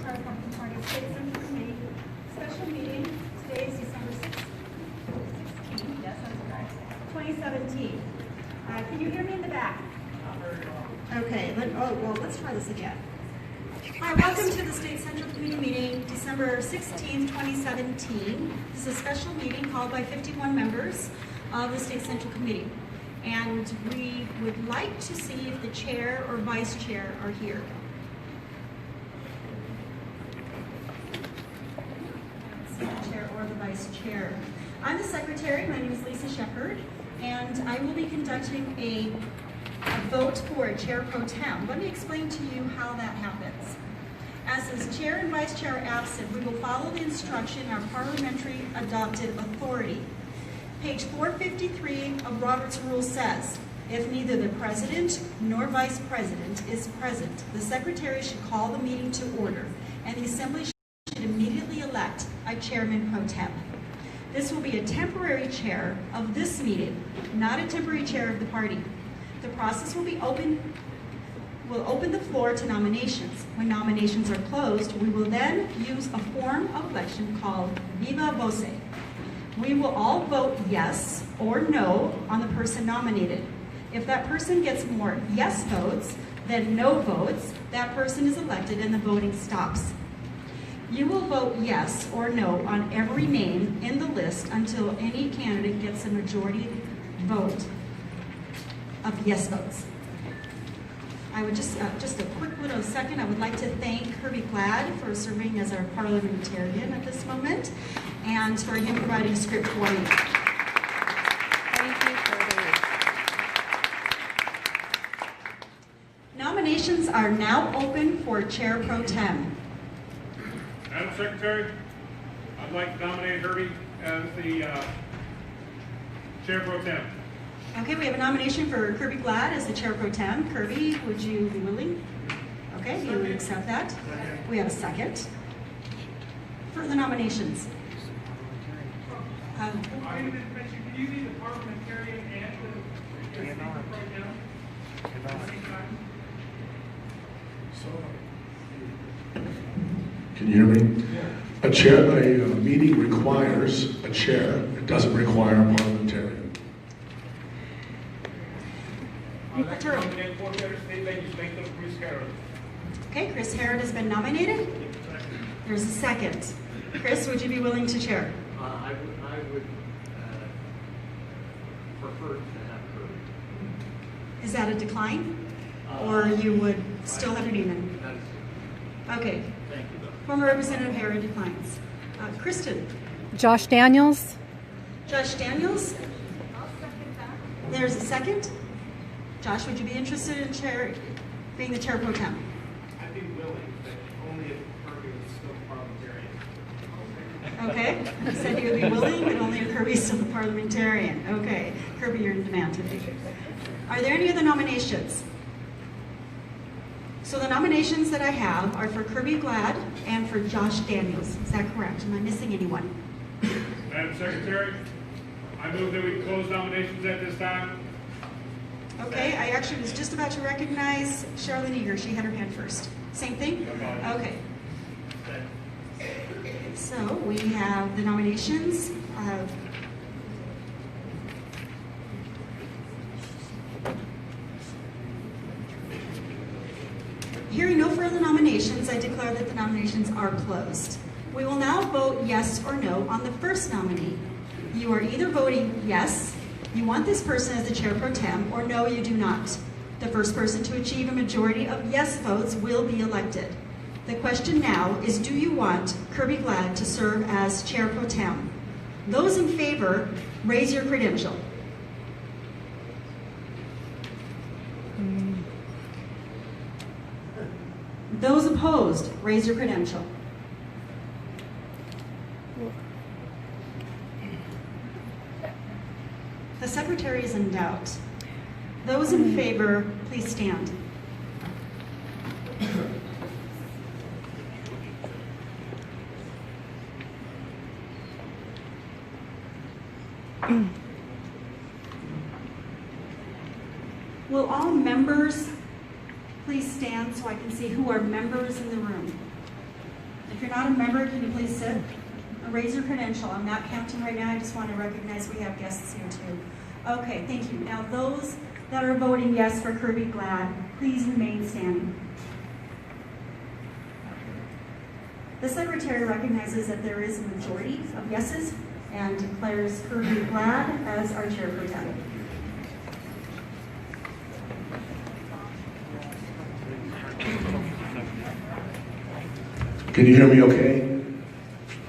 Charter Conference Party State Central Committee special meeting. Today is December 16th, yes, that's correct, 2017. Can you hear me in the back? Okay, let's try this again. Hi, welcome to the State Central Committee meeting, December 16th, 2017. This is a special meeting called by 51 members of the State Central Committee. And we would like to see if the chair or vice chair are here. The chair or the vice chair. I'm the secretary. My name is Lisa Shepard, and I will be conducting a vote for a chair pro tem. Let me explain to you how that happens. As the chair and vice chair are absent, we will follow the instruction in our parliamentary adopted authority. Page 453 of Robert's Rule says, if neither the president nor vice president is present, the secretary should call the meeting to order, and the assembly should immediately elect a chairman pro tem. This will be a temporary chair of this meeting, not a temporary chair of the party. The process will be open. We'll open the floor to nominations. When nominations are closed, we will then use a form of election called viva voce. We will all vote yes or no on the person nominated. If that person gets more yes votes than no votes, that person is elected and the voting stops. You will vote yes or no on every name in the list until any candidate gets a majority vote of yes votes. I would just a quick little second, I would like to thank Kirby Glad for serving as our parliamentarian at this moment and for him providing a script for me. Thank you, Kirby. Nominations are now open for Chair Pro Tem. Madam Secretary, I'd like to nominate Herbie as the Chair Pro Tem. Okay, we have a nomination for Kirby Glad as the Chair Pro Tem. Kirby, would you be willing? Okay, you would accept that. We have a second. Further nominations. Can you be the parliamentarian and the Speaker Pro Tem at the same time? Can you hear me? A meeting requires a chair. It doesn't require a parliamentarian. Okay, Chris Herod has been nominated. There's a second. Chris, would you be willing to chair? I would prefer to have her. Is that a decline? Or you would still have your name in? That is Okay. Thank you, though. Former Representative Herod declines. Kristen. Josh Daniels. Josh Daniels? There's a second. Josh, would you be interested in being the Chair Pro Tem? I'd be willing, but only if Herbie was still parliamentarian. Okay. He said he would be willing, but only if Kirby's still the parliamentarian. Okay. Kirby, you're in demand today. Are there any other nominations? So the nominations that I have are for Kirby Glad and for Josh Daniels. Is that correct? Am I missing anyone? Madam Secretary, I move that we close nominations at this time. Okay, I actually was just about to recognize Charlene Eager. She had her hand first. Same thing? Okay. So we have the nominations of Hearing no further nominations, I declare that the nominations are closed. We will now vote yes or no on the first nominee. You are either voting yes, you want this person as the Chair Pro Tem, or no, you do not. The first person to achieve a majority of yes votes will be elected. The question now is, do you want Kirby Glad to serve as Chair Pro Tem? Those in favor, raise your credential. Those opposed, raise your credential. The Secretary is in doubt. Those in favor, please stand. Will all members please stand so I can see who are members in the room? If you're not a member, can you please sit? Raise your credential. I'm not counting right now. I just want to recognize we have guests here too. Okay, thank you. Now those that are voting yes for Kirby Glad, please remain standing. The Secretary recognizes that there is a majority of yeses and declares Kirby Glad as our Chair Pro Tem. Can you hear me okay?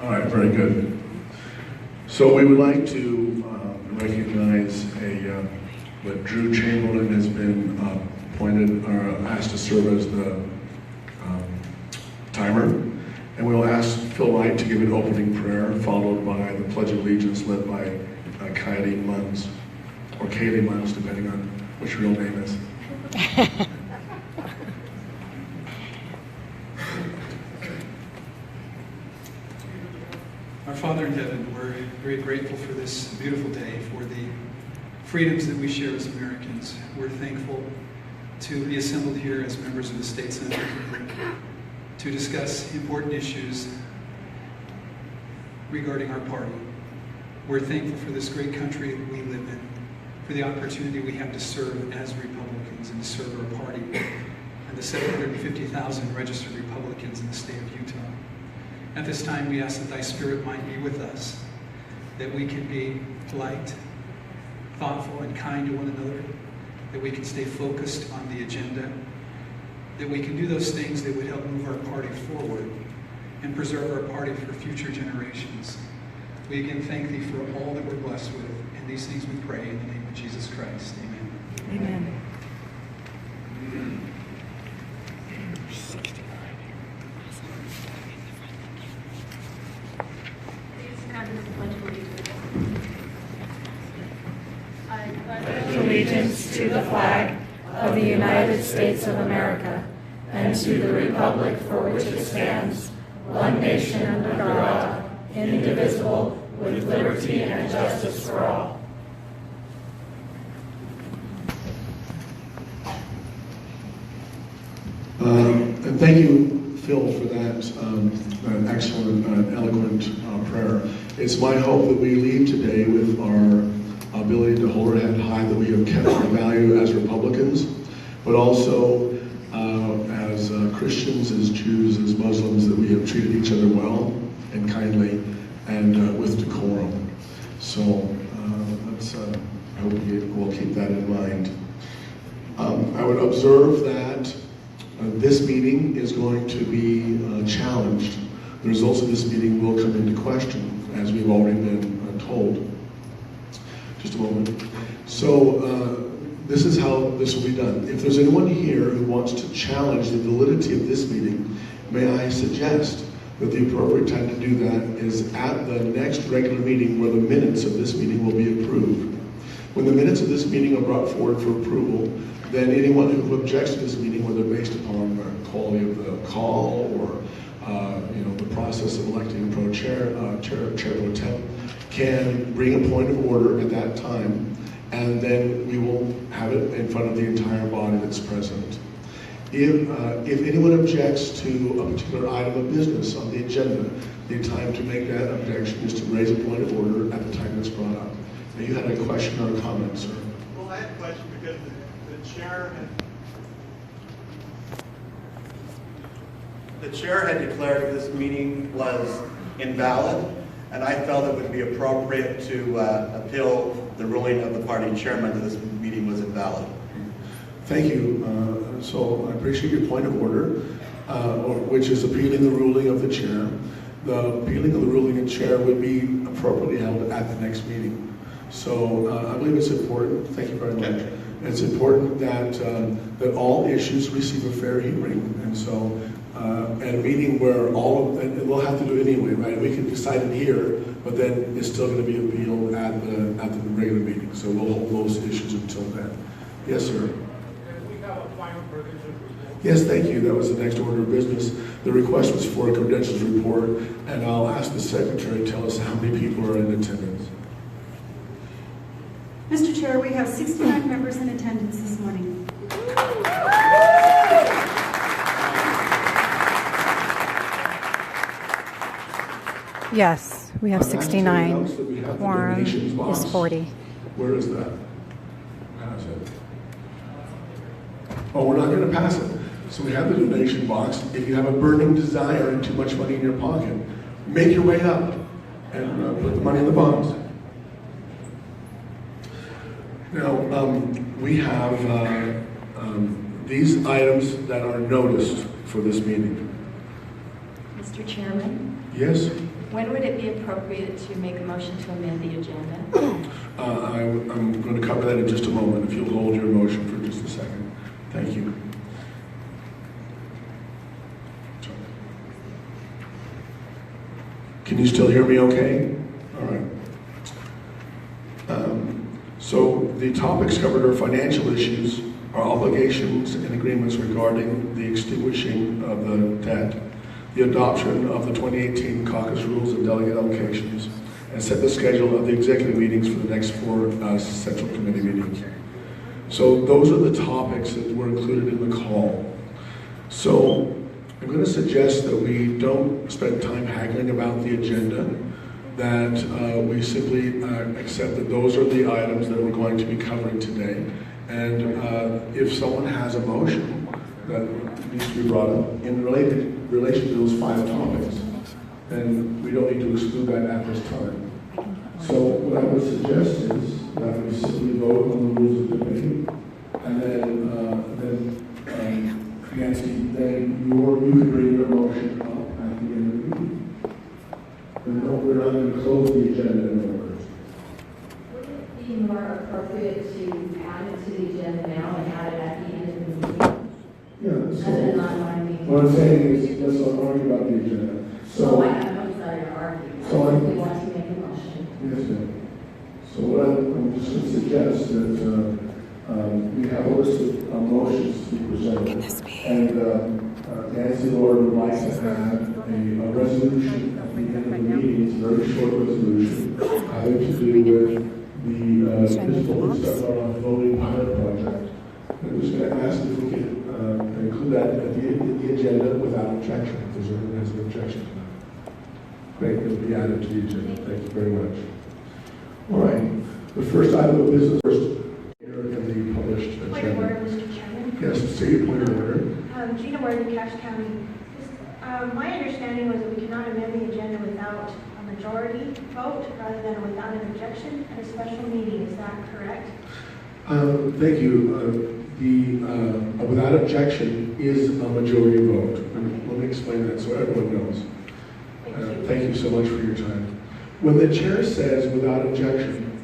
All right, very good. So we would like to recognize that Drew Chamberlain has been appointed or asked to serve as the timer. And we will ask Phil Wright to give an opening prayer, followed by the Pledge of Allegiance led by Kaylee Munns, or Kaylee Munns, depending on which real name is. Our Father in heaven, we're very grateful for this beautiful day, for the freedoms that we share as Americans. We're thankful to be assembled here as members of the State Senate to discuss important issues regarding our party. We're thankful for this great country that we live in, for the opportunity we have to serve as Republicans and to serve our party, and the 750,000 registered Republicans in the state of Utah. At this time, we ask that Thy Spirit might be with us, that we can be polite, thoughtful, and kind to one another, that we can stay focused on the agenda, that we can do those things that would help move our party forward and preserve our party for future generations. We again thank Thee for all that we're blessed with, and these things we pray in the name of Jesus Christ. Amen. Amen. Allegiance to the flag of the United States of America and to the republic for which it stands, one nation under God, indivisible, with liberty and justice for all. And thank you, Phil, for that excellent, eloquent prayer. It's my hope that we leave today with our ability to hold our head high, that we have kept our value as Republicans, but also as Christians, as Jews, as Muslims, that we have treated each other well and kindly and with decorum. So I hope we'll keep that in mind. I would observe that this meeting is going to be challenged. The results of this meeting will come into question, as we've already been told. Just a moment. So this is how this will be done. If there's anyone here who wants to challenge the validity of this meeting, may I suggest that the appropriate time to do that is at the next regular meeting, where the minutes of this meeting will be approved. When the minutes of this meeting are brought forward for approval, then anyone who objects to this meeting, whether based upon the quality of the call or the process of electing a chair pro tem, can bring a point of order at that time, and then we will have it in front of the entire body that's present. If anyone objects to a particular item of business on the agenda, the time to make that objection is to raise a point of order at the time it's brought up. Now, you had a question or a comment, sir? Well, I had a question because the chair had declared this meeting was invalid, and I felt it would be appropriate to appeal the ruling of the party chairman that this meeting was invalid. Thank you. So I appreciate your point of order, which is appealing the ruling of the chair. The appealing of the ruling of the chair would be appropriately held at the next meeting. So I believe it's important. Thank you very much. It's important that all issues receive a fair hearing, and so at a meeting where and we'll have to do it anyway, right? We can decide it here, but then it's still going to be appealed at the regular meeting. So we'll hold those issues until then. Yes, sir. We have a final provision. Yes, thank you. That was the next order of business. The request was for a credentials report, and I'll ask the secretary to tell us how many people are in attendance. Mr. Chair, we have 69 members in attendance this morning. Yes, we have I'm asked to announce 69. that we have the Quorum donations box. is 40. Where is that? Pass it. Oh, we're not going to pass it. So we have the donation box. If you have a burning desire and too much money in your pocket, make your way up and put the money in the box. Now, we have these items that are noticed for this meeting. Mr. Chairman, Yes? when would it be appropriate to make a motion to amend the agenda? I'm going to cover that in just a moment, if you'll hold your motion for just a second. Thank you. Can you still hear me okay? All right. So the topics covered are financial issues, our obligations and agreements regarding the extinguishing of the debt, the adoption of the 2018 caucus rules and delegate allocations, and set the schedule of the executive meetings for the next 4 central committee meetings. So those are the topics that were included in the call. So I'm going to suggest that we don't spend time haggling about the agenda, that we simply accept that those are the items that we're going to be covering today. And if someone has a motion that needs to be brought up in relation to those 5 topics, then we don't need to exclude that at this time. So what I would suggest is that we simply vote on the rules of debate, and then Nancy, then you can bring your motion up at the end of the meeting. And no, we're not going to close the agenda in other words. Would it be more appropriate to add it to the agenda now and add it at the end of the meeting? Yeah, so Other than not wanting what I'm saying is, let's not argue about the agenda. So, I'm sorry to argue. So I- We want to make a motion. yes, ma'am. So what I'm just going to suggest that we have a list of motions to be presented. And Nancy Lord would like to have a resolution at the end of the meeting. It's a very short resolution having to do with the physical stuff voting pilot project. I'm just going to ask if we can include that at the agenda without objection, if there's anyone who has an objection to that. Great, it'll be added to the agenda. Thank you very much. All right, the first item of business here in the published Point of order, agenda. Mr. Chairman. Yes, say your point of order. Gina Warden, Cache County. My understanding was that we cannot amend the agenda without a majority vote rather than without an objection at a special meeting. Is that correct? Thank you. Without objection is a majority vote. And let me explain that so everyone knows. Thank you so much for your time. When the chair says without objection,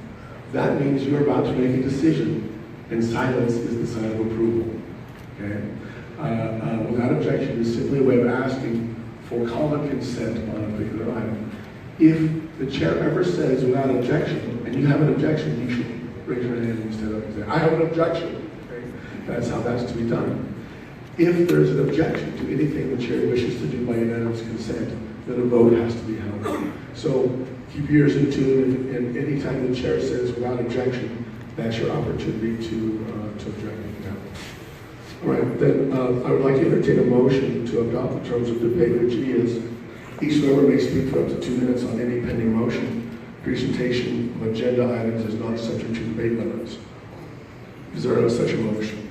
that means you're about to make a decision, and silence is the sign of approval. Okay? Without objection is simply a way of asking for common consent on a particular item. If the chair ever says without objection, and you have an objection, you should raise your hand instead of saying, I have an objection. Okay? That's how that's to be done. If there's an objection to anything the chair wishes to do by unanimous consent, then a vote has to be held. So keep your ears in tune, and any time the chair says without objection, that's your opportunity to object. All right, then I would like to entertain a motion to adopt the terms of debate, which is each member may speak for up to 2 minutes on any pending motion. Presentation of agenda items is not subject to debate limits. Is there such a motion?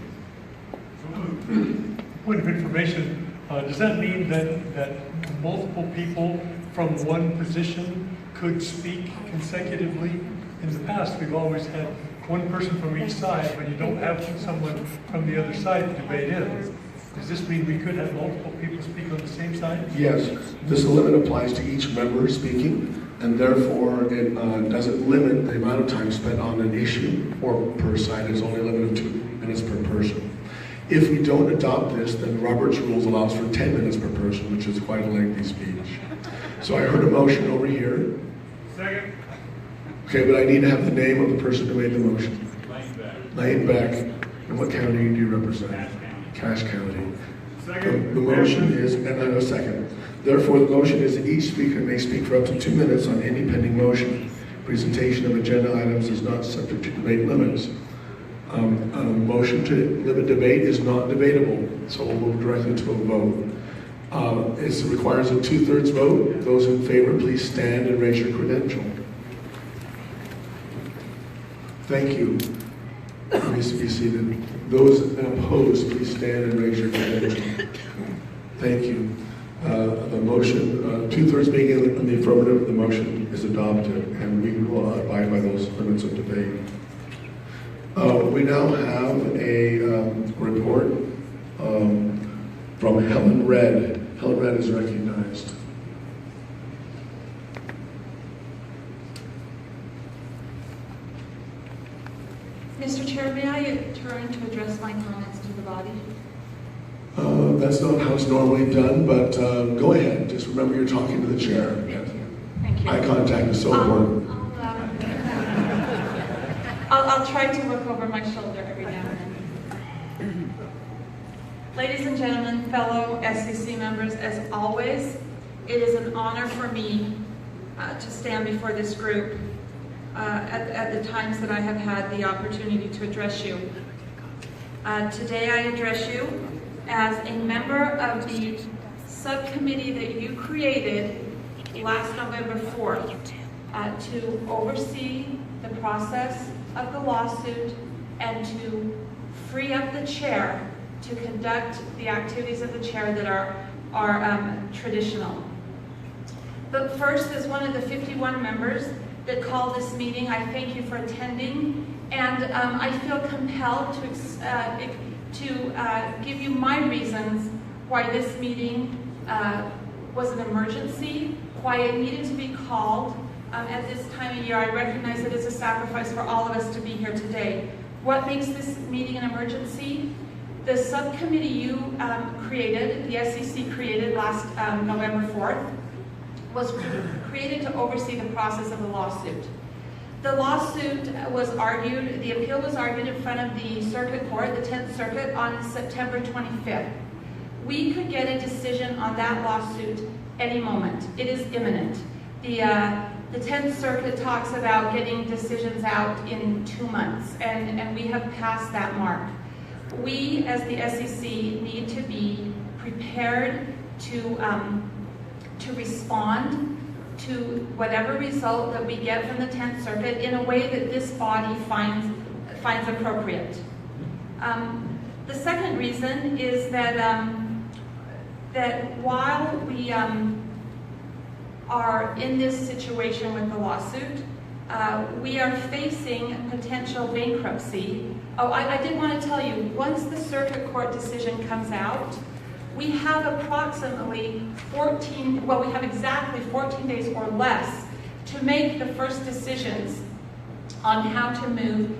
Point of information, does that mean that multiple people from one position could speak consecutively? In the past, we've always had one person from each side, but you don't have someone from the other side to debate in. Does this mean we could have multiple people speak on the same side? Yes, this limit applies to each member speaking, and therefore it doesn't limit the amount of time spent on an issue or per side. It's only a limit of 2 minutes per person. If we don't adopt this, then Robert's Rules allows for 10 minutes per person, which is quite a lengthy speech. So I heard a motion over here. Second. Okay, but I need to have the name of the person who made the motion. Lane Beck. And what county do you represent? Cache County. Second. The motion is, and I have a second. Therefore, the motion is that each speaker may speak for up to 2 minutes on any pending motion. Presentation of agenda items is not subject to debate limits. Motion to limit debate is not debatable, so we'll move directly to a vote. It requires a 2/3 vote. Those in favor, please stand and raise your credential. Thank you. Please be seated. Those opposed, please stand and raise your credential. Thank you. The motion, 2/3 being in the affirmative, the motion is adopted, and we will abide by those limits of debate. We now have a report from Helen Red. Helen Red is recognized. Mr. Chair, may I turn to address my comments to the body? That's not how it's normally done, but go ahead. Just remember you're talking to the chair. Thank you. Eye contact is so important. I'll try to look over my shoulder every now and then. Ladies and gentlemen, fellow SCC members, as always, it is an honor for me to stand before this group at the times that I have had the opportunity to address you. Today I address you as a member of the subcommittee that you created last November 4th to oversee the process of the lawsuit and to free up the chair to conduct the activities of the chair that are traditional. But first, as one of the 51 members that called this meeting, I thank you for attending, and I feel compelled to give you my reasons why this meeting was an emergency, why it needed to be called at this time of year. I recognize it is a sacrifice for all of us to be here today. What makes this meeting an emergency? The subcommittee you created, the SCC created last November 4th, was created to oversee the process of the lawsuit. The lawsuit was argued, the appeal was argued in front of the circuit court, the 10th Circuit, on September 25th. We could get a decision on that lawsuit any moment. It is imminent. The 10th Circuit talks about getting decisions out in 2 months, and we have passed that mark. We, as the SCC, need to be prepared to respond to whatever result that we get from the 10th Circuit in a way that this body finds appropriate. The second reason is that while we are in this situation with the lawsuit, we are facing potential bankruptcy. Oh, I did want to tell you, once the circuit court decision comes out, we have approximately we have exactly 14 days or less to make the first decisions on how to move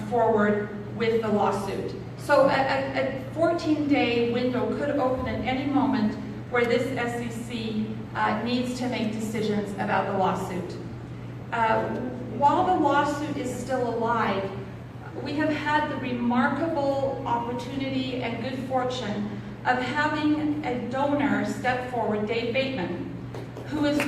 forward with the lawsuit. So a 14-day window could open at any moment where this SCC needs to make decisions about the lawsuit. While the lawsuit is still alive, we have had the remarkable opportunity and good fortune of having a donor step forward, Dave Bateman, who has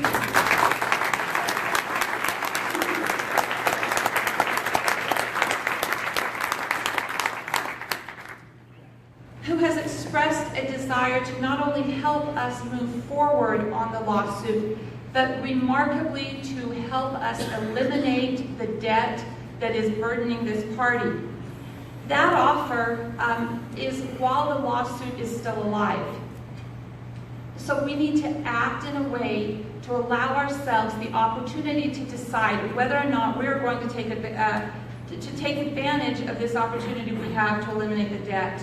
expressed a desire to not only help us move forward on the lawsuit, but remarkably to help us eliminate the debt that is burdening this party. That offer is while the lawsuit is still alive. So we need to act in a way to allow ourselves the opportunity to decide whether or not we're going to take advantage of this opportunity we have to eliminate the debt.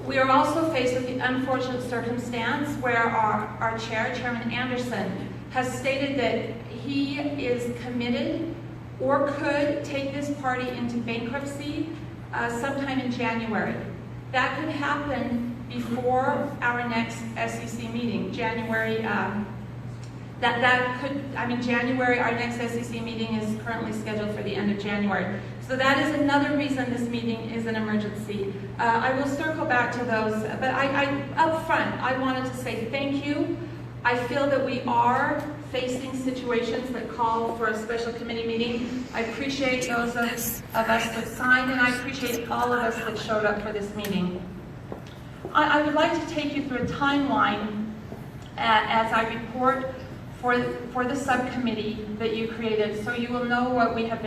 We are also faced with the unfortunate circumstance where our chair, Chairman Anderson, has stated that he is committed or could take this party into bankruptcy sometime in January. That could happen before our next SCC meeting. January, our next SCC meeting is currently scheduled for the end of January. So that is another reason this meeting is an emergency. I will circle back to those, but up front, I wanted to say thank you. I feel that we are facing situations that call for a special committee meeting. I appreciate those of us that signed, and I appreciate all of us that showed up for this meeting. I would like to take you through a timeline as I report for the subcommittee that you created, so you will know what we have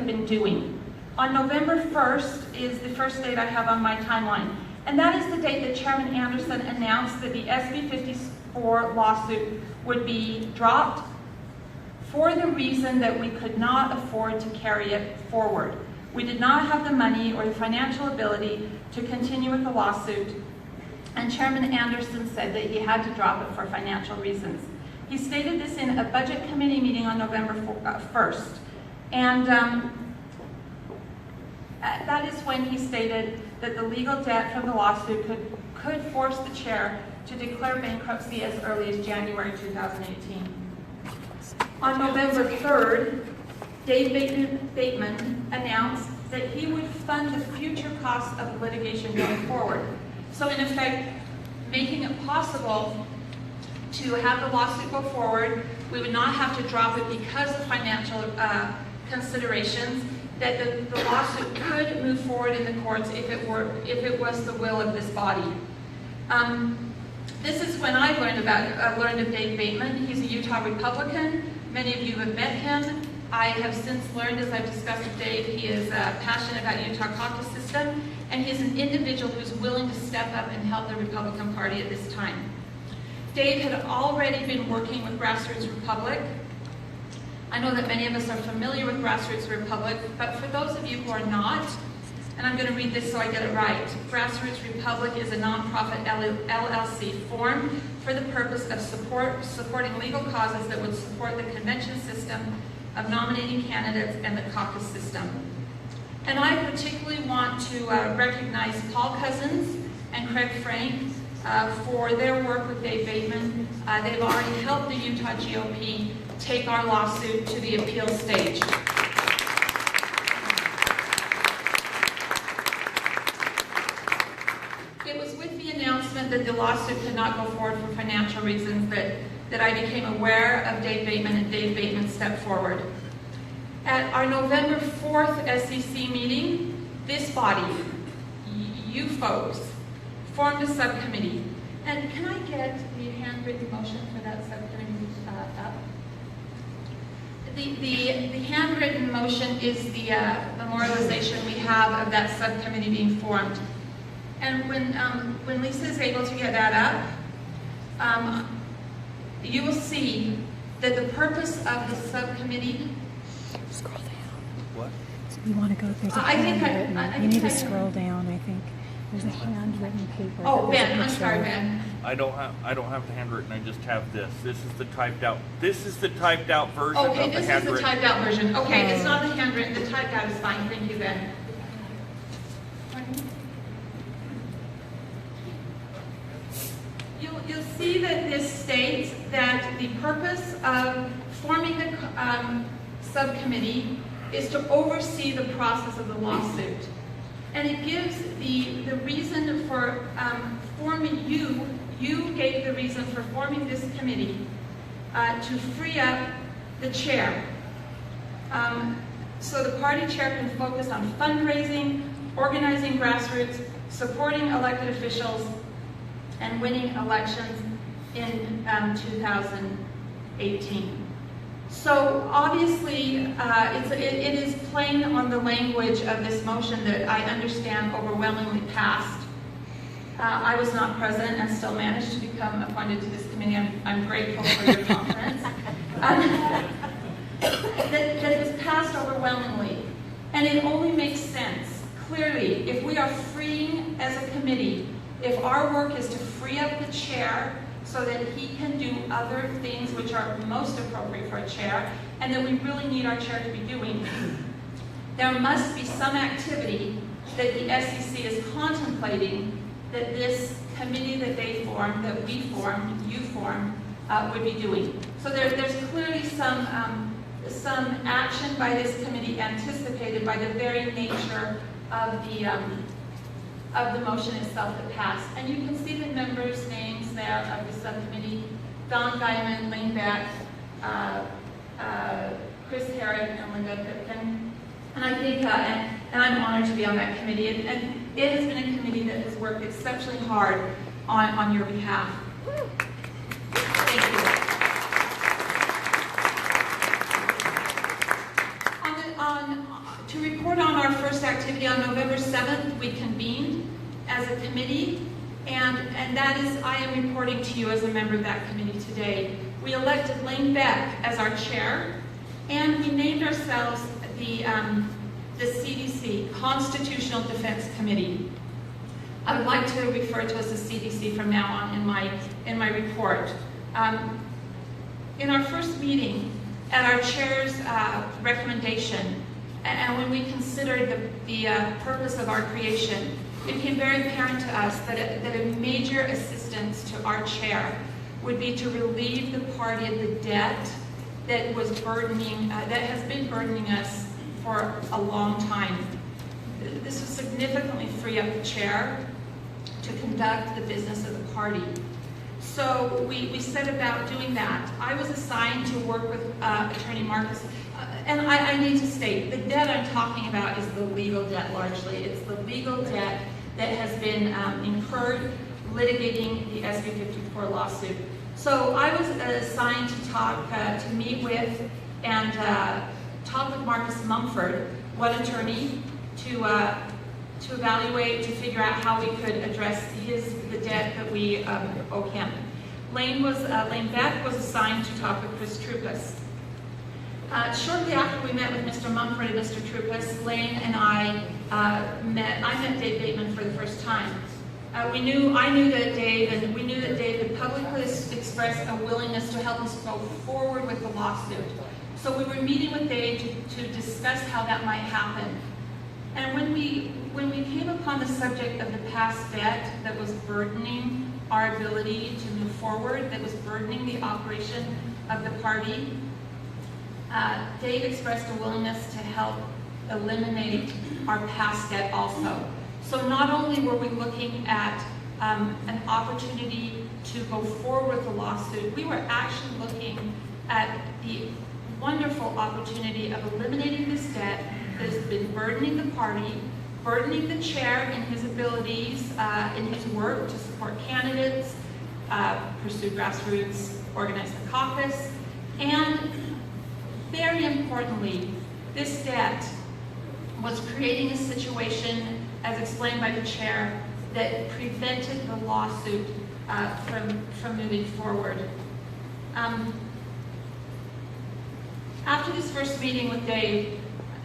been doing. On November 1st is the first date I have on my timeline, and that is the date that Chairman Anderson announced that the SB 54 lawsuit would be dropped for the reason that we could not afford to carry it forward. We did not have the money or the financial ability to continue with the lawsuit, and Chairman Anderson said that he had to drop it for financial reasons. He stated this in a budget committee meeting on November 1st, and that is when he stated that the legal debt from the lawsuit could force the chair to declare bankruptcy as early as January 2018. On November 3rd, Dave Bateman announced that he would fund the future costs of the litigation going forward. So in effect, making it possible to have the lawsuit go forward, we would not have to drop it because of financial considerations, that the lawsuit could move forward in the courts if it was the will of this body. This is when I learned of Dave Bateman. He's a Utah Republican. Many of you have met him. I have since learned, as I've discussed with Dave, he is passionate about the Utah caucus system, and he's an individual who's willing to step up and help the Republican Party at this time. Dave had already been working with Grassroots Republic. I know that many of us are familiar with Grassroots Republic, but for those of you who are not, and I'm going to read this so I get it right, Grassroots Republic is a nonprofit LLC formed for the purpose of supporting legal causes that would support the convention system of nominating candidates and the caucus system. And I particularly want to recognize Paul Cousins and Craig Frank for their work with Dave Bateman. They've already helped the Utah GOP take our lawsuit to the appeal stage. It was with the announcement that the lawsuit could not go forward for financial reasons that I became aware of Dave Bateman, and Dave Bateman stepped forward. At our November 4th SCC meeting, this body, you folks, formed a subcommittee. And can I get the handwritten motion for that subcommittee up? The handwritten motion is the memorialization we have of that subcommittee being formed. And when Lisa is able to get that up, you will see that the purpose of the subcommittee. Scroll down. What? You want to go, there's a handwritten. You need to scroll down, I think. There's a handwritten paper. Oh, Ben, I'm sorry, Ben. I don't have the handwritten. I just have this. This is the typed out. This is the typed out version of the Okay, this handwritten. is the typed out version. Okay, it's not the handwritten. The typed out is fine. Thank you, Ben. You'll see that this states that the purpose of forming the subcommittee is to oversee the process of the lawsuit. And it gives the reason for forming, you gave the reason for forming this committee to free up the chair. So the party chair can focus on fundraising, organizing grassroots, supporting elected officials, and winning elections in 2018. So obviously, it is plain on the language of this motion that I understand overwhelmingly passed. I was not present and still managed to become appointed to this committee. I'm grateful for your confidence. That it was passed overwhelmingly. And it only makes sense, clearly, if we are freeing as a committee, if our work is to free up the chair so that he can do other things which are most appropriate for a chair, and that we really need our chair to be doing, there must be some activity that the SCC is contemplating that this committee that they formed, that we formed, you formed, would be doing. So there's clearly some action by this committee anticipated by the very nature of the motion itself that passed. And you can see the members' names there of the subcommittee: Don Diamond, Lane Beck, Chris Herrick, and Linda Pipkin. And I think, and I'm honored to be on that committee. And it has been a committee that has worked exceptionally hard on your behalf. Thank you. To report on our first activity on November 7th, we convened as a committee, and that is, I am reporting to you as a member of that committee today. We elected Lane Beck as our chair, and we named ourselves the CDC, Constitutional Defense Committee. I would like to refer to us as CDC from now on in my report. In our first meeting, at our chair's recommendation, and when we considered the purpose of our creation, it became very apparent to us that a major assistance to our chair would be to relieve the party of the debt that was burdening, that has been burdening us for a long time. This would significantly free up the chair to conduct the business of the party. So we set about doing that. I was assigned to work with Attorney Marcus, and I need to state, the debt I'm talking about is the legal debt largely. It's the legal debt that has been incurred litigating the SB 54 lawsuit. So I was assigned to meet with and talk with Marcus Mumford, one attorney, to evaluate, to figure out how we could address the debt that we owe him. Lane Beck was assigned to talk with Chris Troupas. Shortly after we met with Mr. Mumford and Mr. Troupas, Lane and I met Dave Bateman for the first time. I knew that Dave had publicly expressed a willingness to help us go forward with the lawsuit. So we were meeting with Dave to discuss how that might happen. And when we came upon the subject of the past debt that was burdening our ability to move forward, that was burdening the operation of the party, Dave expressed a willingness to help eliminate our past debt also. So not only were we looking at an opportunity to go forward with the lawsuit, we were actually looking at the wonderful opportunity of eliminating this debt that has been burdening the party, burdening the chair in his abilities, in his work to support candidates, pursue grassroots, organize the caucus, and very importantly, this debt was creating a situation, as explained by the chair, that prevented the lawsuit from moving forward. After this first meeting with Dave,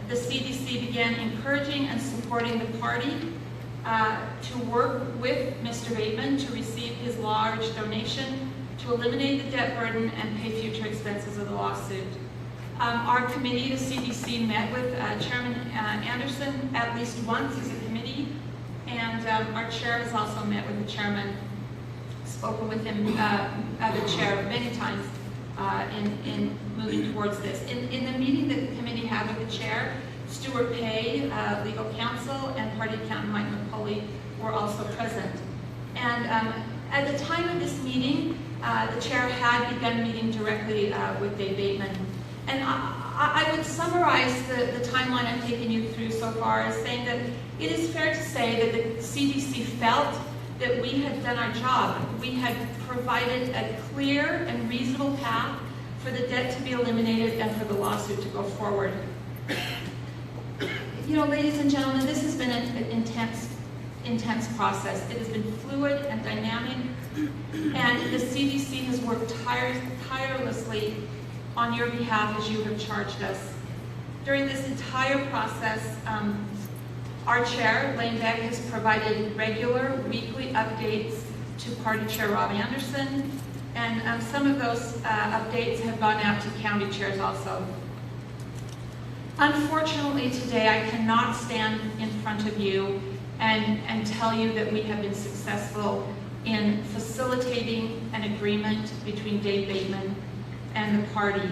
the CDC began encouraging and supporting the party to work with Mr. Bateman to receive his large donation to eliminate the debt burden and pay future expenses of the lawsuit. Our committee, the CDC, met with Chairman Anderson at least once as a committee, and our chair has also met with the chairman, spoken with him, the chair, many times in moving towards this. In the meeting that the committee had with the chair, Stuart Pay, legal counsel, and party accountant Mike McCulley were also present. And at the time of this meeting, the chair had begun meeting directly with Dave Bateman. And I would summarize the timeline I've taken you through so far as saying that it is fair to say that the CDC felt that we had done our job. We had provided a clear and reasonable path for the debt to be eliminated and for the lawsuit to go forward. You know, ladies and gentlemen, this has been an intense process. It has been fluid and dynamic, and the CDC has worked tirelessly on your behalf as you have charged us. During this entire process, our chair, Lane Beck, has provided regular weekly updates to Party Chair Rob Anderson, and some of those updates have gone out to county chairs also. Unfortunately, today I cannot stand in front of you and tell you that we have been successful in facilitating an agreement between Dave Bateman and the party.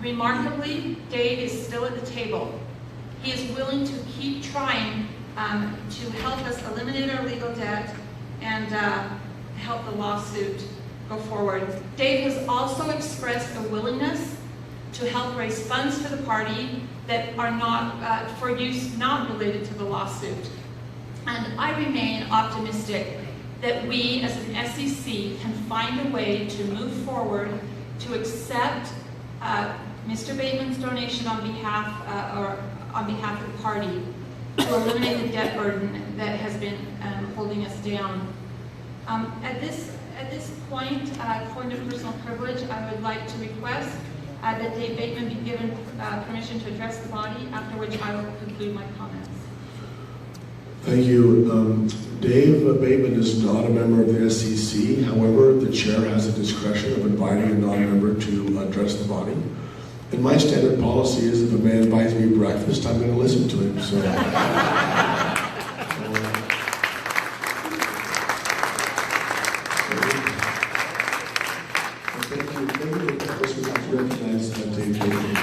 Remarkably, Dave is still at the table. He is willing to keep trying to help us eliminate our legal debt and help the lawsuit go forward. Dave has also expressed a willingness to help raise funds for the party that are not for use not related to the lawsuit. And I remain optimistic that we as an SCC can find a way to move forward to accept Mr. Bateman's donation on behalf of the party to eliminate the debt burden that has been holding us down. At this point, point of personal privilege, I would like to request that Dave Bateman be given permission to address the body, after which I will conclude my comments. Thank you. Dave Bateman is not a member of the SCC. However, the chair has a discretion of inviting a non-member to address the body. And my standard policy is if a man invites me breakfast, I'm going to listen to him. So. Thank you. Thank you. This was to recognize Dave Bateman.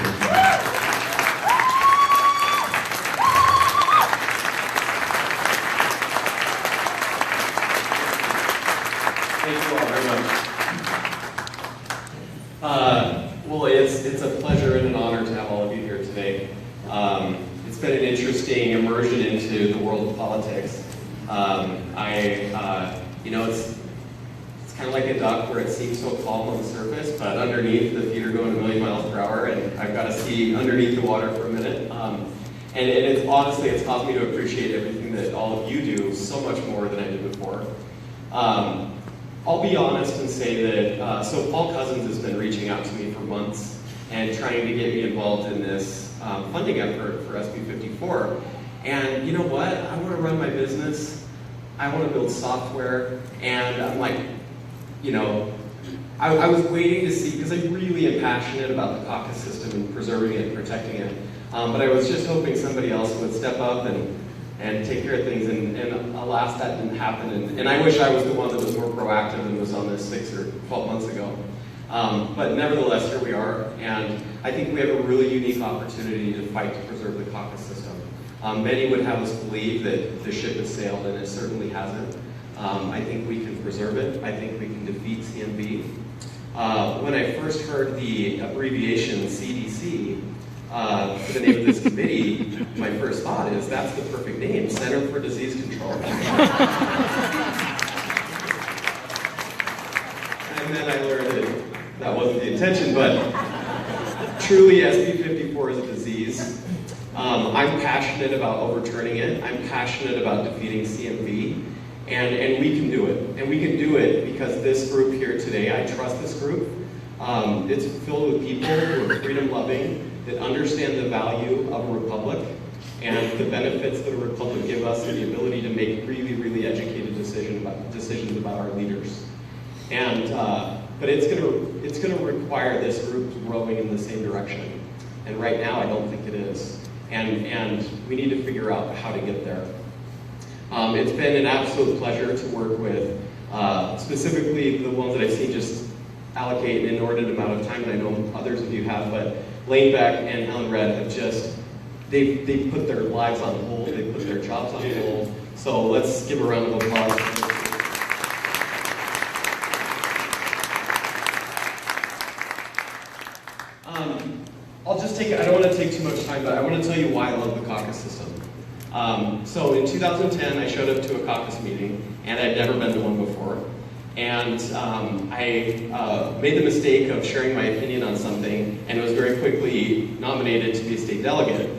Thank you all very much. Well, it's a pleasure and an honor to have all of you here today. It's been an interesting immersion into the world of politics. It's kind of like a duck where it seems so calm on the surface, but underneath the feet are going a million miles per hour, and I've got to see underneath the water for a minute. And it's honestly, it's caused me to appreciate everything that all of you do so much more than I did before. I'll be honest and say that, so Paul Cousins has been reaching out to me for months and trying to get me involved in this funding effort for SB 54. And you know what? I want to run my business. I want to build software. And I'm like, you know, I was waiting to see, because I really am passionate about the caucus system and preserving it and protecting it. But I was just hoping somebody else would step up and take care of things, and alas, that didn't happen. And I wish I was the one that was more proactive and was on this 6 or 12 months ago. But nevertheless, here we are, and I think we have a really unique opportunity to fight to preserve the caucus system. Many would have us believe that the ship has sailed, and it certainly hasn't. I think we can preserve it. I think we can defeat CMB. When I first heard the abbreviation CDC, for the name of this committee, my first thought is that's the perfect name, Center for Disease Control. And then I learned that that wasn't the intention, but truly SB 54 is a disease. I'm passionate about overturning it. I'm passionate about defeating CMB, and we can do it. And we can do it because this group here today, I trust this group. It's filled with people who are freedom-loving, that understand the value of a republic and the benefits that a republic give us and the ability to make really, really educated decisions about our leaders. And but it's going to require this group growing in the same direction. And right now, I don't think it is. And we need to figure out how to get there. It's been an absolute pleasure to work with, specifically the ones that I've seen just allocate an inordinate amount of time, and I know others of you have, but Lane Beck and Helen Red have just, they've put their lives on hold, they've put their jobs on hold. So let's give a round of applause. I'll just take, I don't want to take too much time, but I want to tell you why I love the caucus system. So in 2010, I showed up to a caucus meeting, and I'd never been to one before. And I made the mistake of sharing my opinion on something and was very quickly nominated to be a state delegate.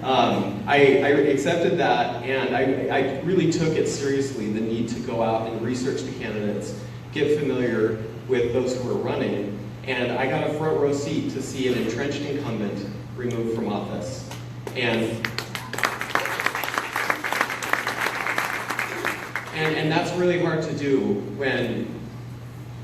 I accepted that, and I really took it seriously, the need to go out and research the candidates, get familiar with those who were running, and I got a front row seat to see an entrenched incumbent removed from office. And that's really hard to do when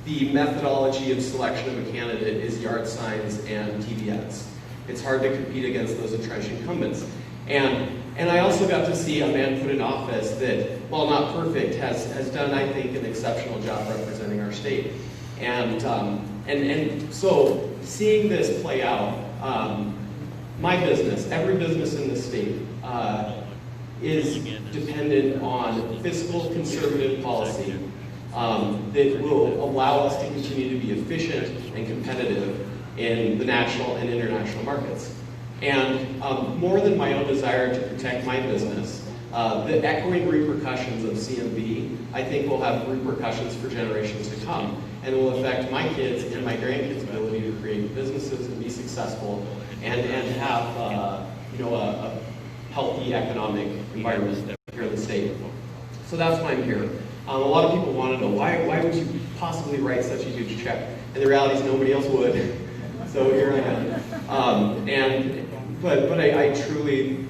the methodology of selection of a candidate is yard signs and TV ads. It's hard to compete against those entrenched incumbents. And I also got to see a man put in office that, while not perfect, has done, I think, an exceptional job representing our state. And so seeing this play out, my business, every business in the state, is dependent on fiscal conservative policy that will allow us to continue to be efficient and competitive in the national and international markets. And more than my own desire to protect my business, the echoing repercussions of CMB, I think, will have repercussions for generations to come, and will affect my kids and my grandkids' ability to create businesses and be successful, and have a healthy economic environment here in the state. So that's why I'm here. A lot of people want to know, why would you possibly write such a huge check? And the reality is nobody else would. So here I am. But I truly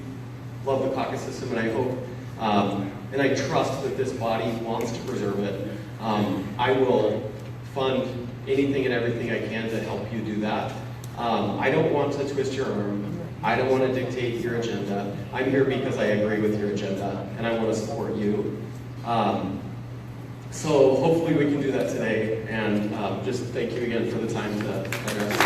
love the caucus system, and I hope, and I trust that this body wants to preserve it. I will fund anything and everything I can to help you do that. I don't want to twist your arm. I don't want to dictate your agenda. I'm here because I agree with your agenda, and I want to support you. So hopefully we can do that today, and just thank you again for the time to address me.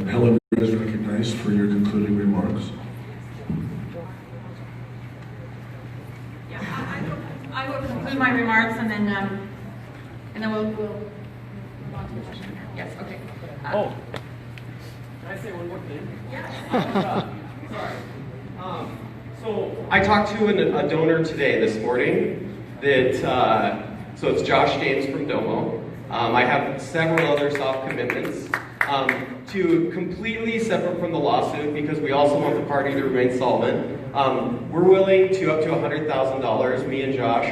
Helen is recognized for your concluding remarks. Yeah, I will conclude my remarks, and then we'll move on to the question. Yes, okay. Can I say one more thing? Yeah. Sorry. So I talked to a donor today, this morning, that, so it's Josh James from Domo. I have several other soft commitments to completely separate from the lawsuit, because we also want the party to remain solvent. We're willing to, up to $100,000, me and Josh,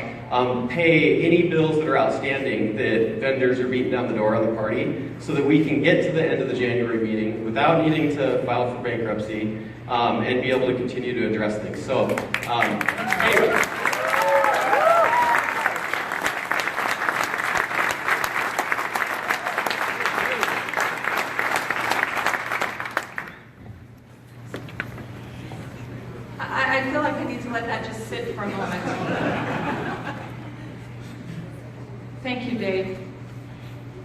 pay any bills that are outstanding that vendors are beating down the door on the party, so that we can get to the end of the January meeting without needing to file for bankruptcy, and be able to continue to address things. So, anyway. I feel like I need to let that just sit for a moment. Thank you, Dave.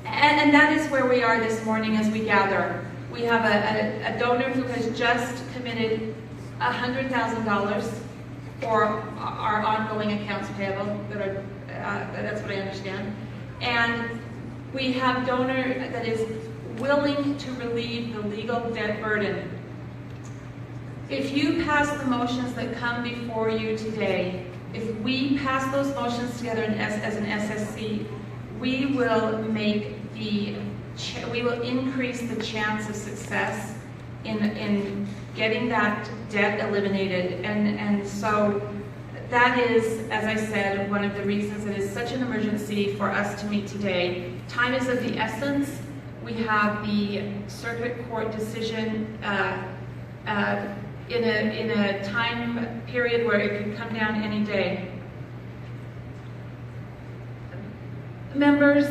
And that is where we are this morning as we gather. We have a donor who has just committed $100,000 for our ongoing accounts payable. That's what I understand. And we have a donor that is willing to relieve the legal debt burden. If you pass the motions that come before you today, if we pass those motions together as an SSC, we will increase the chance of success in getting that debt eliminated. And so that is, as I said, one of the reasons it is such an emergency for us to meet today. Time is of the essence. We have the circuit court decision in a time period where it could come down any day. Members,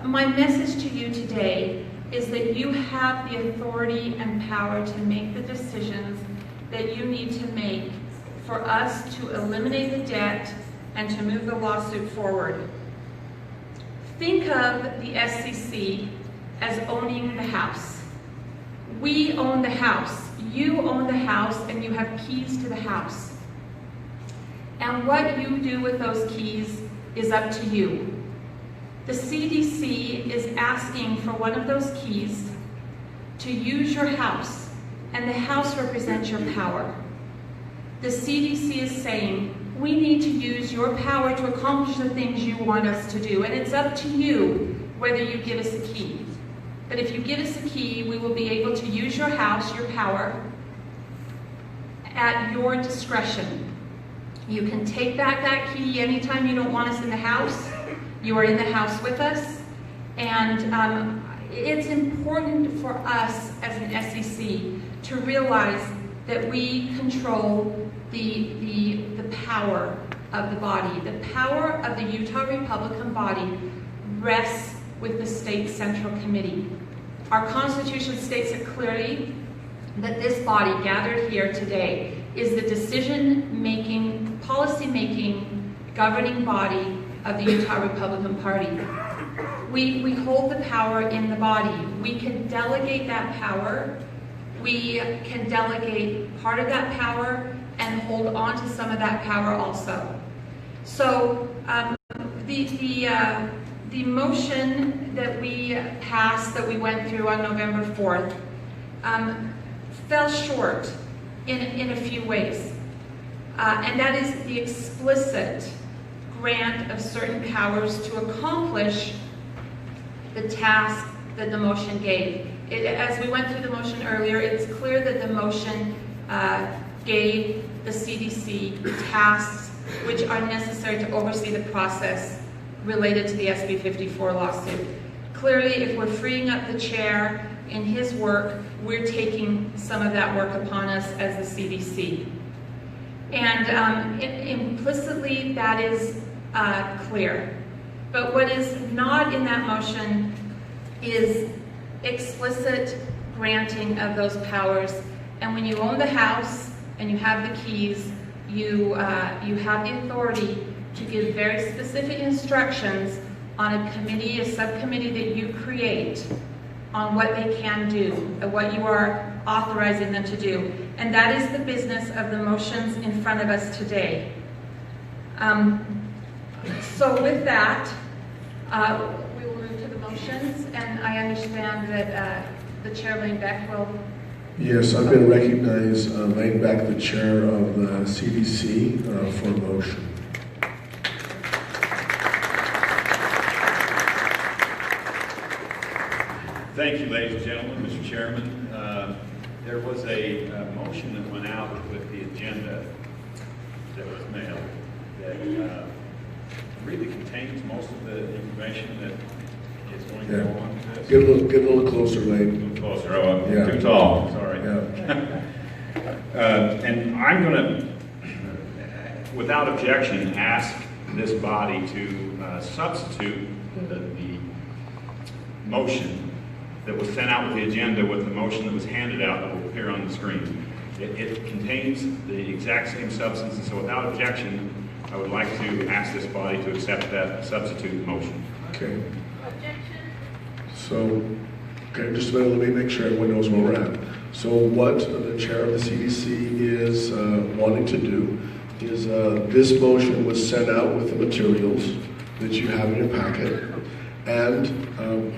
my message to you today is that you have the authority and power to make the decisions that you need to make for us to eliminate the debt and to move the lawsuit forward. Think of the SCC as owning the house. We own the house. You own the house, and you have keys to the house. And what you do with those keys is up to you. The CDC is asking for one of those keys to use your house, and the house represents your power. The CDC is saying, we need to use your power to accomplish the things you want us to do, and it's up to you whether you give us a key. But if you give us a key, we will be able to use your house, your power, at your discretion. You can take back that key anytime you don't want us in the house. You are in the house with us. And it's important for us as an SCC to realize that we control the power of the body. The power of the Utah Republican body rests with the state central committee. Our Constitution states it clearly that this body gathered here today is the decision-making, policy-making, governing body of the Utah Republican Party. We hold the power in the body. We can delegate that power. We can delegate part of that power and hold on to some of that power also. So the motion that we passed, that we went through on November 4th, fell short in a few ways. And that is the explicit grant of certain powers to accomplish the task that the motion gave. As we went through the motion earlier, it's clear that the motion gave the CDC tasks which are necessary to oversee the process related to the SB 54 lawsuit. Clearly, if we're freeing up the chair in his work, we're taking some of that work upon us as the CDC. And implicitly, that is clear. But what is not in that motion is explicit granting of those powers. And when you own the house and you have the keys, you have the authority to give very specific instructions on a committee, a subcommittee that you create, on what they can do, and what you are authorizing them to do. And that is the business of the motions in front of us today. So with that, we will move to the motions, and I understand that the Chair, Lane Beck, will... Yes, I'm going to recognize Lane Beck, the chair of the CDC, for a motion. Thank you, ladies and gentlemen, Mr. Chairman. There was a motion that went out with the agenda that was mailed that really contains most of the information that is going to go on to this. Get a little closer, Lane. A little closer. Oh, I'm Yeah. too tall. Sorry. Yeah. And I'm going to, without objection, ask this body to substitute the motion that was sent out with the agenda with the motion that was handed out that will appear on the screen. It contains the exact same substance, and so without objection, I would like to ask this body to accept that substitute motion. Okay. So, okay, just a minute, let me make sure everyone knows where we're at. So what the chair of the CDC is wanting to do is this motion was sent out with the materials that you have in your packet. And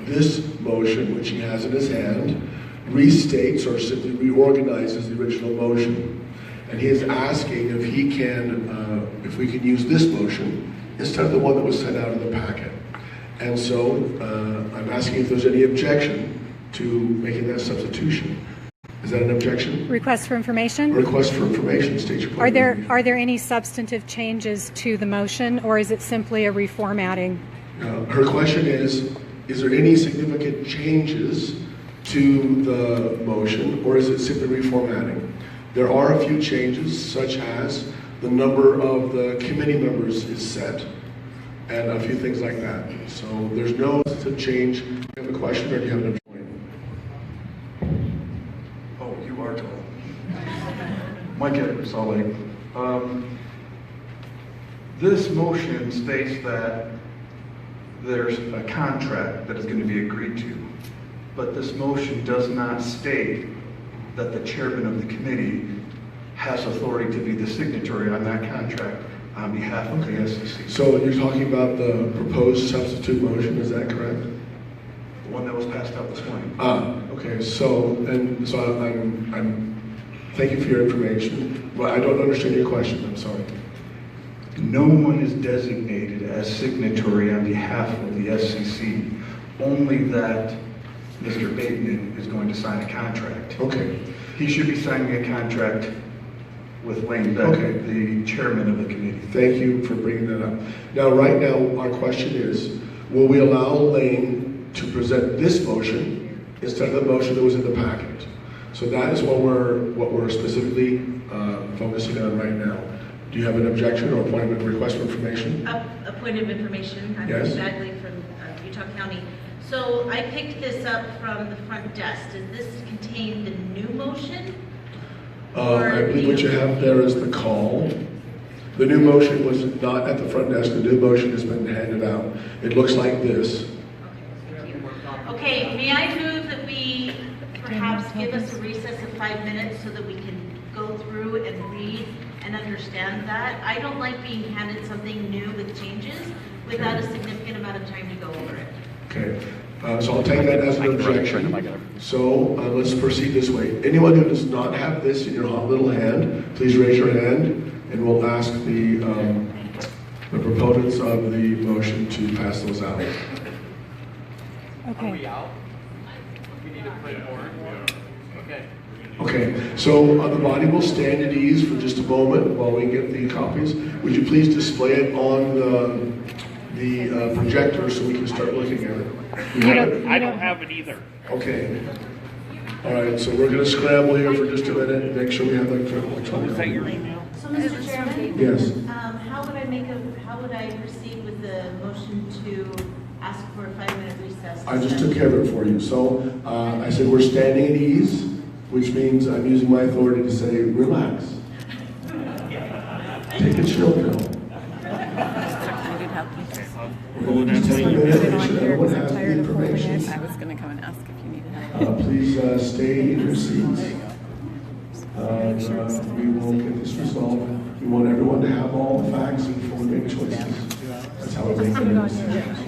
this motion, which he has in his hand, restates or simply reorganizes the original motion. And he is asking if he can, if we can use this motion instead of the one that was sent out in the packet. And so I'm asking if there's any objection to making that substitution. Is that an objection? Request for information? Request for information, state your point. Are there any substantive changes to the motion, or is it simply a reformatting? Her question is there any significant changes to the motion, or is it simply reformatting? There are a few changes, such as the number of the committee members is set, and a few things like that. So there's no change. Do you have a question, or do you have an point? Oh, you are tall. Mike Edwards, Salt Lake. This motion states that there's a contract that is going to be agreed to, but this motion does not state that the chairman of the committee has authority to be the signatory on that contract on behalf of the SCC. So you're talking about the proposed substitute motion, is that correct? The one that was passed out this morning. Okay, so I'm thank you for your information. Well, I don't understand your question, I'm sorry. No one is designated as signatory on behalf of the SCC, only that Mr. Bateman is going to sign a contract. Okay. He should be signing a contract with Lane Beck, Okay. the chairman of the committee. Thank you for bringing that up. Now, right now, our question is, will we allow Lane to present this motion instead of the motion that was in the packet? So that is what we're specifically focusing on right now. Do you have an objection or appointment request for information? A point of information. I'm Yes. Bagley from Utah County. So I picked this up from the front desk. Does this contain the new motion? I believe what you have there is the call. The new motion was not at the front desk. The new motion has been handed out. It looks like this. Okay, may I move that we perhaps give us a recess of 5 minutes so that we can go through and read and understand that. I don't like being handed something new with changes without a significant amount of time to go over it. Okay, so I'll take that as an objection. So let's proceed this way. Anyone who does not have this in your little hand, please raise your hand, and we'll ask the proponents of the motion to pass those out. Are we out? We need to print more. Okay. Okay, so the body will stand at ease for just a moment while we get the copies. Would you please display it on the projector so we can start looking at it? I don't have it either. Okay. All right, so we're going to scramble here for just a minute and make sure we have electronic. Is that your email? So, Mr. Chairman? Yes. How would I proceed with the motion to ask for a 5-minute recess? I just took care of it for you. So I said we're standing at ease, which means I'm using my authority to say relax. Take a chill pill. We're going to just take a minute, make sure everyone has the information. I was going to come and ask if you needed help. Please stay in your seats. We will get this resolved. We want everyone to have all the facts before we make choices. That's how we make the decisions.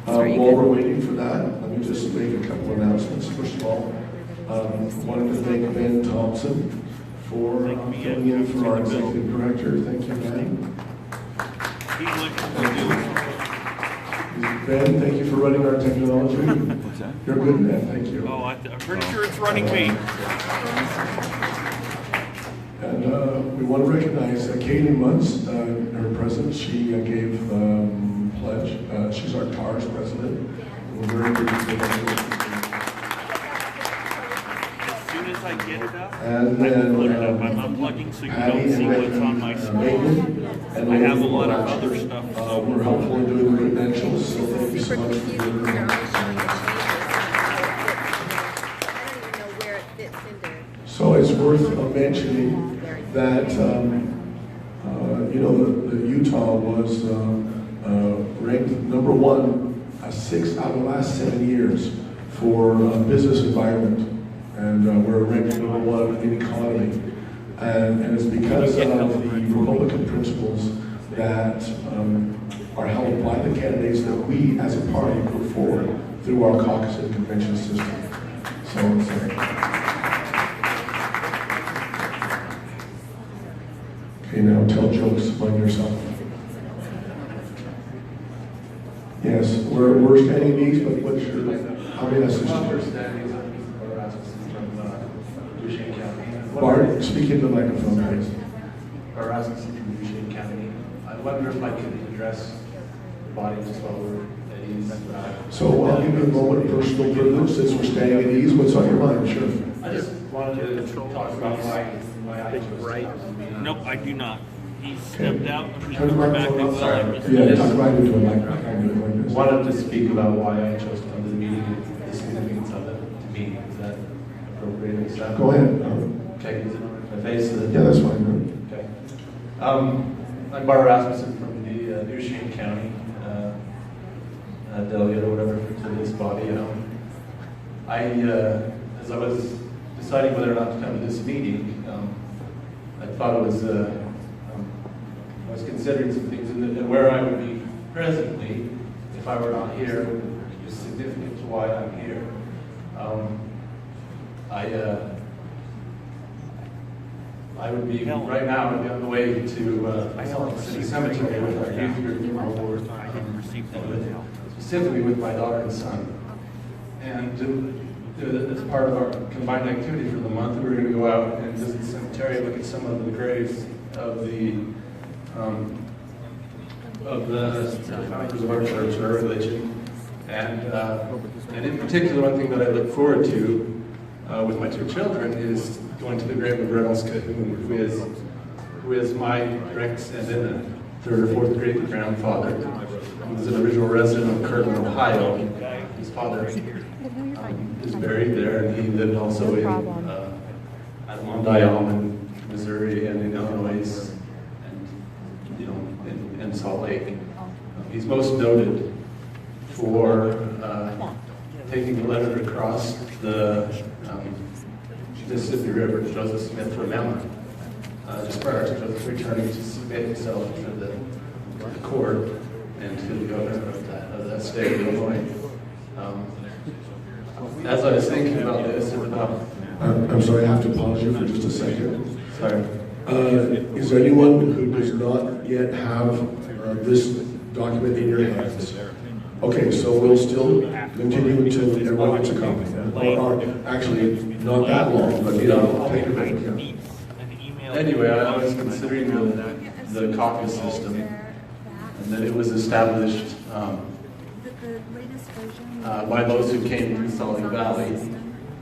While we're waiting for that, let me just make a couple announcements. First of all, wanted to thank Ben Thompson for filling in for our executive director. Thank you, Ben. Ben, thank you for running our technology. You're a good man, thank you. Oh, I'm pretty sure it's running me. And we want to recognize Katie Muntz, her president. She gave pledge. She's our TARS president. We're very good to take her. As soon as I get it up, And I then will put it up. I'm unplugging so you Patty don't see and what's on my screen. and I have a Lady lot of March. other stuff. We're helpful in doing the credentials, so thank you so much for your So it's worth mentioning that the Utah was ranked number 1, 6 out of the last 7 years for business environment, and we're ranked number 1 in economy, and it's because of the Republican principles that are held by the candidates that we as a party put forward through our caucus and convention system. So it's okay, now tell jokes among yourself. Yes, we're standing at ease, but what's your, how many assistants? Bart, speak into the microphone, please. Rasmussen from Duchesne County. I wonder if I could address the body just while we're at ease. So I'll give you a moment of personal privilege since we're standing at ease. What's on your mind? Sure. I just wanted to talk about my right. Nope, I do not. He stepped out. I'm just Turn the going back microphone to up. Will. Yeah, talk right into a microphone. Wanted to speak about why I chose to come to the meeting and the significance of it to me. Is that appropriate? Is that Go ahead. Okay, is it my face? Yeah, that's fine. Okay. I'm Bart Rasmussen from the Duchesne County delegate or whatever to this body. As I was deciding whether or not to come to this meeting, I thought it was, I was considering some things and where I would be presently if I were not here is significant to why I'm here. I would be, right now, I'd be on the way to City Cemetery with our youth group from our ward, specifically with my daughter and son. And as part of our combined activity for the month, we're going to go out and visit the cemetery and look at some of the graves of the founders of our church and our religion. And in particular, one thing that I look forward to with my 2 children is going to the grave of Reynolds Cahoon, who is my direct and then a 3rd or 4th great grandfather. He was an original resident of Kirtland, Ohio. His father is buried there, and he lived also in Almond, Missouri, and in Illinois, and Salt Lake. He's most noted for taking the letter across the Mississippi River, Joseph Smith, remember, just prior to Joseph returning to submit himself to the court and to the governor of that state of Illinois. As I was thinking about this and about... I'm sorry, I have to pause you for just a second. Sorry. Is there anyone who does not yet have this document in your hands? Okay, so we'll still continue until everyone gets a copy. Or actually, not that long, but take a break. Anyway, I was considering the caucus system, and that it was established by those who came to Salt Lake Valley,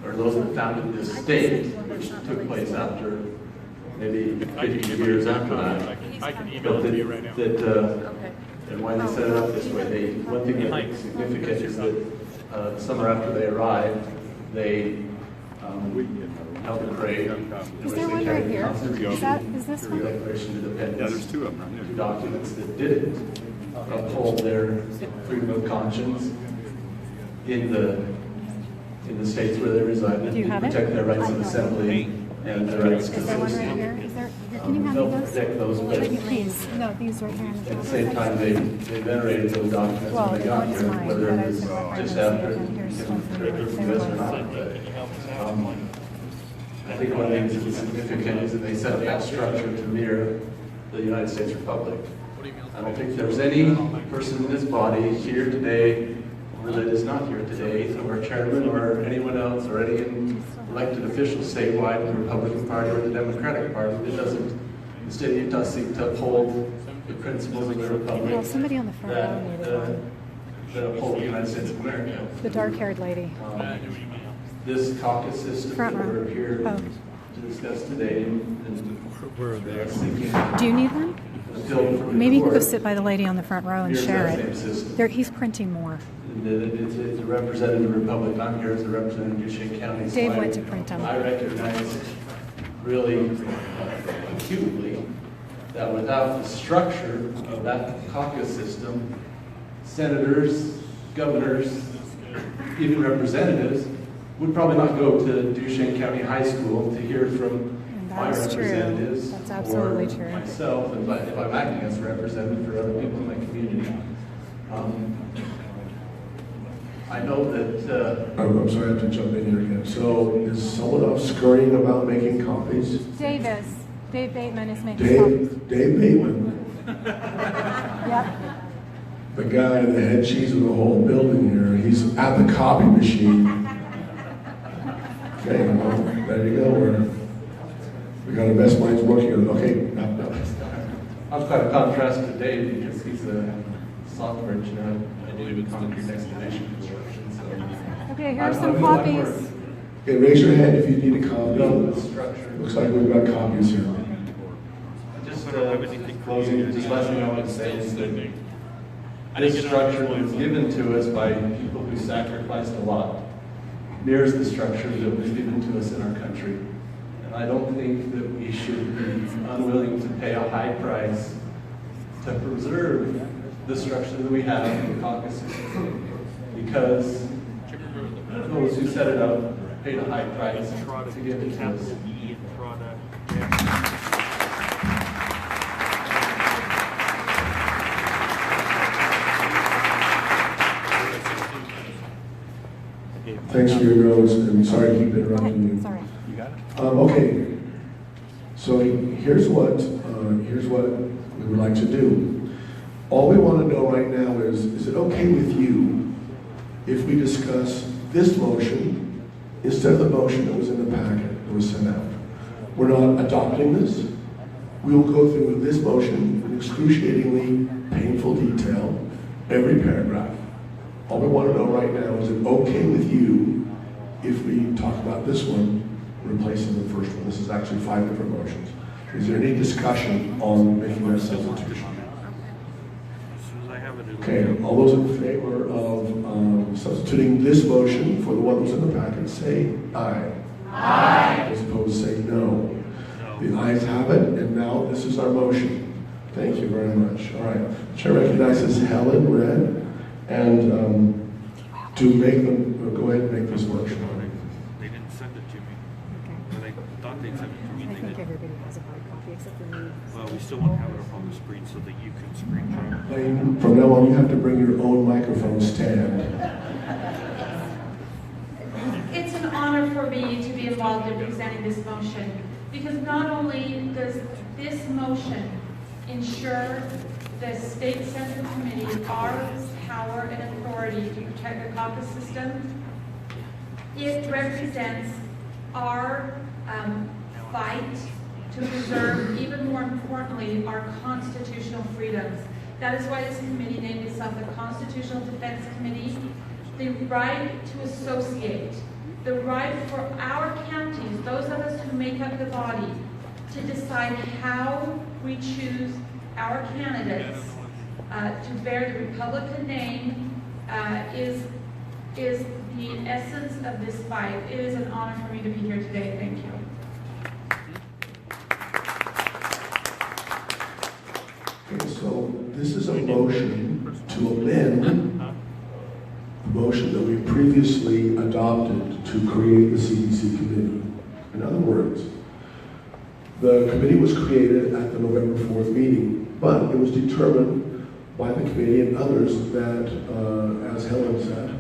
or those that founded this state, which took place after maybe 50 years after that. I can email it to you right now. And why they set it up this way, one thing that makes significant is that the summer after they arrived, they held a parade. Is there one right here? Is this one? Declaration of Independence. Yeah, there's two of them. Two documents that didn't uphold their freedom of conscience in the states where they reside. Do you have it? Protect their rights of assembly and their rights to Is there one right citizenship. here? Is there? Can you hand me They'll those? protect those, but Please. No, these right here. at the same time, they venerated those documents Well, when they got one's here, mine, whether but I it was was gonna just find after and here's him one from from the US or not. But, I think one of the things that's significant is that they set up that structure to mirror the United States Republic. I don't think there's any person in this body here today or that is not here today, or chairman or anyone else or any elected official statewide in the Republican Party or the Democratic Party that doesn't, instead of Utah, seek to uphold the principles of the Republic Well, somebody on the front row needed one. that uphold the United States of America. The dark-haired lady. This caucus system Front that row. we're here Oh. to discuss today and seeking Do you need one? until from the Maybe you could go court, sit by the lady on the front row and mirrors share that it. same system. He's printing more. It's a representative republic. I'm here as a representative of Duchesne County. So Dave went to print them. I recognize really acutely that without the structure of that caucus system, senators, governors, even representatives would probably not go to Duchesne County High School to hear from my That's true. representatives That's absolutely or true. myself if I'm acting as a representative for other people in my community. I know that... I'm sorry, I have to jump in here again. So is someone else scurrying about making copies? Dave is. Dave Bateman is making copies. Dave Bateman, Yep. the guy, the head cheese of the whole building here, he's at the copy machine. Okay, well, there you go. We got our best minds working on it. Okay. I'm quite a contrast to Dave because he's a software engineer. I believe in concrete excavation construction. So Okay, here's some copies. Okay, raise your hand if you need a copy. No, the structure. Looks like we've got copies here. Just closing, just last thing I want to say is that this structure was given to us by people who sacrificed a lot. Mirrors the structure that was given to us in our country. And I don't think that we should be unwilling to pay a high price to preserve the structure that we have in the caucus system. Because those who set it up paid a high price to give it to us. Thanks for your notes, and sorry to keep interrupting you. Sorry. You got it? Okay, so here's what we would like to do. All we want to know right now is it okay with you if we discuss this motion instead of the motion that was in the packet that was sent out? We're not adopting this. We will go through this motion in excruciatingly painful detail, every paragraph. All we want to know right now is it okay with you if we talk about this one replacing the first one? This is actually 5 different motions. Is there any discussion on making that substitution? Okay, all those in favor of substituting this motion for the one that was in the packet, say aye. Aye. Those opposed, say no. The ayes have it, and now this is our motion. Thank you very much. All right. Chair recognizes Helen Red, and to make them, go ahead and make this motion. They didn't send it to me. they sent it to me. I They think didn't. everybody has a hard copy except for me. Well, we still want to have it up on the screen so that you can screenshot. Lane, from now on, you have to bring your own microphone stand. It's an honor for me to be involved in presenting this motion, because not only does this motion ensure the State Central Committee our power and authority to protect the caucus system, it represents our fight to preserve, even more importantly, our constitutional freedoms. That is why this committee named itself the Constitutional Defense Committee. The right to associate, the right for our counties, those of us who make up the body, to decide how we choose our candidates to bear the Republican name is the essence of this fight. It is an honor for me to be here today. Thank you. Okay, so this is a motion to amend the motion that we previously adopted to create the CDC committee. In other words, the committee was created at the November 4th meeting, but it was determined by the committee and others that, as Helen said,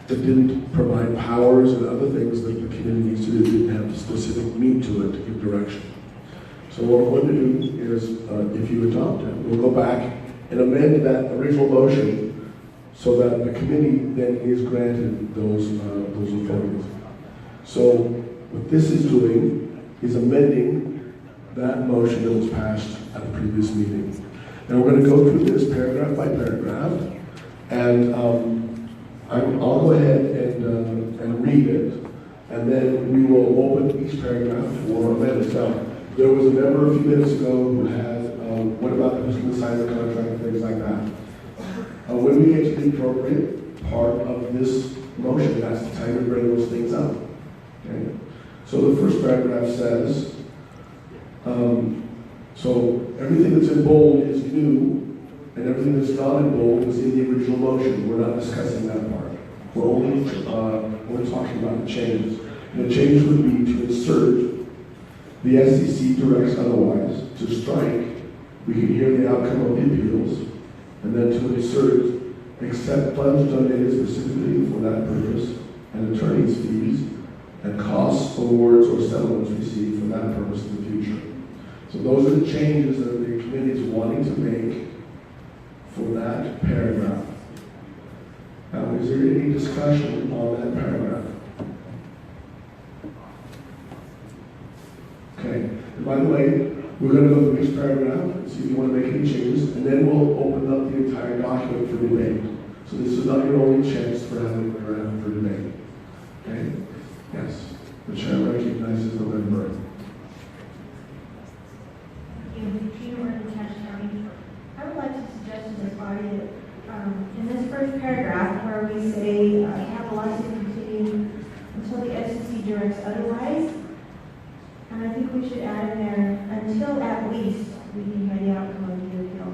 it didn't provide powers and other things that the committee needs to do. It didn't have specific meat to it to give direction. So what we're going to do is, if you adopt it, we'll go back and amend that original motion so that the committee then is granted those authorities. So what this is doing is amending that motion that was passed at the previous meeting. And we're going to go through this paragraph by paragraph, and I'll go ahead and read it, and then we will open each paragraph for amendments. Now, there was a member a few minutes ago who had, what about who's going to sign the contract and things like that. When we get to the appropriate part of this motion, that's the time to bring those things up. Okay? So the first paragraph says, so everything that's in bold is new, and everything that's not in bold is in the original motion. We're not discussing that part. We're only talking about the changes. And the change would be to insert the SCC directs otherwise, to strike, we can hear the outcome of the appeals, and then to insert, accept funds donated specifically for that purpose, and attorney's fees, and costs, awards, or settlements received for that purpose in the future. So those are the changes that the committee is wanting to make for that paragraph. Now, is there any discussion on that paragraph? Okay, and by the way, we're going to go through each paragraph, see if you want to make any changes, and then we'll open up the entire document for debate. So this is not your only chance for having a paragraph for debate. Okay? Yes. The chair recognizes the member. I would like to suggest to this body that in this first paragraph where we say have the lawsuit continue until the SCC directs otherwise, and I think we should add in there until at least we can hear the outcome of the appeal.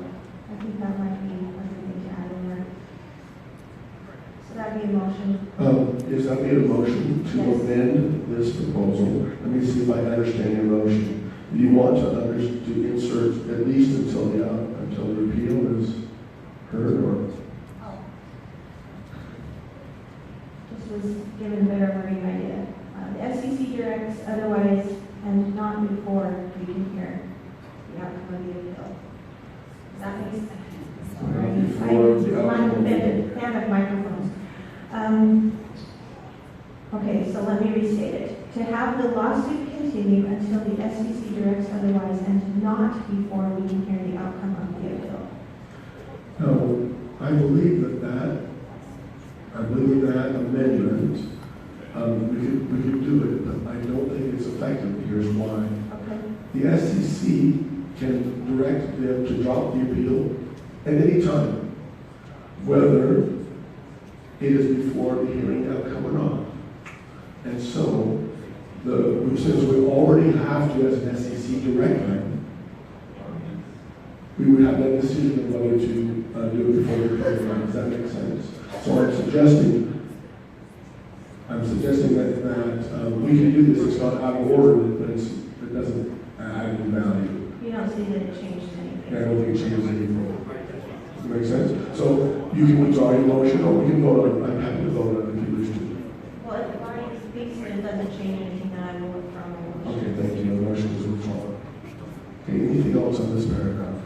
I think that might be a good thing to add in there. So that'd be a motion. Is that be a motion to amend this proposal? Let me see if I understand your motion. Do you want to insert at least until the appeal is heard, or? This was given better wording idea. The SCC directs otherwise and not before we can hear the outcome of the appeal. Does that make sense? I'm a fan of microphones. Okay, so let me restate it. To have the lawsuit continue until the SCC directs otherwise and not before we can hear the outcome of the appeal. No, I believe that amendment, we could do it, but I don't think it's effective. Here's why. Okay. The SCC can direct them to drop the appeal at any time, whether it is before the hearing outcome or not. And so, since we already have to, as an SCC, direct them, we would have that decision of whether to do it before the hearing. Does that make sense? So I'm suggesting that we can do this. It's not out of order, but it's It doesn't add any value. You don't see that it changed anything? I don't think it changes anything. Does that make sense? So you can withdraw your motion, or we can vote on it. I'm happy to vote on it if you wish to. Well, if the body speaks and it doesn't change anything, then I will withdraw my motion. Okay, thank you. The motion is withdrawn. Okay, anything else on this paragraph?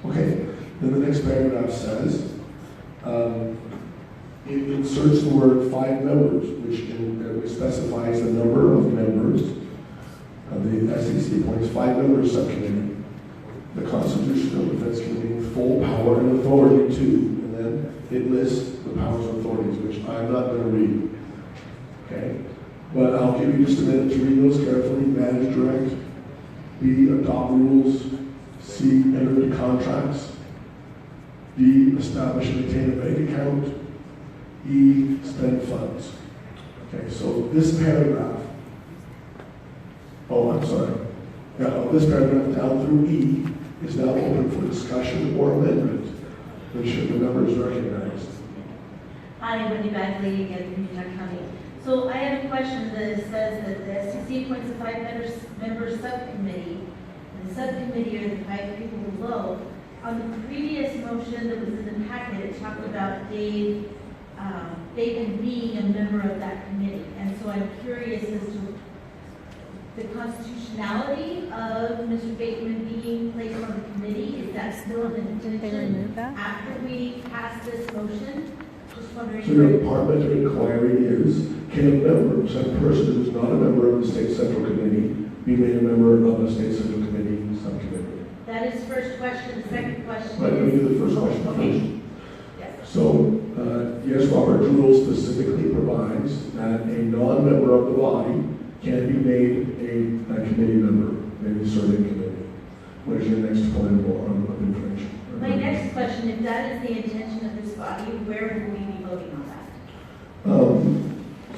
Okay, then the next paragraph says, it inserts the word 5 members, which specifies the number of members. The SCC appoints 5 members subcommittee. The Constitutional Defense Committee, full power and authority too. And then it lists the powers and authorities, which I'm not going to read. Okay? But I'll give you just a minute to read those carefully. Manage, direct. B, adopt rules. C, enter into contracts. D, establish and maintain a bank account. E, spend funds. Okay, so this paragraph, this paragraph down through E is now open for discussion or amendment, which the members recognize. Hi, Wendy Bagley again from Utah County. So I have a question that says that the SCC appoints a 5-member subcommittee, and the subcommittee are the 5 people below. On the previous motion that was in the packet, it talked about David being a member of that committee. And so I'm curious as to the constitutionality of Mr. Bateman being placed on the committee. Is that still an intention? Did they remove that? After we pass this motion? Just wondering. So your parliamentary inquiry is, can a member, so a person who is not a member of the State Central Committee, be made a member of a State Central Committee subcommittee? That is the first question. The second question Let me do the first question okay. first. So, yes, Robert's rule specifically provides that a non-member of the body can be made a committee member, maybe serving committee. What is your next point of information? My next question, if that is the intention of this body, where will we be voting on that?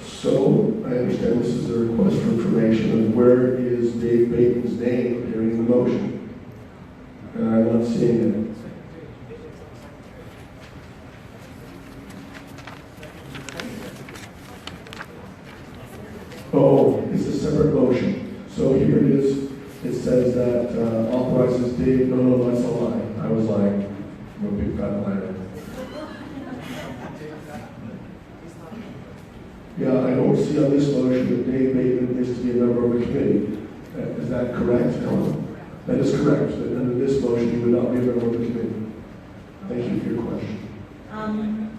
So, I understand this is a request for information of where is Dave Bateman's name appearing in the motion. And I'm not seeing it. Oh, it's a separate motion. So here it is. It says that authorizes Dave. No, that's a lie. I was lying. I'm a big fat liar. Yeah, I don't see on this motion that Dave Bateman is to be a member of a committee. Is that correct? No. That is correct. That under this motion, he would not be a member of the committee. Thank you for your question.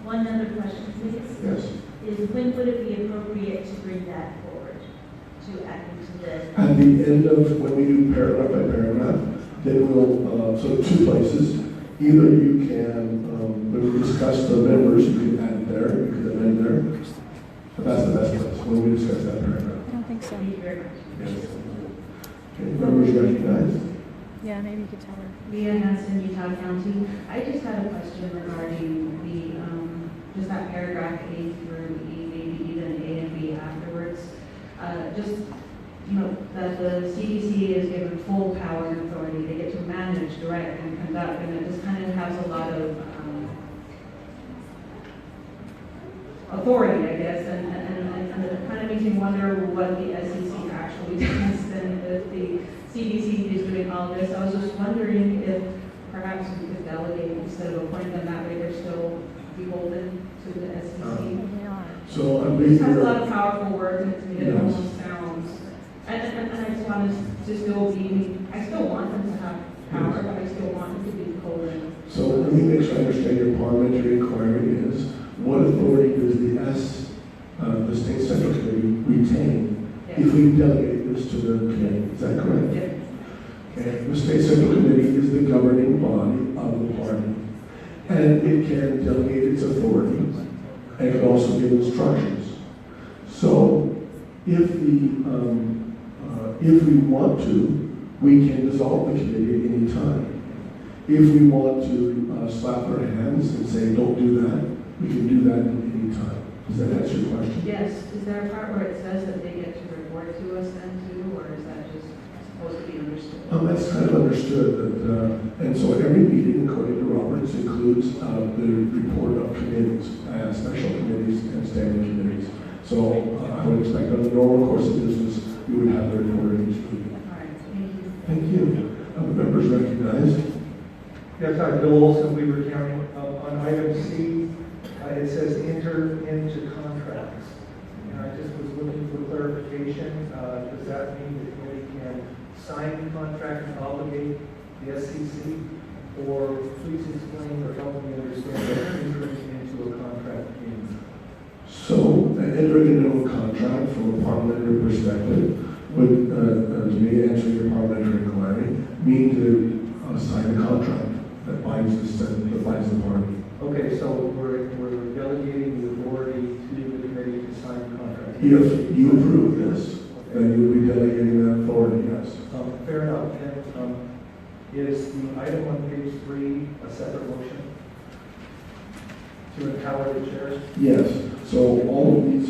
One other question, please. Yes. Is when would it be appropriate to bring that forward to add into the? At the end of when we do paragraph by paragraph, then we'll, so 2 places. Either you can, when we discuss the members, you can add it there, you can amend there. But that's the best place, when we discuss that paragraph. I don't think so. Thank you very much. Yes. Okay, members recognized? Yeah, maybe you could tell her. Leah Hanson, Utah County. I just had a question regarding the, just that paragraph A through E, maybe even A and B afterwards. Just, that the CDC is given full power and authority. They get to manage, direct, and conduct, and it just kind of has a lot of authority, I guess, and it kind of makes me wonder what the SCC actually does, and if the CDC is doing all this. I was just wondering if perhaps we could delegate instead of appointing them that way, they're still beholden to the SCC. They are. So I'm This has a here. lot of powerful words, and to me it almost sounds, and I just want to still be, I still want them to have power, but I still want them to be beholden. So let me make sure I understand your parliamentary inquiry is, what authority does the State Central Committee retain if we delegate this to the committee? Is that correct? Yes. Okay. The State Central Committee is the governing body of the party, and it can delegate its authority and it can also give instructions. So, if we want to, we can dissolve the committee at any time. If we want to slap our hands and say, don't do that, we can do that at any time. Does that answer your question? Yes. Is there a part where it says that they get to report to us then too, or is that just supposed to be understood? That's kind of understood. And so every meeting, according to Roberts, includes the report of committees, special committees and standing committees. So I would expect on the normal course of business, we would have their order each week. All right, thank you. Thank you. Members recognized. Yes, I'm Bill Olson, Weaver County. On item C, it says enter into contracts. And I just was looking for clarification. Does that mean the committee can sign the contract and obligate the SCC? Or please explain or help me understand what entering into a contract means. So, entering into a contract from a parliamentary perspective would, to me, answer your parliamentary inquiry, mean to sign a contract that binds the party. Okay, so we're delegating the authority to the committee to sign the contract. If you approve this, then you will be delegating that authority, yes. Fair enough. And is the item on page 3 a separate motion to empower the chairs? Yes. So all of these,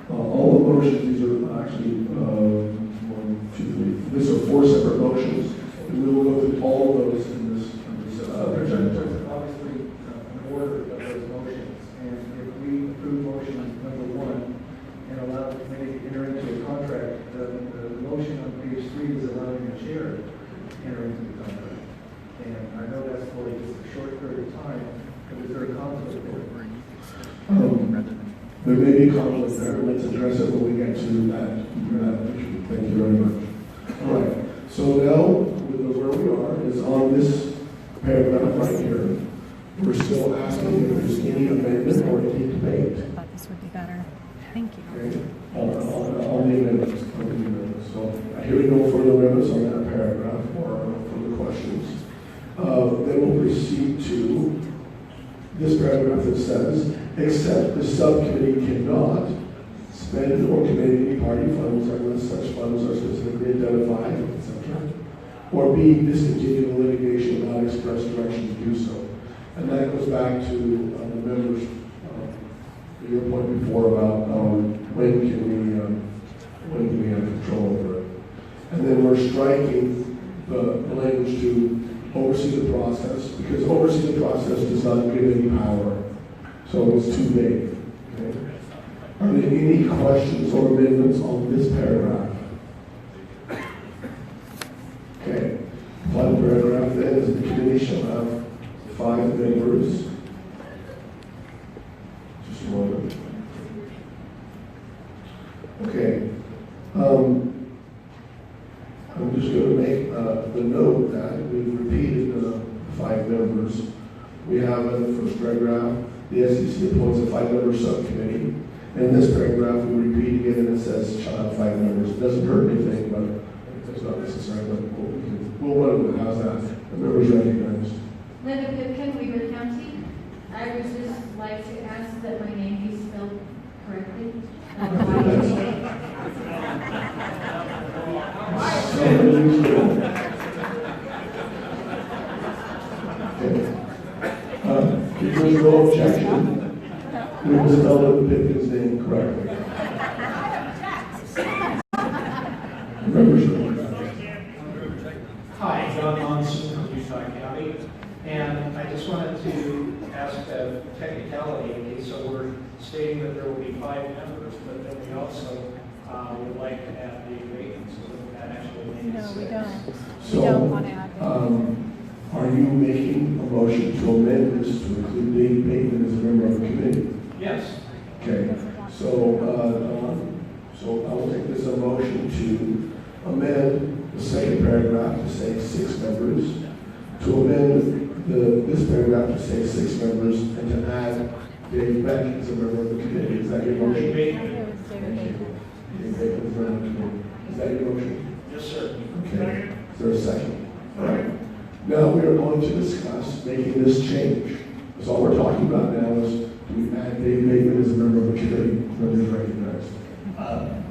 all the motions, these are actually 1, 2, 3. These are 4 separate motions, and we will go through all of those in this agenda. Obviously, an order of those motions, and if we approve motion number 1 and allow the committee to enter into a contract, the motion on page 3 is allowing the chair to enter into the contract. And I know that's for just a short period of time, but is there a conflict there? There may be conflict there. Let's address it when we get to that issue. Thank you very much. All right. So now, where we are is on this paragraph right here. We're still asking if there's any amendment or any debate. I thought this would be better. Thank you. Okay. All the amendments. So hearing no further amendments on that paragraph or further questions, then we'll proceed to this paragraph that says, except the subcommittee cannot spend or commit any party funds unless such funds are specifically identified, etc., or B, discontinue the litigation without express direction to do so. And that goes back to the members, your point before about when can we have control over it. And then we're striking the language to oversee the process, because oversee the process does not give any power. So it's too vague. Okay? Are there any questions or amendments on this paragraph? Okay. Final paragraph then is the committee shall have 5 members. Just a moment. Okay. I'm just going to make the note that we've repeated the 5 members. We have in the first paragraph, the SCC appoints a 5-member subcommittee. In this paragraph, we repeat again and it says shall have 5 members. It doesn't hurt anything, but it's not necessary. But we'll run with it. How's that? The members recognized. Linda Pipkin, Weaver County. I would just like to ask that my name be spelled correctly. If there's no objection, we will spell Pipkin's name correctly. Members recognized. Hi, John Monson from Utah County, and I just wanted to ask a technicality. So we're stating that there will be 5 members, but then we also would like to add the abatement, so that actually makes No, we don't. So, We don't want to add it. Are you making a motion to amend this to include Dave Bateman as a member of the committee? Yes. Okay. So I will make this a motion to amend the second paragraph to say 6 members, to amend this paragraph to say 6 members, and to add Dave Beck as a member of the committee. Is that your motion? Dave Bateman is a member of the committee. Is that your motion? Yes, sir. Okay. Is there a second? All right. Now we are going to discuss making this change. So all we're talking about now is do we add Dave Bateman as a member of the committee? Members recognized.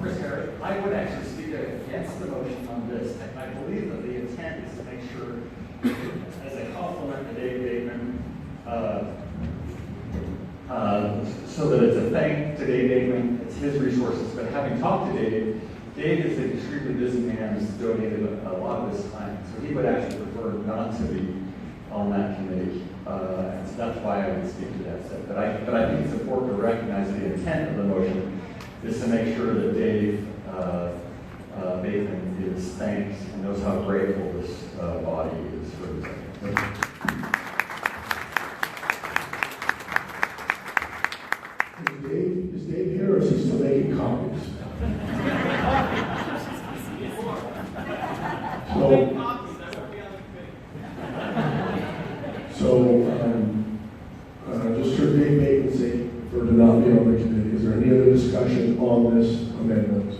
Chris Harris, I would actually speak against the motion on this. I believe that the intent is to make sure, as a compliment to Dave Bateman, so that it's a thank to Dave Bateman, it's his resources. But having talked to Dave, Dave is an extremely busy man who's donated a lot of his time. So he would actually prefer not to be on that committee. And so that's why I would speak to that. But I think it's important to recognize the intent of the motion is to make sure that Dave Nathan is thanks and knows how grateful this body is for his. Is Dave here, or is he still making copies? Just heard Dave Bateman say for to not be on the committee. Is there any other discussion on this amendment?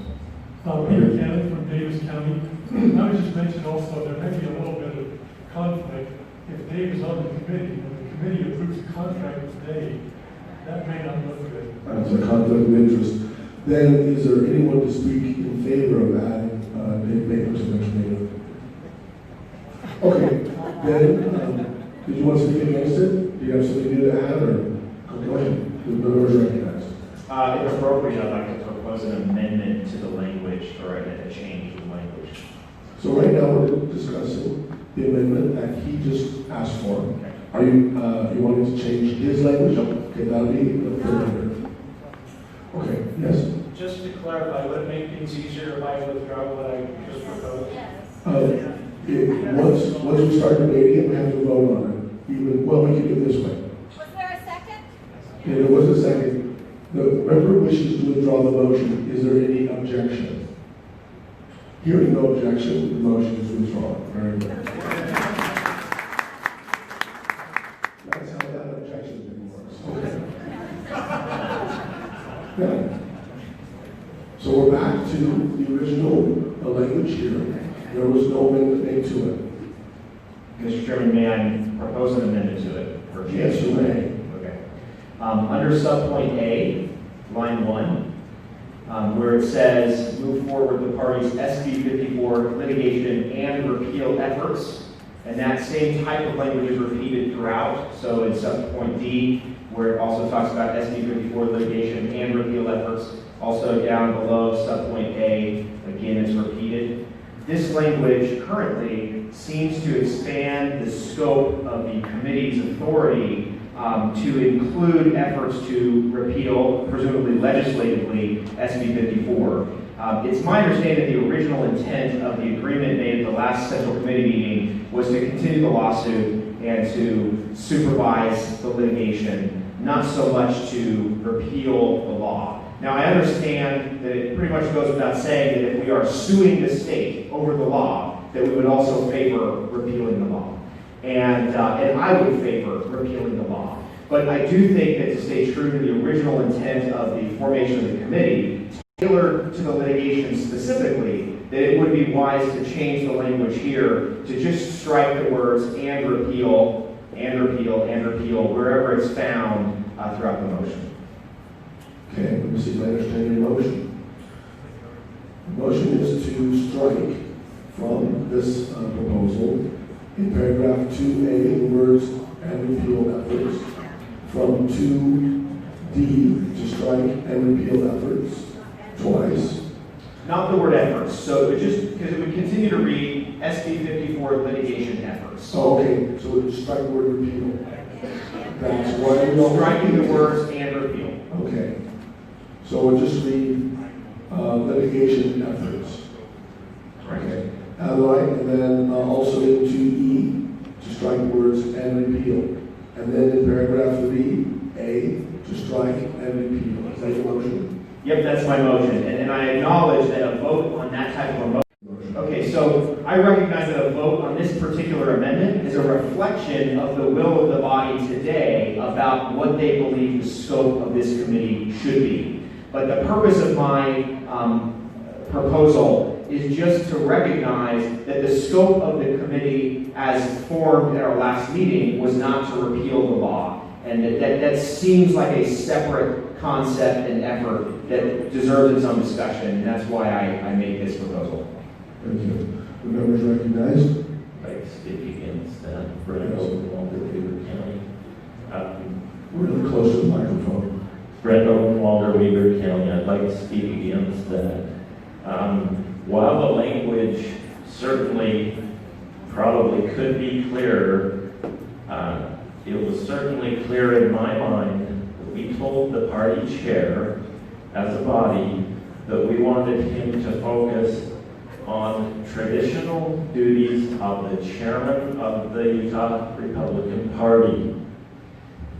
Peter Cannon from Davis County. I would just mention also there may be a little bit of conflict. If Dave is on the committee, when the committee approves a contract with Dave, that may not look good. That's a conflict of interest. Then, is there anyone to speak in favor of adding Dave Bateman to the committee? Okay, then, did you want to speak against it? Do you have something new to add, or go ahead? The member is recognized. If appropriate, I'd like to propose an amendment to the language, or a change in language. So right now we're discussing the amendment that he just asked for. Okay. Are you you wanting to change his language? Okay, that'll be the third. Okay, yes. Just to clarify, would it make things easier if I withdraw what I just proposed? Once we start debating it, we have to vote on it. Well, we can do it this way. Was there a second? Yeah, there was a second. The member wishes to withdraw the motion. Is there any objection? Hearing no objection, the motion is withdrawn. Very good. That's how that objection thing works. Okay. Yeah. So we're back to the original language here. There was no amendment made to it. Mr. Chairman, may I propose an amendment to it? Yes, you may. Okay. Under subpoint A, line 1, where it says, move forward the parties' SB 54 litigation and repeal efforts, and that same type of language is repeated throughout. So in subpoint D, where it also talks about SB 54 litigation and repeal efforts, also down below subpoint A, again it's repeated. This language currently seems to expand the scope of the committee's authority to include efforts to repeal, presumably legislatively, SB 54. It's my understanding the original intent of the agreement made at the last Central Committee meeting was to continue the lawsuit and to supervise the litigation, not so much to repeal the law. Now, I understand that it pretty much goes without saying that if we are suing the state over the law, that we would also favor repealing the law. And I would favor repealing the law. But I do think that to stay true to the original intent of the formation of the committee, tailored to the litigation specifically, that it would be wise to change the language here to just strike the words and repeal, and repeal, and repeal, wherever it's found throughout the motion. Okay, let me see if I understand your motion. The motion is to strike from this proposal in paragraph 2A the words and repeal efforts, from 2D to strike and repeal efforts twice. Not the word efforts, so it just, because it would continue to read SB 54 litigation efforts. Oh, okay, so we strike the word repeal. That's why we don't. Striking the words and repeal. Okay. So we'll just read litigation efforts. Okay. And then also in 2E to strike words and repeal. And then in paragraph 3A to strike and repeal. Is that your motion? Yep, that's my motion. And I acknowledge that a vote on that type of a motion. Okay, so I recognize that a vote on this particular amendment is a reflection of the will of the body today about what they believe the scope of this committee should be. But the purpose of my proposal is just to recognize that the scope of the committee as formed at our last meeting was not to repeal the law. And that seems like a separate concept and effort that deserves its own discussion, and that's why I made this proposal. Thank you. The members recognized. I'd like to speak against that. Brett Oakenwalder, Weaver County. Really close to the microphone. Brett Oakenwalder, Weaver County. I'd like to speak against that. While the language certainly probably could be clearer, it was certainly clear in my mind that we told the party chair as a body that we wanted him to focus on traditional duties of the chairman of the Utah Republican Party.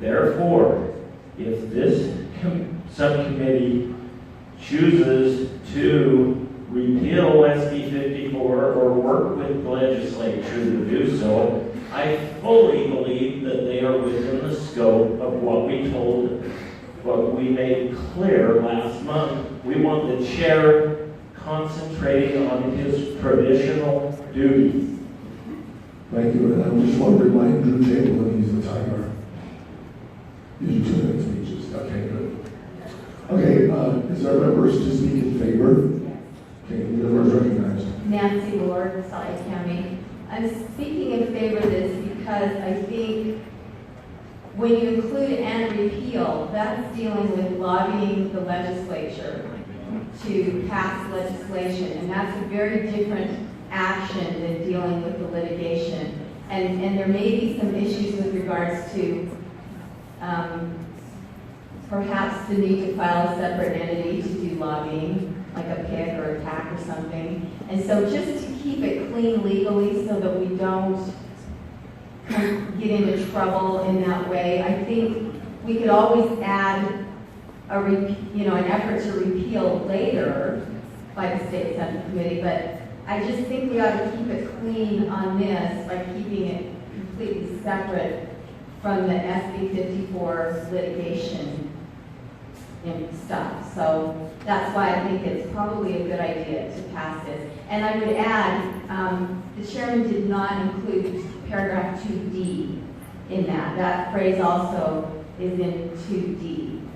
Therefore, if this subcommittee chooses to repeal SB 54 or work with the legislature to do so, I fully believe that they are within the scope of what we made clear last month. We want the chair concentrating on his traditional duties. Thank you, and I just want to remind Drew Chamberlain he's the timer. These are 2-minute speeches. Okay, good. Okay, is there members to speak in favor? Okay, the members recognized. Nancy Ward, Salt Lake County. I'm speaking in favor of this because I think when you include and repeal, that's dealing with lobbying the legislature to pass legislation, and that's a very different action than dealing with the litigation. And there may be some issues with regards to perhaps the need to file a separate entity to do lobbying, like a PIC or a TAC or something. And so just to keep it clean legally so that we don't get into trouble in that way, I think we could always add an effort to repeal later by the state subcommittee, but I just think we ought to keep it clean on this by keeping it completely separate from the SB 54 litigation and stuff. So that's why I think it's probably a good idea to pass this. And I would add, the chairman did not include paragraph 2D in that. That phrase also is in 2D.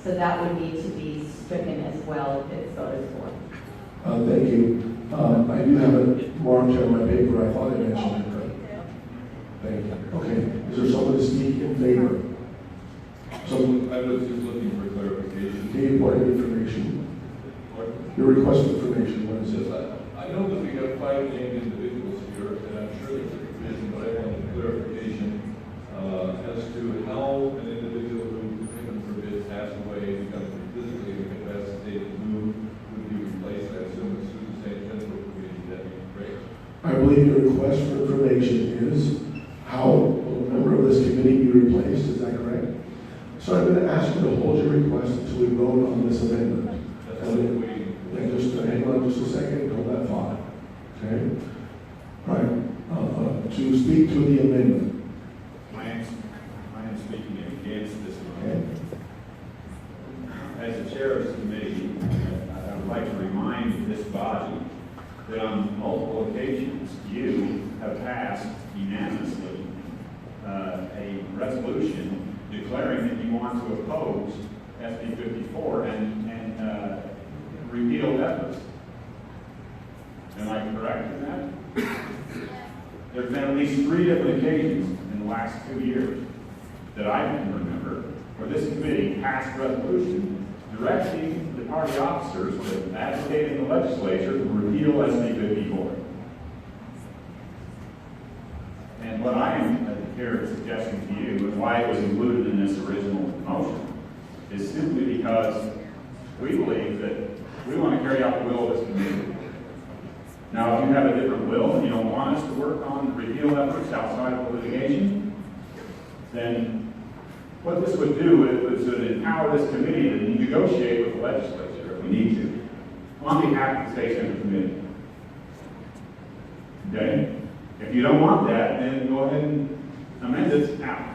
So that would need to be stricken as well if it's voted for. Thank you. I do have it marked on my paper. I thought I mentioned it, but thank you. Okay, is there someone to speak in favor? I was just looking for clarification. Do you want information? Your request for information, what is it? I know that we have 5 named individuals here, and I'm sure there's a reason, but I wanted clarification as to how an individual who, heaven forbid, passed away, becomes physically incapacitated to move, would be replaced. I assume it's through the St. Jennifer Committee. That would be great. I believe your request for information is how will a member of this committee be replaced, is that correct? So I'm going to ask you to hold your request until we vote on this amendment. And just hang on just a second, hold that thought. Okay? All right. To speak to the amendment. I am speaking against this motion. Okay. As the chair of this committee, I would like to remind this body that on multiple occasions you have passed unanimously a resolution declaring that you want to oppose SB 54 and repeal efforts. Am I correct in that? There have been at least 3 different occasions in the last 2 years that I can remember where this committee passed a resolution directing the party officers to advocate in the legislature to repeal SB 54. And what I am here suggesting to you, and why it was included in this original motion, is simply because we believe that we want to carry out the will of this committee. Now, if you have a different will and you don't want us to work on repeal efforts outside of the litigation, then what this would do is it would empower this committee to negotiate with the legislature if we need to, on behalf of the state Senate committee. Okay? If you don't want that, then go ahead and amend it out.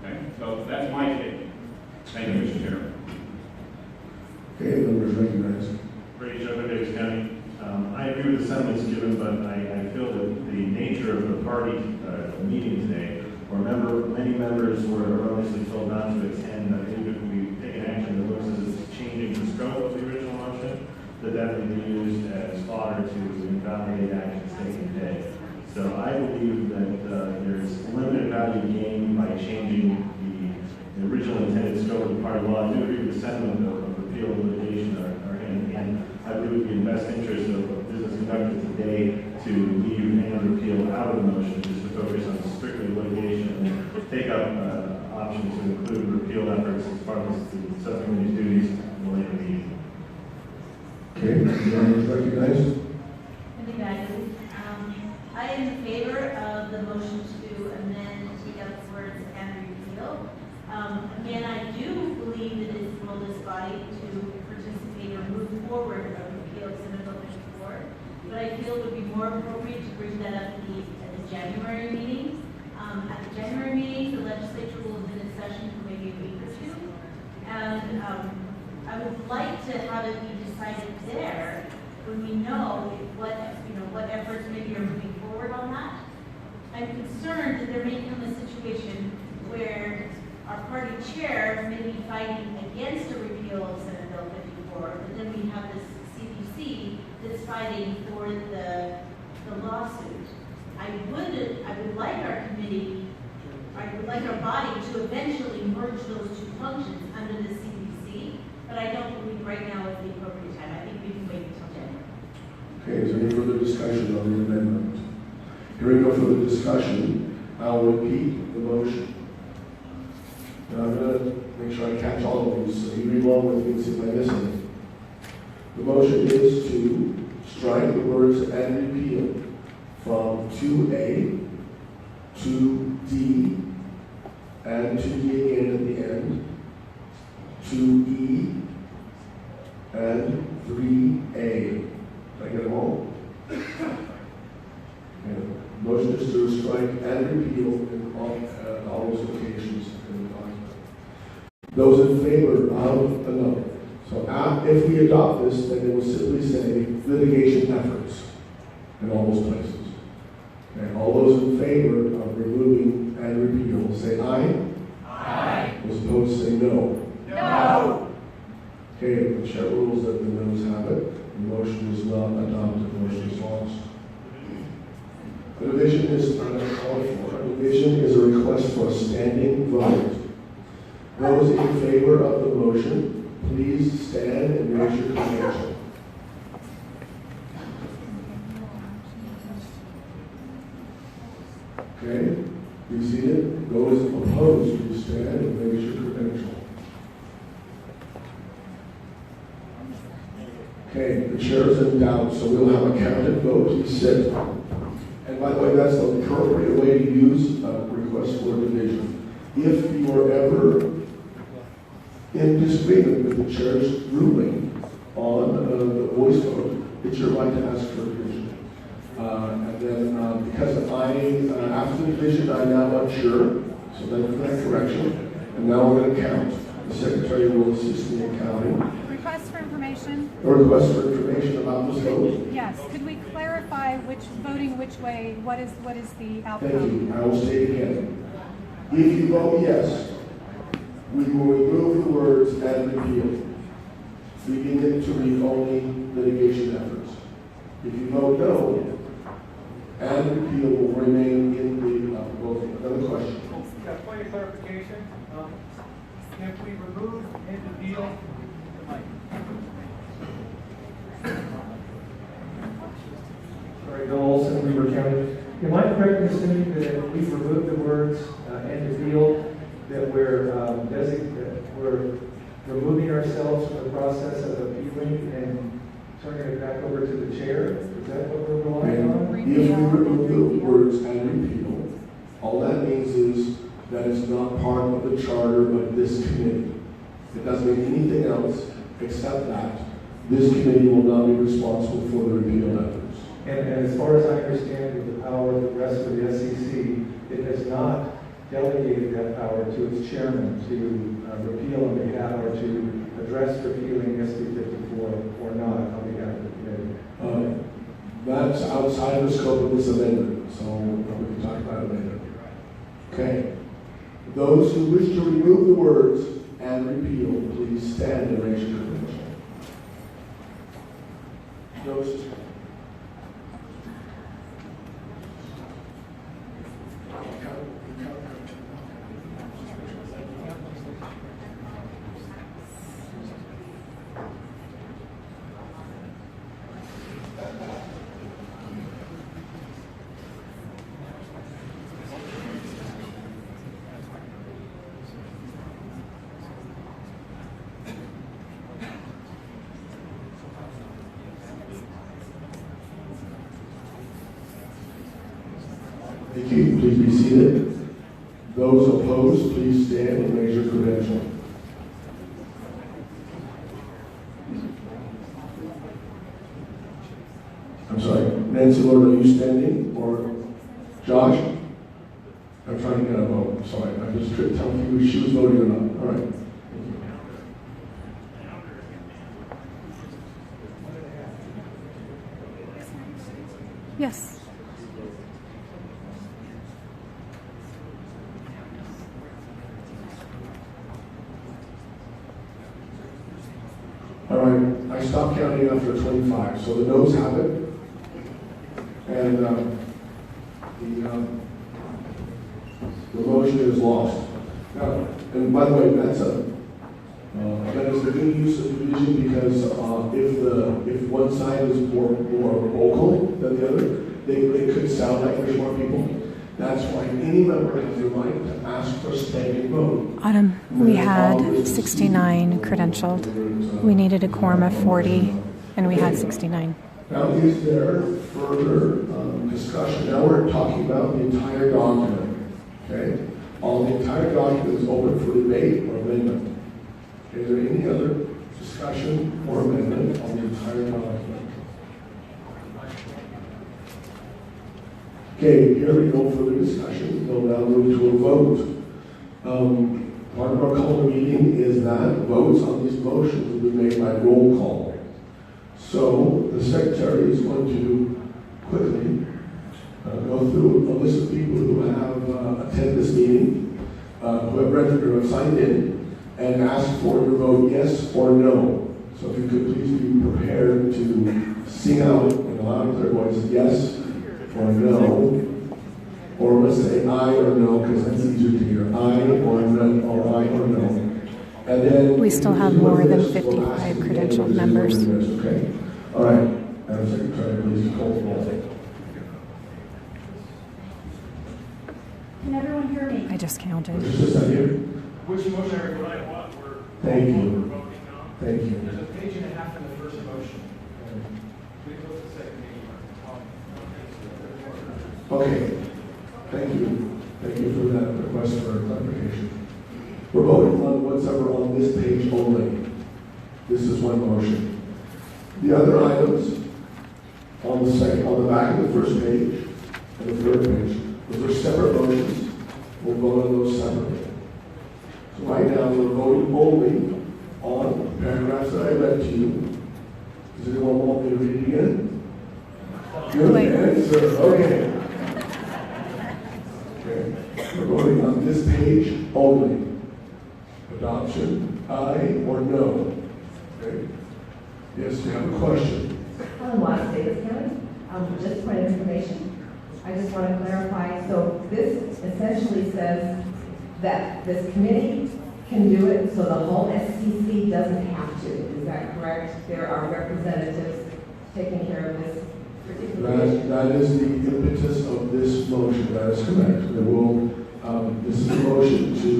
Okay? So that's my take. Thank you, Mr. Chairman. Okay, members recognized. Brady Shepherd, Davis County. I agree with the sentiments given, but I feel that the nature of the party meeting today, where many members were erroneously told not to attend, I think if we take an action that looks as if it's changing the scope of the original motion, that would be used as fodder to invalidate actions taken today. So I believe that there's limited value gained by changing the original intended scope of the party law. I do agree with the sentiment of repeal and litigation are hand in hand. I believe it would be in the best interest of business conducted today to leave and repeal out of the motion, just to focus on strictly litigation and take up options to include repeal efforts as part of the subcommittee's duties in the later meeting. Okay, members recognized. body to participate or move forward a repeal of Senate Bill 54. But I feel it would be more appropriate to bring that up at the January meeting. At the January meeting, the legislature will have been in session for maybe a week or two. And I would like to have it be decided there when we know what efforts maybe are moving forward on that. I'm concerned that there may come a situation where our party chair may be fighting against a repeal of Senate Bill 54, but then we have this CPC that's fighting for the lawsuit. I would like our committee, I would like our body to eventually merge those two functions under the CPC, but I don't believe right now is the appropriate time. I think we can wait until January. Okay, is there any further discussion on the amendment? Hearing no further discussion, I'll repeat the motion. Now I'm going to make sure I catch all of these, so you read along with me and see if I miss anything. The motion is to strike the words "and repeal" from 2A to D and to D again at the end, to E and 3A. Did I get them all? Okay. Motion is to strike and repeal in all those locations in the document. Those in favor of no. So if we adopt this, then it will simply say litigation efforts in all those places. Okay. All those in favor of removing and repeal say aye. Aye. Those opposed say no. No. Okay, the chair rules that the noes have it. The motion is not adopted. The motion is lost. A division is a division is a request for a standing vote. Those in favor of the motion, please stand and raise your credential. Okay, be seated. Those opposed, please stand and raise your credential. Okay, the chair is in doubt, so we'll have a counted vote. Please sit. And by the way, that's the appropriate way to use a request for division. If you are ever in disagreement with the chair's ruling on the voice vote, it's your right to ask for division. And then because after the division, I'm now unsure, so then for that correction. And now we're going to count. The secretary will assist me in counting. Request for information? A request for information about this vote? Yes. Could we clarify voting which way? What is the outcome? Thank you. I will state again. If you vote yes, we will remove the words "and repeal," leaving it to read only litigation efforts. If you vote no, "and repeal" will remain in the voting. Another question. Point of clarification. If we remove "and repeal," sorry, Bill Olson, Weber County. Am I correct in assuming that if we remove the words "and repeal," that we're removing ourselves from the process of appealing and turning it back over to the chair? Is that what we're relying on? If we remove the words "and repeal," all that means is that it's not part of the charter of this committee. It doesn't mean anything else except that this committee will not be responsible for the repeal efforts. And as far as I understand with the power of the rest of the SCC, it has not delegated that power to its chairman to repeal on behalf or to address repealing SB 54 or not on behalf of the committee. That's outside the scope of this amendment, so we can talk about it later. Okay. Those who wish to remove the words "and repeal," please stand and raise your hand. Those. Thank you. Please be seated. Those opposed, please stand and raise your credential. I'm sorry, Nancy Lord, are you standing? Or Josh? I'm trying to get a vote. Sorry, I just tripped telling you she was voting or not. All right. Yes. All right, I stopped counting after 25, so the noes have it. And the motion is lost. Now, and by the way, that is the good use of division, because if one side is more vocal than the other, they could sound like there's more people. That's why any member has the right to ask for a standing vote. Autumn, we had 69 credentialed. We needed a quorum of 40, and we had 69. Now, is there further discussion? Now we're talking about the entire document. Okay? All the entire document is open for debate or amendment. Is there any other discussion or amendment on the entire document? Okay, here we go for the discussion. We'll now move to a vote. Part of our call to meeting is that votes on these motions will be made by roll call. So the secretary is going to quickly go through a list of people who have attended this meeting, who have registered or have signed in, and ask for your vote yes or no. So if you could please be prepared to sing out in a loud clear voice yes or no, or let's say aye or no, because that's easier to hear. Aye or no, or aye or no. And then we still have more than 55 credentialed members. Okay. All right. Madam Secretary, please call the roll. Can everyone hear me? I just counted. Just a second. Which motion are we're Thank you. voting on? Thank you. There's a page and a half in the first motion. We go to the second meeting. Okay. Thank you. Thank you for that request for clarification. We're voting on whatever on this page only. This is one motion. The other items on the back of the first page and the third page, those are separate motions. We'll vote on those separately. So right now we're voting only on the paragraphs that I read to you. Does anyone want me to read it again? Good answer. Okay. Okay. We're voting on this page only. Adoption, aye or no. Okay. Yes, you have a question. Helen Watts, Davis County. Just point of information. I just want to clarify. So this essentially says that this committee can do it, so the whole SCC doesn't have to. Is that correct? There are representatives taking care of this particular issue. That is the impetus of this motion. That is correct. There will, this is a motion to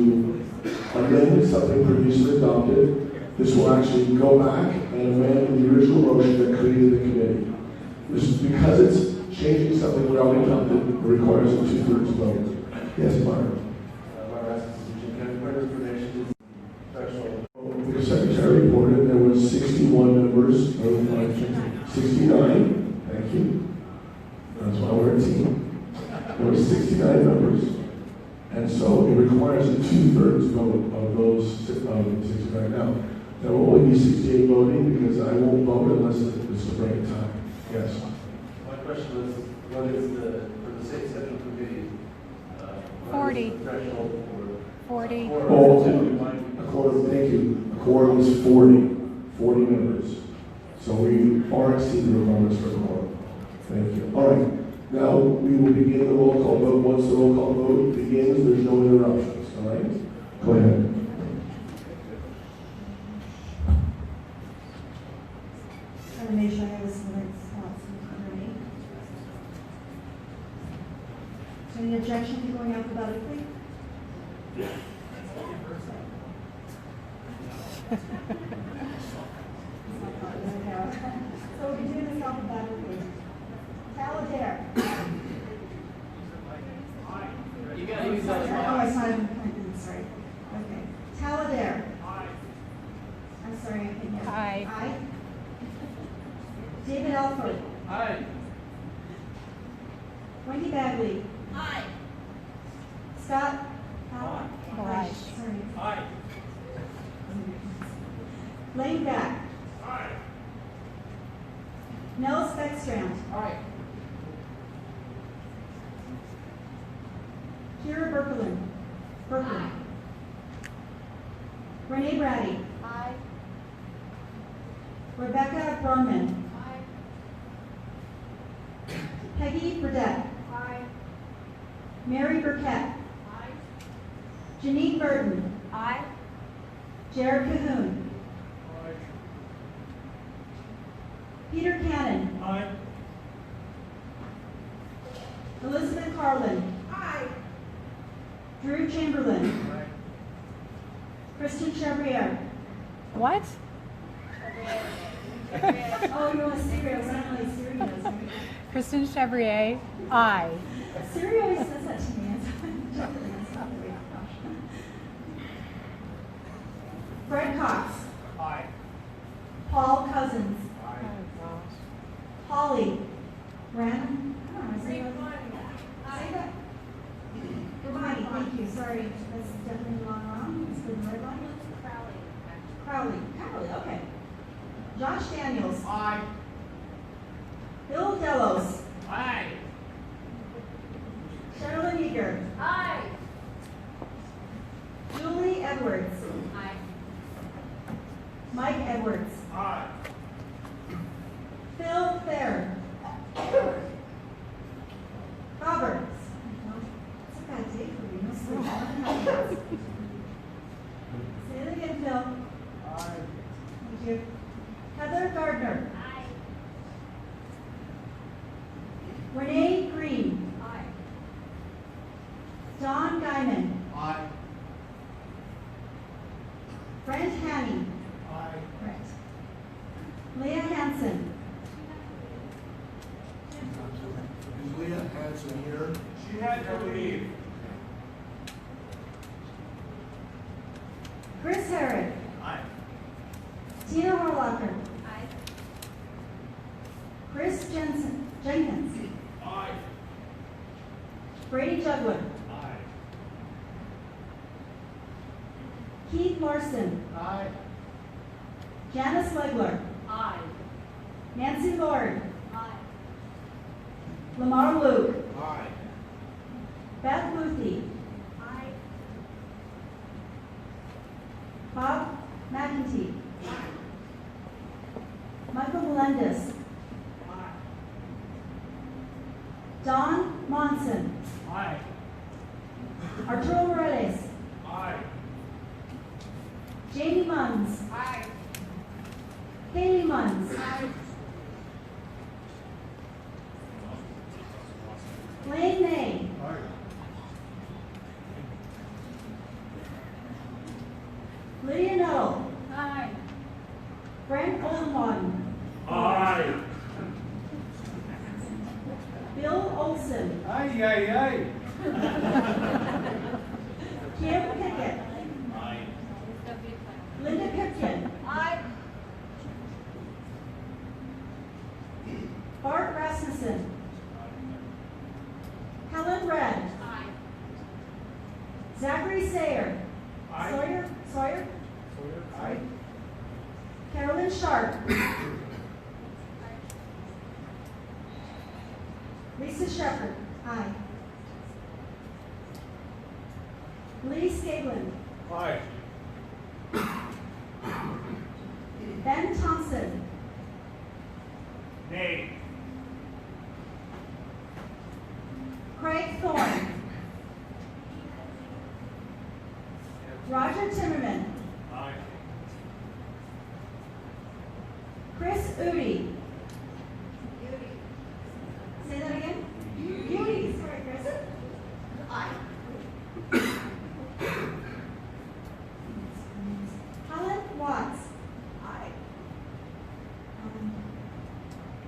amend something previously adopted. This will actually go back and amend the original motion that created the committee. This is because it's changing something we already adopted. It requires a 2/3 vote. Yes, Mark. The secretary reported there was 61 members, 69. Thank you. That's why we're a team. There were 69 members. And so it requires a 2/3 vote of those 69. Now, there will only be 68 voting because I won't vote unless it's the right time. Yes. My question was, what is for the state central committee? 40. Threshold for 40. A quorum, thank you. A quorum is 40 members. So we far exceed the requirements for a quorum. Thank you. All right. Now we will begin the roll call vote. Once the roll call vote begins, there's no interruptions. All right? Go ahead. I want to make sure I have a select spots in me. So any objection to going alphabetically? So we do this alphabetically. Taladair. You got to use that. Oh, I saw him. Sorry. Okay. Taladair. I'm sorry, I can't hear. Aye. Aye. David Alford. Aye. Wendy Bagley. Aye. Scott Powell. Aye. Sorry. Aye. Lane Beck. Aye. Nels Beckstrand. Aye. Kira Berkelin. Renee Brady. Aye. Rebecca Bronman. Aye. Peggy Burdette. Aye. Mary Burkett. Aye. Janine Burton. Aye. Jared Cahoon. Peter Cannon. Aye. Elizabeth Carlin. Aye. Drew Chamberlain. Kristen Chevrier. What? Oh, you want Syria? It's not really Syria. Kristen Chevrier, aye. Syria always says that to me. Fred Cox. Aye. Paul Cousins. Aye. Holly. Brandon. I don't know, say that. Goodbye, thank you. Sorry, that's definitely wrong. It's been red line. Crowley, okay. Josh Daniels. Aye. Bill Delos. Aye. Sherilyn Eager. Aye. Julie Edwards. Aye. Mike Edwards. Aye. Phil Fair. Roberts. It's a bad day for you. No sleep. Say it again, Phil. Aye. Thank you. Heather Gardner. Aye. Renee Green. Aye. Don Guyman. Aye. Brent Haney. Aye. Brent. Leah Hansen. Is Leah Hanson here? She had to leave. Chris Herrick. Aye. Tina Horlocker. Aye. Chris Jenkins. Aye. Brady Jugler. Aye. Keith Larson. Aye. Janice Legler. Aye. Nancy Lord. Aye. Lamar Luke. Aye. Beth Luthi. Aye. Bob McEntee. Michael Melendez. Don Monson. Aye. Arturo Morales. Aye. Jamie Munns. Aye. Haley Munns. Blaine May. Aye. Lydia Nuttall. Aye. Brent Oldenwagen. Aye. Bill Olson. Aye, aye, aye. Kim Pickett. Aye. Linda Pipkin. Aye. Bart Rasmussen. Helen Red. Aye. Zachary Sayer. Aye. Sawyer. Aye. Carolyn Sharp. Lisa Shepherd. Aye. Lee Scaglin. Aye. Ben Thompson. Nay. Craig Thorne. Roger Timmerman. Aye. Chris Udi. Say that again? Udi. Sorry, Chris. Aye. Helen Watts. Aye.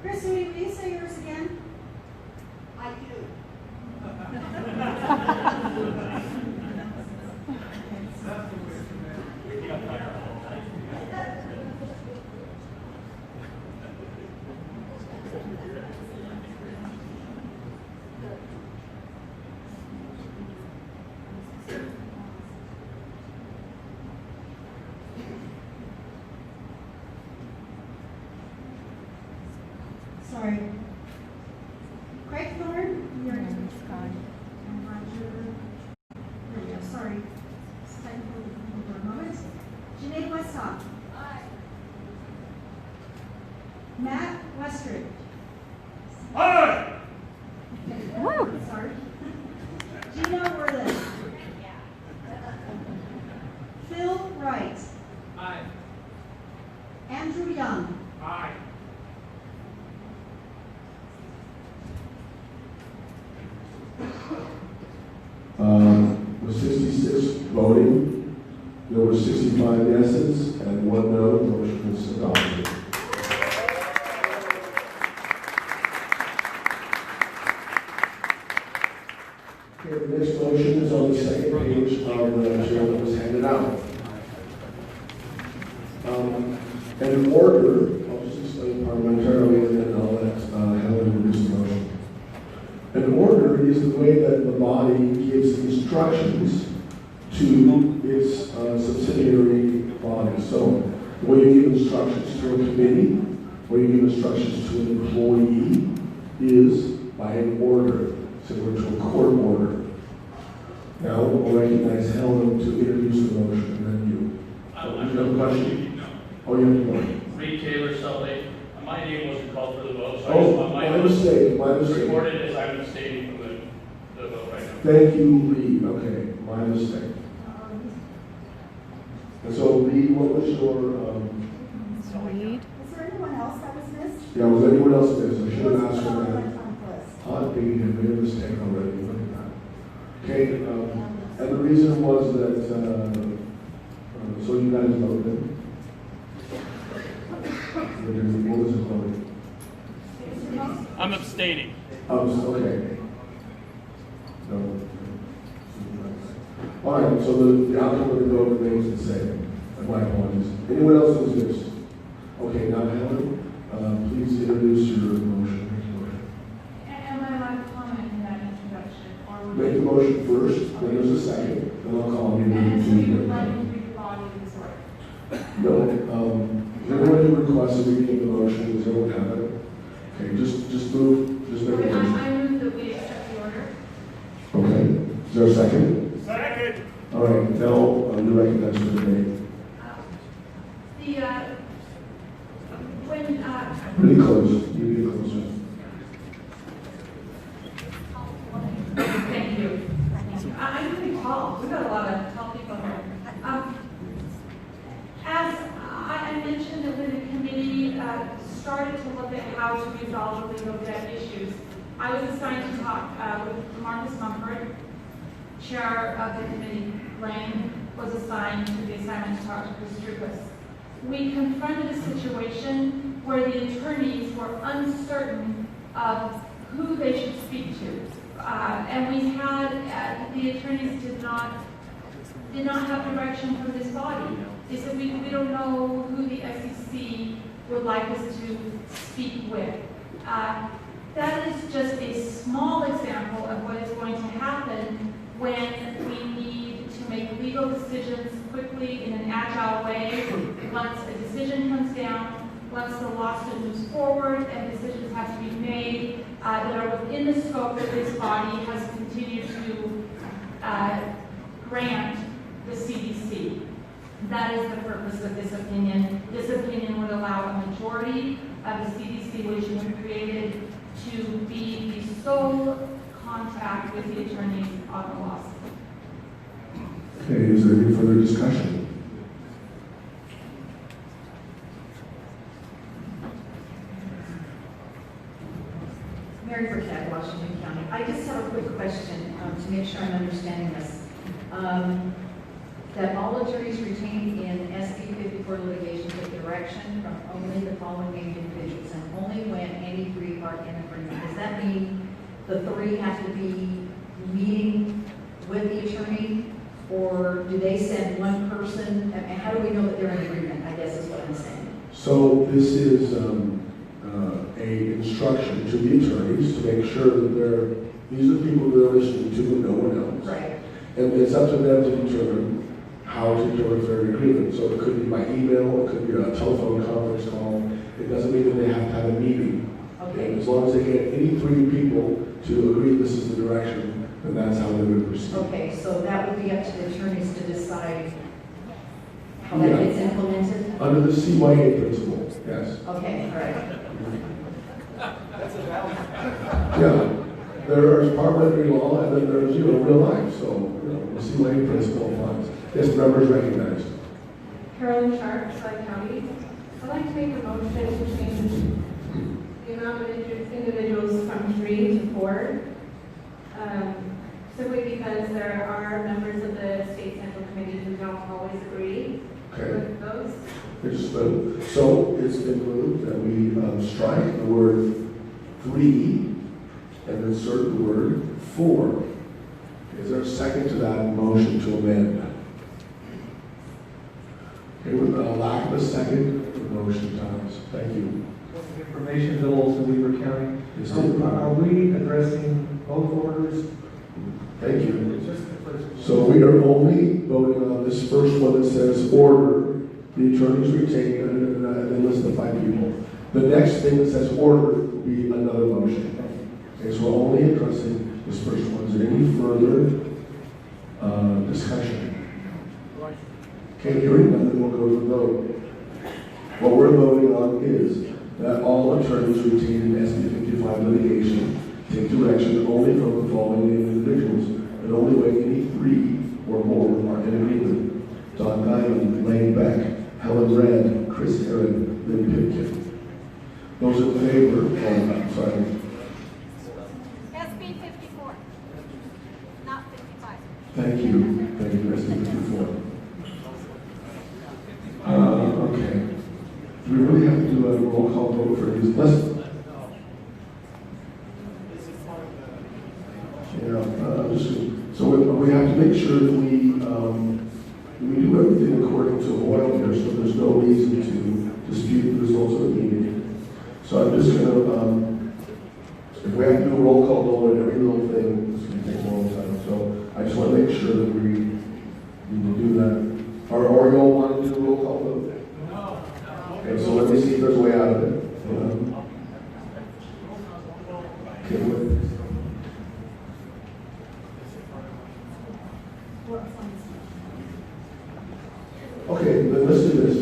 Chris Udi, will you say yours again? I do. Sorry. Craig Thorne? You're and Roger. There we go, sorry. Technical for a moment. Janae Westhoff. Aye. Matt Westrid. Aye. Woo! Sorry. Gina Worthing. Phil Wright. Aye. Andrew Young. Aye. With 66 voting, there were 65 yeses and 1 no. The motion is adopted. Okay, the next motion is on the second page of the material that was handed out. And in order, I'll just explain parliamentarily and then I'll let Helen introduce the motion. An order is the way that the body gives instructions to its subsidiary body. So, the way you give instructions to a committee, the way you give instructions to an employee is by an order, similar to a court order. Now, I'll recognize Helen to introduce the motion, and then you. You have a question? Oh, you have one. Reed Taylor, Salt Lake. My name wasn't called for the vote, so I Oh, just want my mistake, my mistake. recorded as I'm abstaining from the vote right now. Thank you, Reed. Okay, my mistake. And so, Reed, what was your, Reed? Was there anyone else that was missed? yeah, was anyone else missed? I should have asked for that. Hot baby had made a mistake already. Look at that. Okay, and the reason was that, so you guys voted. What was it voting? I'm abstaining. Oh, okay. No. All right, so the outcome of the vote remains the same. My apologies. Anyone else who's missed? Okay, now Helen, please introduce your motion. Am I allowed to comment in that introduction? Or would Make the motion first, then there's a second, then I'll call you. And so you would like me to read the body of this order? No, is everyone who requested a reading of the motion, does everyone have it? Okay, just move, just make a motion. I move that we accept the order. Okay, is there a second? Second. All right, now you recognize the debate. Pretty close, you need to closer. Thank you. I'm pretty tall. We've got a lot of tall people here. As I mentioned that when the committee started to look at how to resolve the legal debt issues, I was assigned to talk with Marcus Mumford, chair of the committee. Lane was assigned to the assignment to talk to Chris Strupas. We confronted a situation where the attorneys were uncertain of who they should speak to. And we had, the attorneys did not have direction from this body. They said, we don't know who the SCC would like us to speak with. That is just a small example of what is going to happen when we need to make legal decisions quickly in an agile way. Once a decision comes down, once the lawsuit moves forward and decisions have to be made that are within the scope that this body has continued to grant the CDC. That is the purpose of this opinion. This opinion would allow a majority of the CDC, which has been created, to be the sole contact with the attorneys on the lawsuit. Okay, is there any further discussion? Mary Burkett, Washington County. I just have a quick question to make sure I'm understanding this. That all attorneys retained in SB 54 litigation take direction from only the following named individuals and only when any three are in agreement. Does that mean the three have to be meeting with the attorney, or do they send one person? And how do we know that they're in agreement, I guess is what I'm saying. So this is a instruction to the attorneys to make sure that these are people they're listening to and no one else. Right. And it's up to them to determine how to determine if they're in agreement. So it could be by email, it could be a telephone conference call. It doesn't mean that they have to have a meeting. And as long as they get any 3 people to agree this is the direction, then that's how they would proceed. Okay, so that would be up to the attorneys to decide how that gets implemented? Under the CYA principle, yes. Okay, all right. Yeah, there is parliamentary law and then there's, real life, so, the CYA principle applies. Yes, members recognized. Carolyn Sharp, Slide County. I'd like to make a motion to change the amount of individuals from 3 to 4. Simply because there are members of the State Central Committee who don't always agree with those. So it's been moved that we strike the word 3 and insert the word 4. Is there a second to that motion to amend? Okay, with the lack of a second, the motion dies. Thank you. Information bills in Weaver County. Yes, Are we addressing both orders? Thank you. So we are only voting on this first one that says order, the attorneys retain, and then list the 5 people. The next thing that says order will be another motion. Okay, so we're only addressing this first one. Is there any further discussion? Okay, hearing none, then we'll go to the vote. What we're voting on is that all attorneys retained in SB 55 litigation take direction only from the following individuals, and only when any 3 or more are in agreement. Don Guyon, Lane Beck, Helen Redd, Chris Herron, Lynn Pipkin. Those in favor, I'm sorry. SB 54, not 55. Thank you, SB 54. Okay. Do we really have to do a roll call vote for these? So we have to make sure that we do everything according to oil here, so there's no reason to dispute the results of the meeting. So I'm just going to, if we have to do a roll call vote on every little thing, it's going to take a long time. So I just want to make sure that we need to do that. Or you all want to do a roll call vote? No. Okay, so let me see if there's a way out of it. Okay, okay, then let's do this.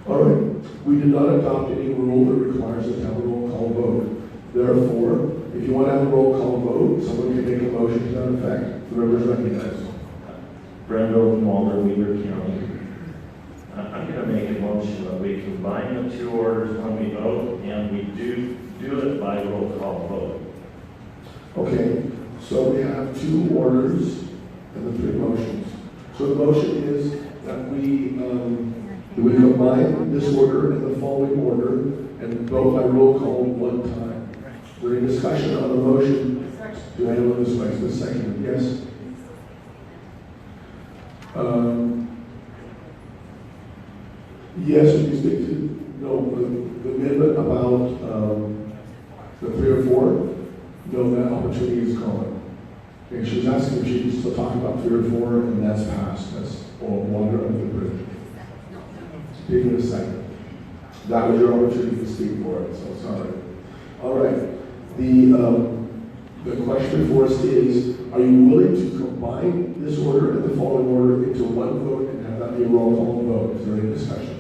All right, we did not adopt any rule that requires us to have a roll call vote. Therefore, if you want to have a roll call vote, someone can make a motion to that effect. The members recognized. Brenda Walter, Weaver County. I'm going to make a motion that we combine the 2 orders when we vote, and we do it by roll call vote. Okay, so we have 2 orders and the 3 motions. So the motion is that we combine this order and the following order and vote by roll call one time. Is there any discussion on the motion? Do I know this way? The second, yes? Yes, if you speak to the amendment about the 3 or 4, no, that opportunity is gone. Okay, she was asking if she could still talk about 3 or 4, and that's passed. That's all water under the bridge. Speak in a second. That was your opportunity to speak for it, so sorry. All right. The question for us is, are you willing to combine this order and the following order into one vote and have that be a roll call vote? Is there any discussion?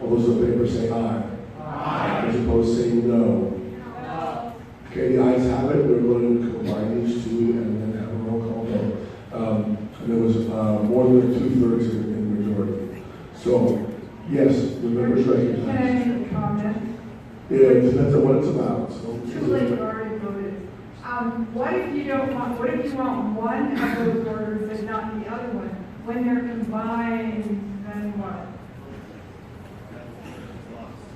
All those in favor say aye. Aye. As opposed to saying no. No. Okay, the ayes have it. We're going to combine these 2 and then have a roll call vote. And there was more than 2/3 in majority. So, yes, the members recognize. Can I make a comment? It depends on what it's about. So, too late, you already voted. What if you want one of those orders but not the other one? When they're combined, then what?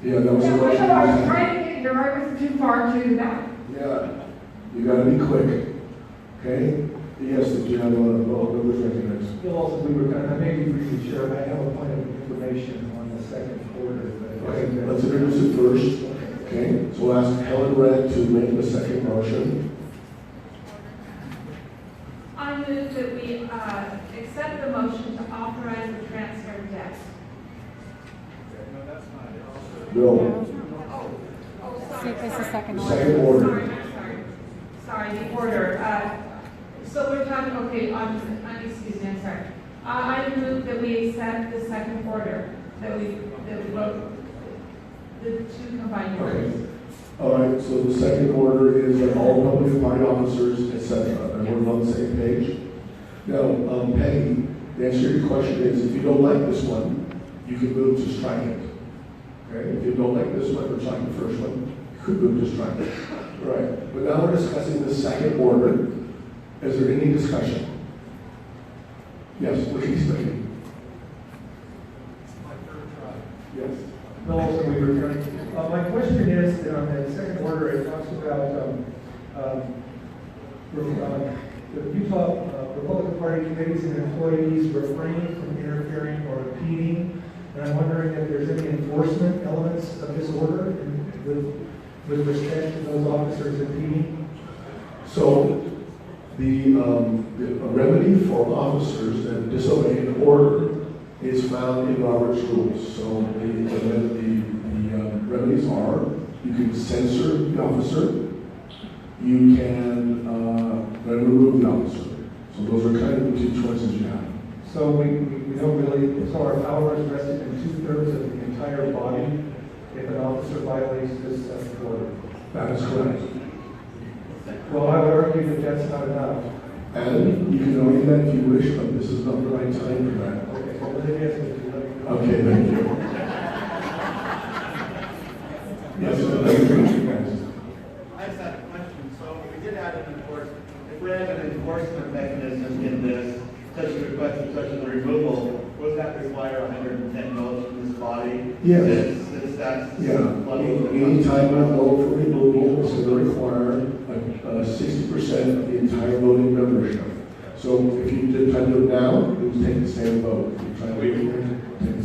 Yeah, that was the motion. I was trying to get here, I was too far to that. Yeah, you got to be quick. Okay? Yes, if you have a vote, members recognize. Bill, also, we were kind of, maybe briefly, Chair, I have a point of information on the second order. Okay, let's introduce it first. Okay, so we'll ask Helen Redd to make the second motion. move that we accept the motion to authorize the transfer of debt. No. See, this is the second order. Second order. Sorry, the order. So we're talking, okay, excuse me, I'm sorry. I move that we accept the second order, that we wrote the two combined orders. Okay. All right, so the second order is that all public party officers, etc., everyone on the same page? Now, Peggy, the answer to your question is, if you don't like this one, you can move to strike it. Okay, if you don't like this one, or like the first one, you could move to strike it. All right, but now we're discussing the second order. Is there any discussion? Yes, please, Peggy. Yes. Bill Olson, Weaver County. My question is that on the second order, it talks about the Utah Republican Party committees and employees refraining from interfering or impeding. And I'm wondering if there's any enforcement elements of this order with respect to those officers impeding. So the remedy for officers that disobey an order is found in Robert's rules. So the remedies are: you can censor the officer, you can remove the officer. So those are kind of the two choices you have. So we don't really, so our power is vested in 2/3 of the entire body if an officer violates this order. That is correct. Well, I would argue that that's not enough. And you can argue that if you wish, but this is not the right time for that. Okay, well, then yes, Okay, thank you. Yes, thank you, guys. I just had a question. So we did add an enforcement. If we had an enforcement mechanism in this, such a request such as a removal, would that require 110 votes from this body? Yes. Since that's Any time a vote for removal is going to require 60% of the entire voting membership. So if you did try to do it now, it would take the same vote.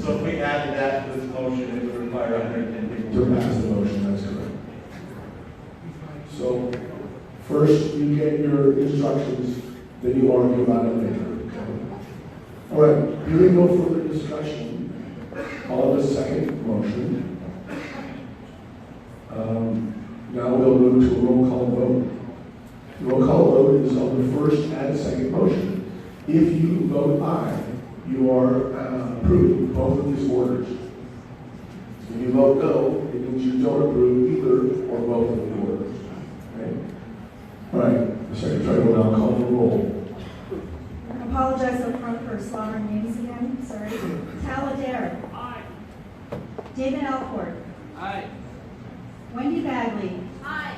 So if we added that to this motion, it would require 110 people to pass the motion. That's correct. So first you get your instructions, then you argue about it later. Okay? All right. Hearing no further discussion on the second motion. Now we'll move to a roll call vote. The roll call vote is on the first and second motion. If you vote aye, you are approving both of these orders. If you vote no, it means you don't approve either or both of the orders. Okay? All right, the secretary will now call the roll. I apologize up front for slaughtering names again. Sorry. Taladair. Aye. David Alford. Aye. Wendy Bagley. Aye.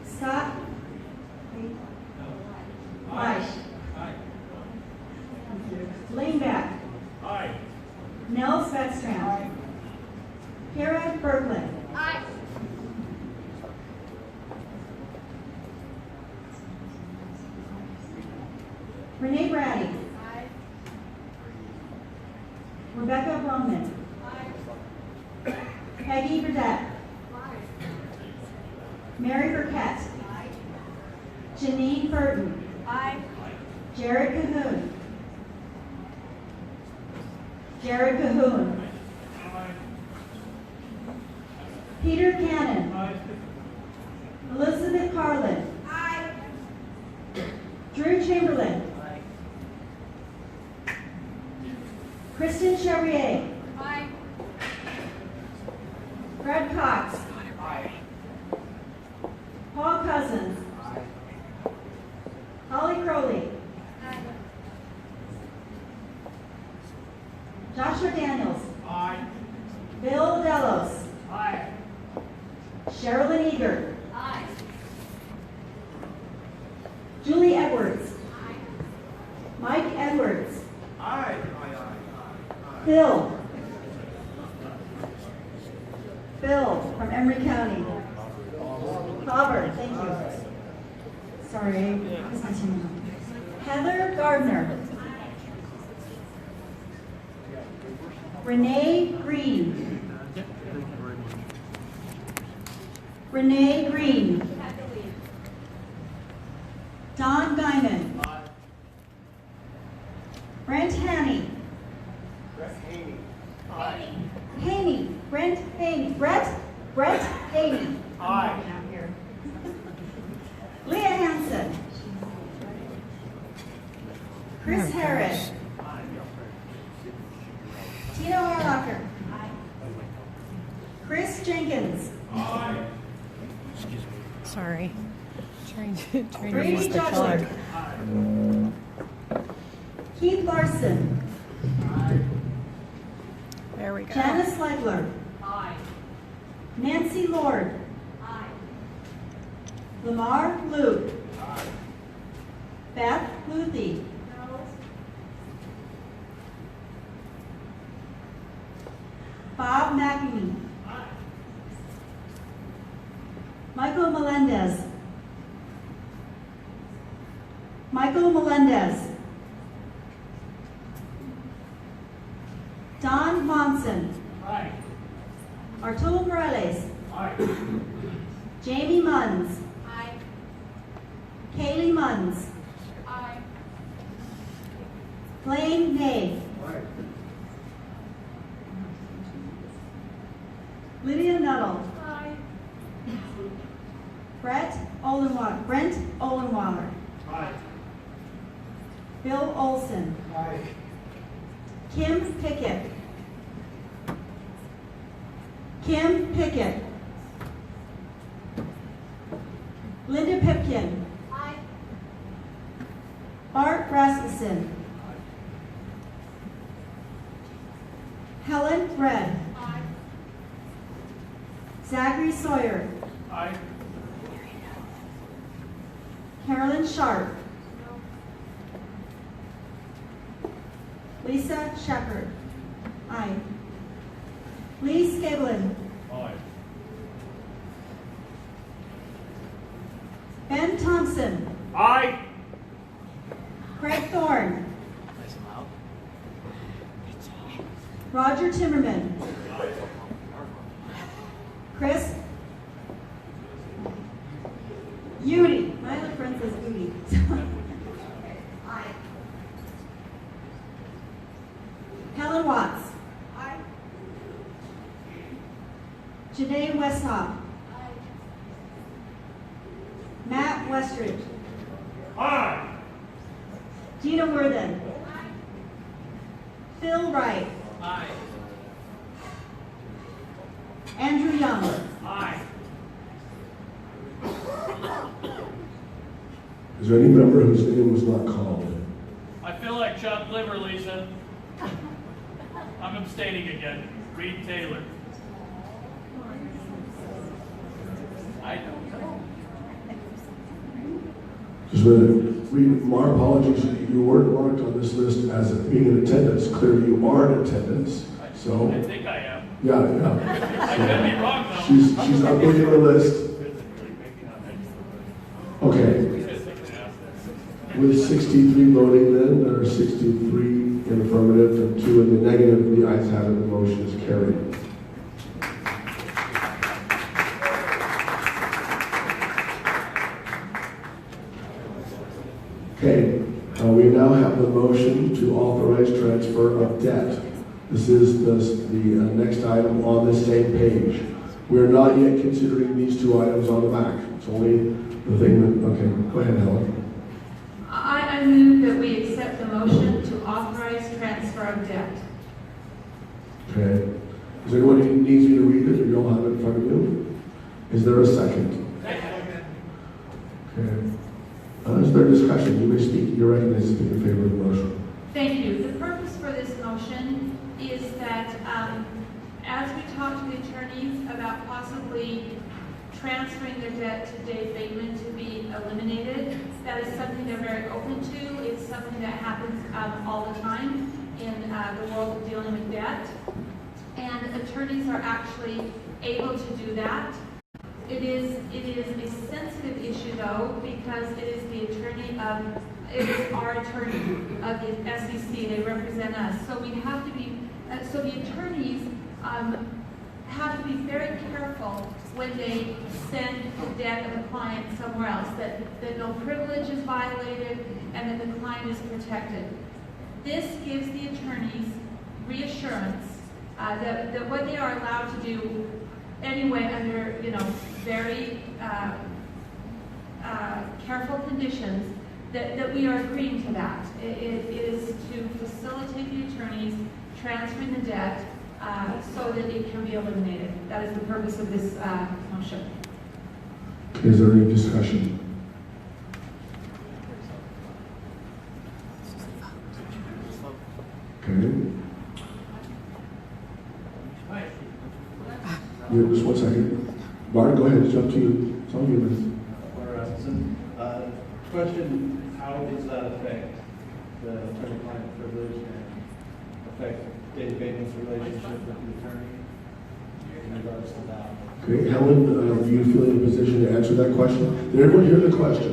Scott. Reich. Aye. Lane Back. Aye. Nell Svetstrand. Kara Berglund. Aye. Renee Brady. Aye. Rebecca Brumman. Aye. Peggy Burdett. Aye. Mary Burkett. Aye. Janine Burton. Aye. Jared Cahoon. Jared Cahoon. Peter Cannon. Aye. Elizabeth Carlin. Aye. Drew Chamberlain. Kristen Chevrier. Aye. Brad Cox. Aye. Paul Cousins. Holly Crowley. Aye. Joshua Daniels. Aye. Bill Delos. Aye. Sherilyn Eager. Aye. Julie Edwards. Aye. Mike Edwards. Aye. Bill. Bill from Emory County. Robert, thank you. Sorry, I was not seeing that. Heather Gardner. Renee Green. Renee Green. Don Guyman. Chris Harris. Tina Harlocker. Chris Jenkins. Sorry. Trying to Brady use the Joshua. plug. Keith Larson. There we go. Janice Legler. Nancy Lord. Lamar Luke. Beth Luthi. Bob McNamee. Michael Melendez. Michael Melendez. Don Monson. Arturo Morales. Jamie Munns. Kaylee Munns. Blaine Nave. Lydia Nuttall. Brent Olenwaller. Bill Olson. Kim Pickett. Kim Pickett. Linda Pipkin. Bart Rasmussen. Helen Red. Zachary Sawyer. Carolyn Sharp. Lisa Shepard. Aye. Lee Scablin. Ben Thompson. Aye. Craig Thorne. Roger Timmerman. Chris Udi. My other friend says Udi. Helen Watts. Janae Westhoff. Matt Westridge. Gina Worthen. Phil Wright. Andrew Young. Is there any member whose name was not called? I feel like chopped liver, Lisa. I'm abstaining again. Reed Taylor. I don't know. Just a minute. Our apologies, you weren't marked on this list as being in attendance. Clearly you are in attendance. So I think I am. yeah. I could be wrong though. She's updating the list. Okay. With 63 voting then, there are 63 in affirmative and 2 in the negative. The ayes have it, the motion is carried. Okay, we now have the motion to authorize transfer of debt. This is the next item on this same page. We are not yet considering these two items on the back. It's only the thing that, okay, go ahead, Helen. I move that we accept the motion to authorize transfer of debt. Okay. Is there anyone who needs me to read it, or you all have it in front of you? Is there a second? Okay. Is there discussion? You may speak. You're recognized to speak in favor of the motion. Thank you. The purpose for this motion is that as we talk to the attorneys about possibly transferring their debt to Dave Bateman to be eliminated, that is something they're very open to. It's something that happens all the time in the world of dealing with debt. And attorneys are actually able to do that. It is a sensitive issue though, because it is our attorney of the SCC. They represent us. So we have to be, so the attorneys have to be very careful when they send the debt of a client somewhere else, that no privilege is violated and that the client is protected. This gives the attorneys reassurance that what they are allowed to do anyway under very careful conditions, that we are agreeing to that. It is to facilitate the attorneys transferring the debt so that it can be eliminated. That is the purpose of this motion. Is there any discussion? Okay. Yeah, just 1 second. Bart, go ahead, jump to you. It's all yours. Question, how does that affect the attorney-client privilege and affect David Bateman's relationship with the attorney in regards to that? Okay, Helen, do you feel in a position to answer that question? Did everyone hear the question?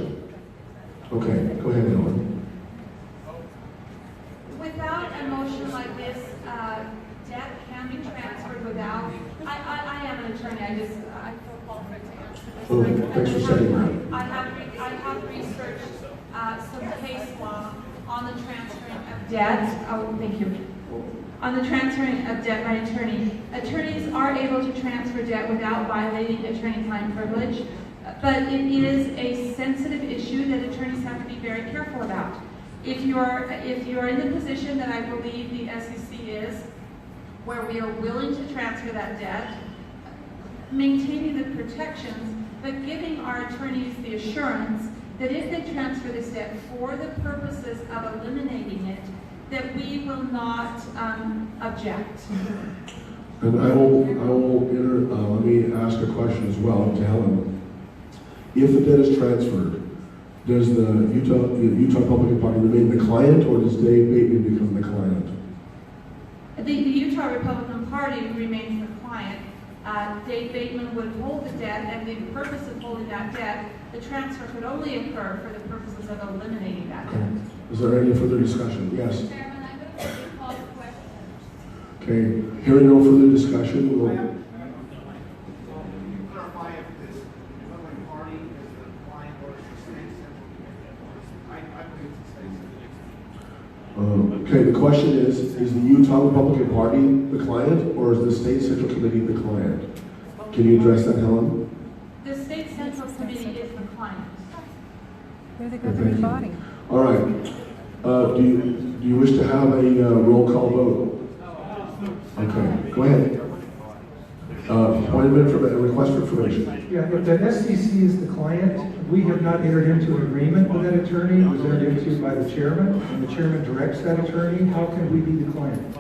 Okay, go ahead, Helen. Without a motion like this, debt can be transferred without, I am an attorney, I feel qualified to answer this. Oh, thanks for saying that. I have researched some case law on the transferring of debt. Oh, thank you. On the transferring of debt by attorney. Attorneys are able to transfer debt without violating attorney-client privilege, but it is a sensitive issue that attorneys have to be very careful about. If you're in the position that I believe the SEC is, where we are willing to transfer that debt, maintaining the protections, but giving our attorneys the assurance that if they transfer this debt for the purposes of eliminating it, that we will not object. And let me ask a question as well to Helen. If the debt is transferred, does the Utah Republican Party remain the client, or does Dave Bateman become the client? The Utah Republican Party remains the client. Dave Bateman would hold the debt, and the purpose of holding that debt, the transfer could only occur for the purposes of eliminating that debt. Is there any further discussion? Yes. Chairman, I'm going to call the question. Okay, hearing no further discussion, we'll... Clarify if this Republican Party is the client or is the state central committee. I believe it's the state central committee. Okay, the question is the Utah Republican Party the client, or is the State Central Committee the client? Can you address that, Helen? The State Central Committee is the client. They're the governing body. All right. Do you wish to have a roll call vote? Okay, go ahead. Appointment for a request for information. Yeah, if the SCC is the client, we have not entered into an agreement with that attorney. It was entered into by the chairman, and the chairman directs that attorney. How can we be the client?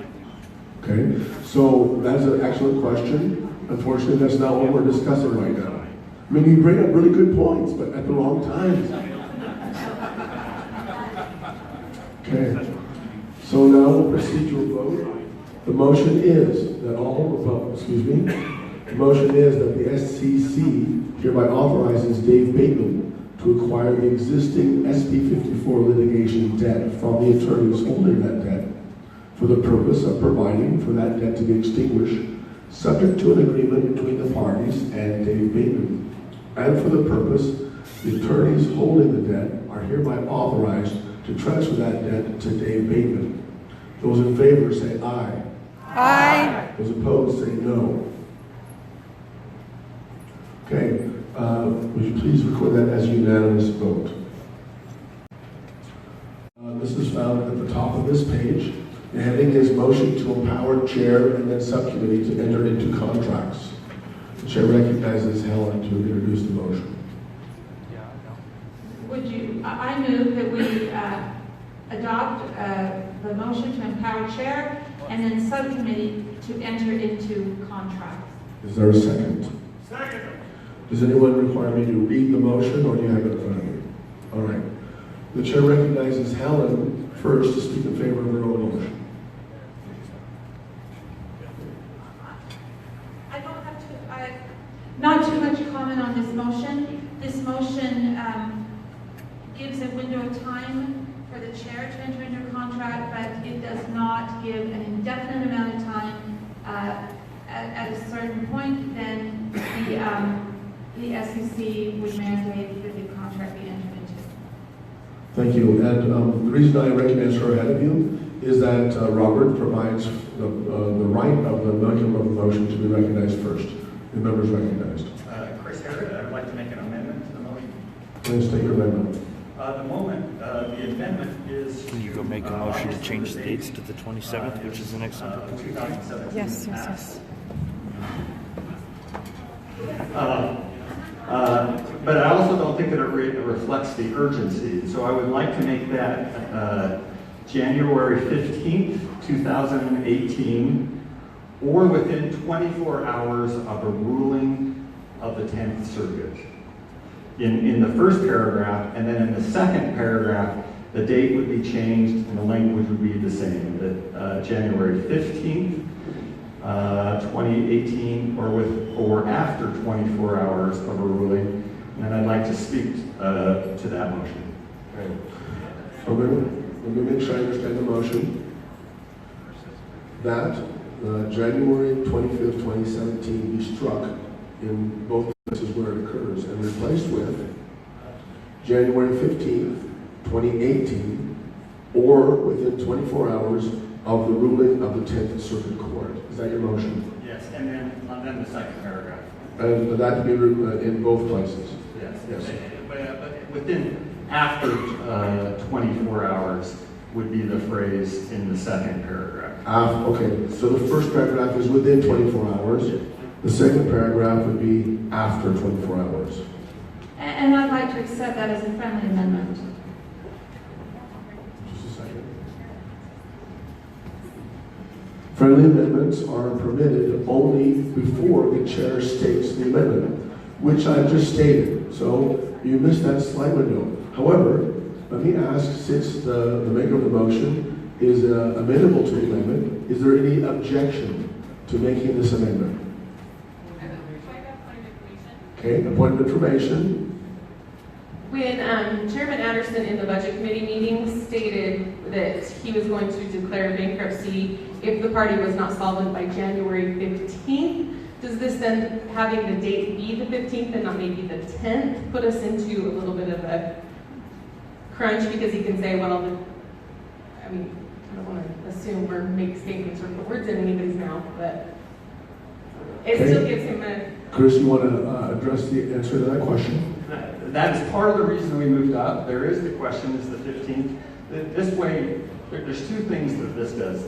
Okay, so that's an excellent question. Unfortunately, that's not what we're discussing right now. I mean, you bring up really good points, but at the wrong time. Okay, so now we'll proceed to a vote. The motion is that the motion is that the SCC hereby authorizes Dave Bateman to acquire the existing SB 54 litigation debt from the attorneys holding that debt for the purpose of providing for that debt to be extinguished, subject to an agreement between the parties and Dave Bateman. And for the purpose, the attorneys holding the debt are hereby authorized to transfer that debt to Dave Bateman. Those in favor say aye. Aye. Those opposed say no. Okay, would you please record that as a unanimous vote? This is found at the top of this page. The heading is Motion to Empower Chair and then Subcommittee to Enter into Contracts. The Chair recognizes Helen to introduce the motion. I move that we adopt the motion to empower chair and then subcommittee to enter into contracts. Is there a second? Second. Does anyone require me to read the motion, or do you have it in front of you? All right. The Chair recognizes Helen first to speak in favor of her own motion. I don't have to, not too much comment on this motion. This motion gives a window of time for the chair to enter into a contract, but it does not give an indefinite amount of time. At a certain point, then the SCC would mandate that the contract be entered into. Thank you. And the reason I recognize her ahead of you is that Robert provides the right of the maker of the motion to be recognized first. The members recognized. Chris Herod, I'd like to make an amendment to the motion. Please state your amendment. The amendment is. Can you go make a motion to change the dates to the 27th, which is the next one? 2017. Yes. But I also don't think that it reflects the urgency. So I would like to make that January 15th, 2018, or within 24 hours of a ruling of the 10th Circuit. In the first paragraph, and then in the second paragraph, the date would be changed and the language would be the same. That January 15th, 2018, or after 24 hours of a ruling. And I'd like to speak to that motion. Okay. So let me make sure I understand the motion. That January 25th, 2017 be struck in both places where it occurs and replaced with January 15th, 2018, or within 24 hours of the ruling of the 10th Circuit Court. Is that your motion? Yes, and then the second paragraph. And that to be in both places? Yes. But within, after 24 hours would be the phrase in the second paragraph. Okay, so the first paragraph is within 24 hours. The second paragraph would be after 24 hours. And I'd like to accept that as a friendly amendment. Just a second. Friendly amendments are permitted only before the chair states the amendment, which I've just stated. So you missed that slight window. However, let me ask, since the maker of the motion is amenable to the amendment, is there any objection to making this amendment? Okay, point of information. When Chairman Anderson in the Budget Committee meeting stated that he was going to declare bankruptcy if the party was not solvent by January 15th, does this then, having the date be the 15th and not maybe the 10th, put us into a little bit of a crunch? Because he can say, well, I don't want to assume or make statements or put words in anybody's mouth, but it still gives him a... Chris, you want to address the answer to that question? That is part of the reason we moved up. There is the question, is the 15th. This way, there's two things that this does.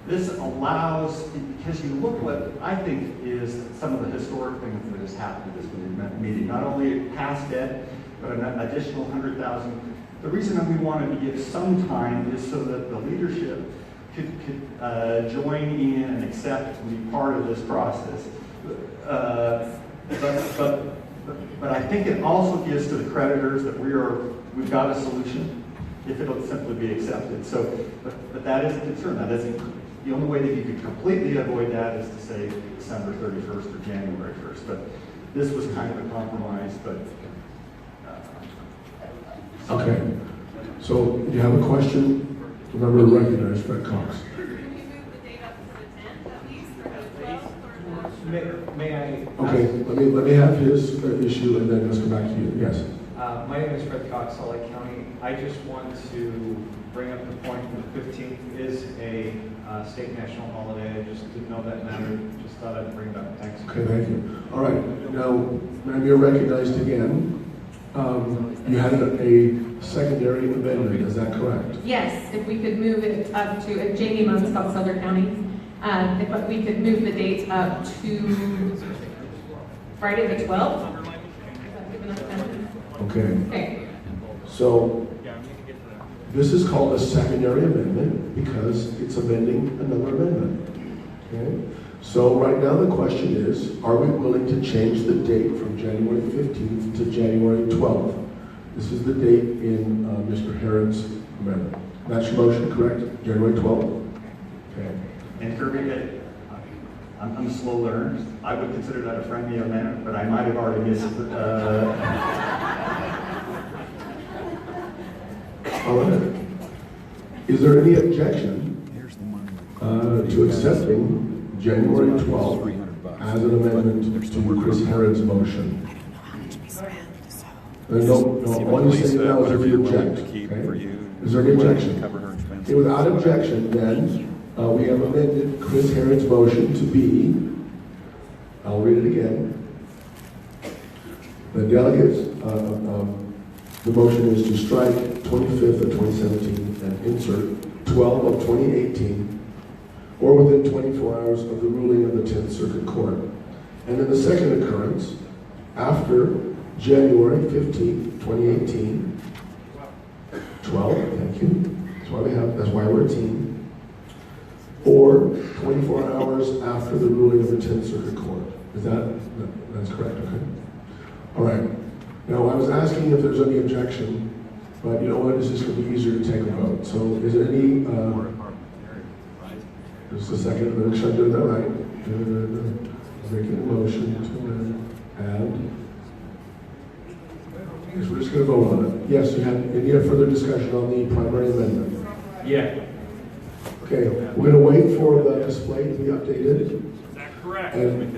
This allows, because you look what I think is some of the historic things that has happened at this meeting. Not only past debt, but an additional 100,000. The reason that we wanted to give some time is so that the leadership could join in and accept to be part of this process. But I think it also gives to the creditors that we've got a solution if it'll simply be accepted. So, but that is a concern. That isn't the only way that you could completely avoid that is to say December 31st or January 1st. But this was kind of a compromise. But okay. So, if you have a question, remember to recognize Fred Cox. May I? Okay, let me have his issue and then let's come back to you. Yes. My name is Fred Cox, Salt Lake County. I just want to bring up the point that the 15th is a state national holiday. I just didn't know that mattered. Just thought I'd bring it up. Thanks. Okay, thank you. All right. Now, ma'am, you're recognized again. You had a secondary amendment. Is that correct? Yes, if we could move it up to, Jamie Munn, South Southern County. If we could move the date up to Friday the 12th. Is that good enough time? Okay. So this is called a secondary amendment because it's amending another amendment. Okay. So right now the question is, are we willing to change the date from January 15th to January 12th? This is the date in Mr. Herron's amendment. That's your motion, correct? January 12th? Okay. And Kirby, I'm a slow learner. I would consider that a friendly amendment, but I might have already missed it. All right. Is there any objection to accepting January 12th as an amendment to Chris Herron's motion? No, one is saying no, if you object. Okay? Is there any objection? Okay, without objection, then we have amended Chris Herron's motion to be, I'll read it again. The delegates, The motion is to strike 25th of 2017 and insert 12 of 2018, or within 24 hours of the ruling of the 10th Circuit Court. And in the second occurrence, after January 15th, 2018, 12, thank you, that's why we're a team, or 24 hours after the ruling of the 10th Circuit Court. Is that's correct, okay? All right. Now, I was asking if there's any objection, but you know what, it's just going to be easier to take a vote. So is there any, just a second, make sure I do that right. Making a motion to add. Yes, we're just going to vote on it. Yes, you have any further discussion on the primary amendment? Yeah. Okay, we're going to wait for the display to be updated. Is that correct? And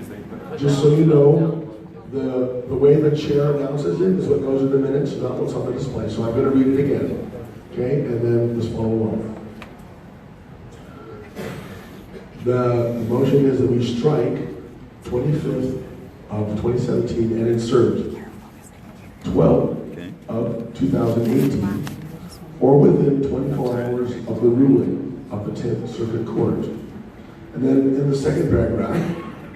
just so you know, the way the chair announces it is what goes in the minutes, not what's on the display. So I'm going to read it again. Okay, and then just follow along. The motion is that we strike 25th of 2017 and insert 12 of 2018, or within 24 hours of the ruling of the 10th Circuit Court. And then in the second paragraph,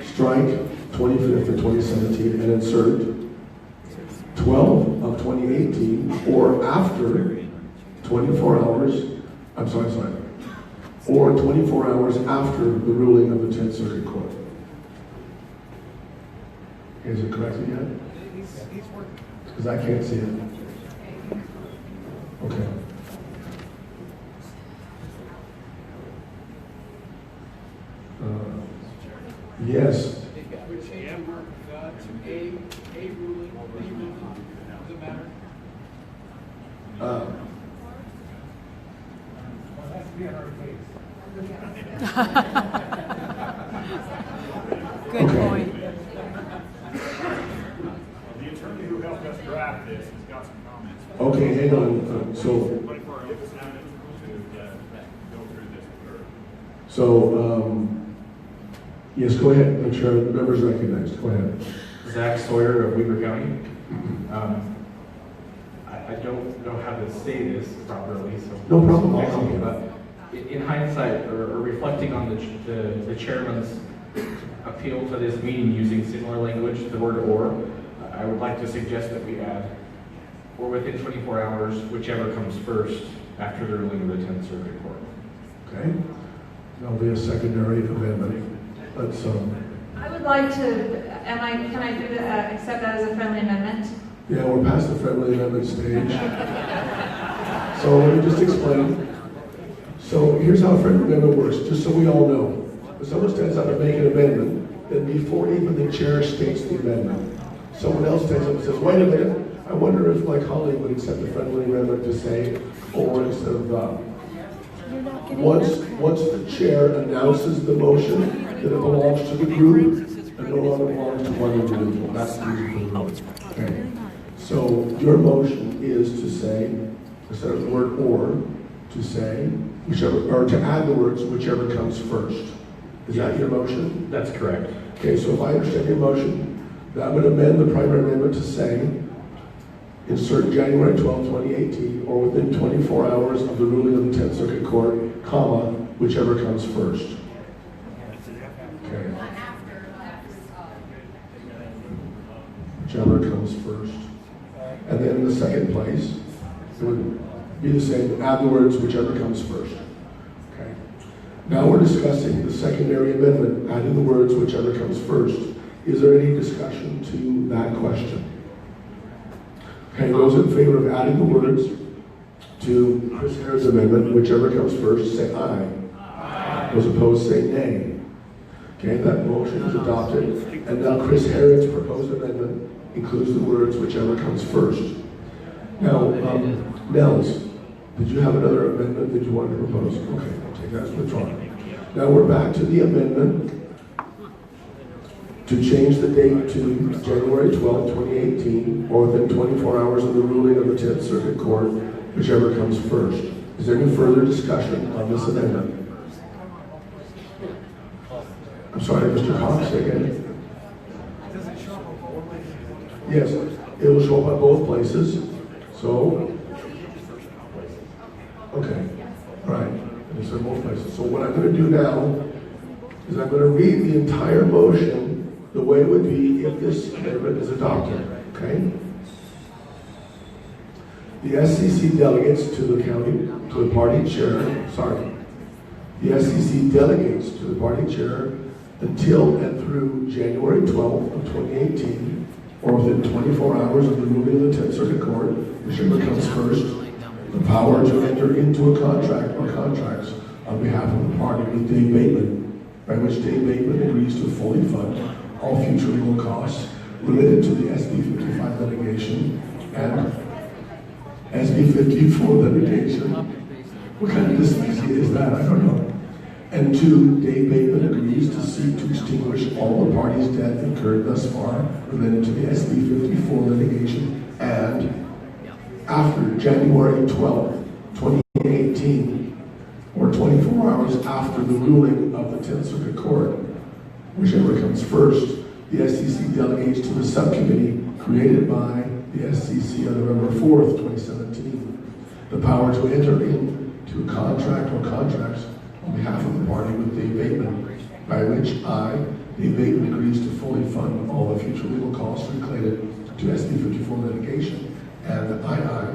strike 25th of 2017 and insert 12 of 2018, or after 24 hours, or 24 hours after the ruling of the 10th Circuit Court. Is it correctly yet? Because I can't see it. Okay. Yes. A ruling, B ruling, does it matter? Well, it has to be on our case. Good point. The attorney who helped us draft this has got some comments. Okay, hang on. Yes, go ahead. Make sure the members recognized. Go ahead. Zach Sawyer of Weber County. I don't know how to say this properly, so no problem. I'll help you. But in hindsight, or reflecting on the chairman's appeal to this meeting using similar language, the word "or," I would like to suggest that we add "or within 24 hours, whichever comes first after the ruling of the 10th Circuit Court." Okay. That'll be a secondary amendment. Let's. I would like to. Can I do accept that as a friendly amendment? Yeah, we're past the friendly amendment stage. So let me just explain. So here's how a friendly amendment works, just so we all know. When someone stands up and makes an amendment, then before even the chair states the amendment, someone else stands up and says, wait a minute, I wonder if like Holly would accept the friendly amendment to say "or" instead of "the." Once the chair announces the motion, that it belongs to the group and no longer belongs to one individual. That's the reason for the vote. Okay. So your motion is to say, instead of the word "or," to say whichever, or to add the words "whichever comes first." Is that your motion? That's correct. Okay, so if I understand your motion, that would amend the primary amendment to say, insert January 12, 2018, or within 24 hours of the ruling of the 10th Circuit Court, comma, whichever comes first. Okay. Whichever comes first. And then in the second place, it would be the same, add the words, whichever comes first. Okay. Now we're discussing the secondary amendment, adding the words, whichever comes first. Is there any discussion to that question? Okay, those in favor of adding the words to Chris Harrod's amendment, whichever comes first, say aye. Aye. Those opposed say nay. Okay, that motion is adopted. And now Chris Harrod's proposed amendment includes the words, whichever comes first. Now, Nels, did you have another amendment that you wanted to propose? Okay, I'll take that as withdrawn. Now we're back to the amendment to change the date to January 12, 2018, or within 24 hours of the ruling of the 10th Circuit Court, whichever comes first. Is there any further discussion on this amendment? I'm sorry, Mr. Cox, say again. Yes, it will show up at both places. So So, okay, all right, and it's in both places. So what I'm going to do now is I'm going to read the entire motion the way it would be if this amendment is adopted, okay? The SCC delegates to the county, to the party chair, the SCC delegates to the party chair until and through January 12th of 2018, or within 24 hours of the ruling of the 10th Circuit Court, whichever comes first, the power to enter into a contract or contracts on behalf of the party with Dave Bateman, by which Dave Bateman agrees to fully fund all future legal costs related to the SB 55 litigation and SB 54 litigation. What kind of dyslexia is that? I don't know. And two, Dave Bateman agrees to seek to extinguish all the parties' debt incurred thus far related to the SB 54 litigation, and after January 12, 2018, or 24 hours after the ruling of the 10th Circuit Court, whichever comes first, the SCC delegates to the subcommittee created by the SCC on November 4th, 2017, the power to enter into a contract or contracts on behalf of the party with Dave Bateman, by which I, Dave Bateman, agrees to fully fund all the future legal costs related to SB 54 litigation, and I,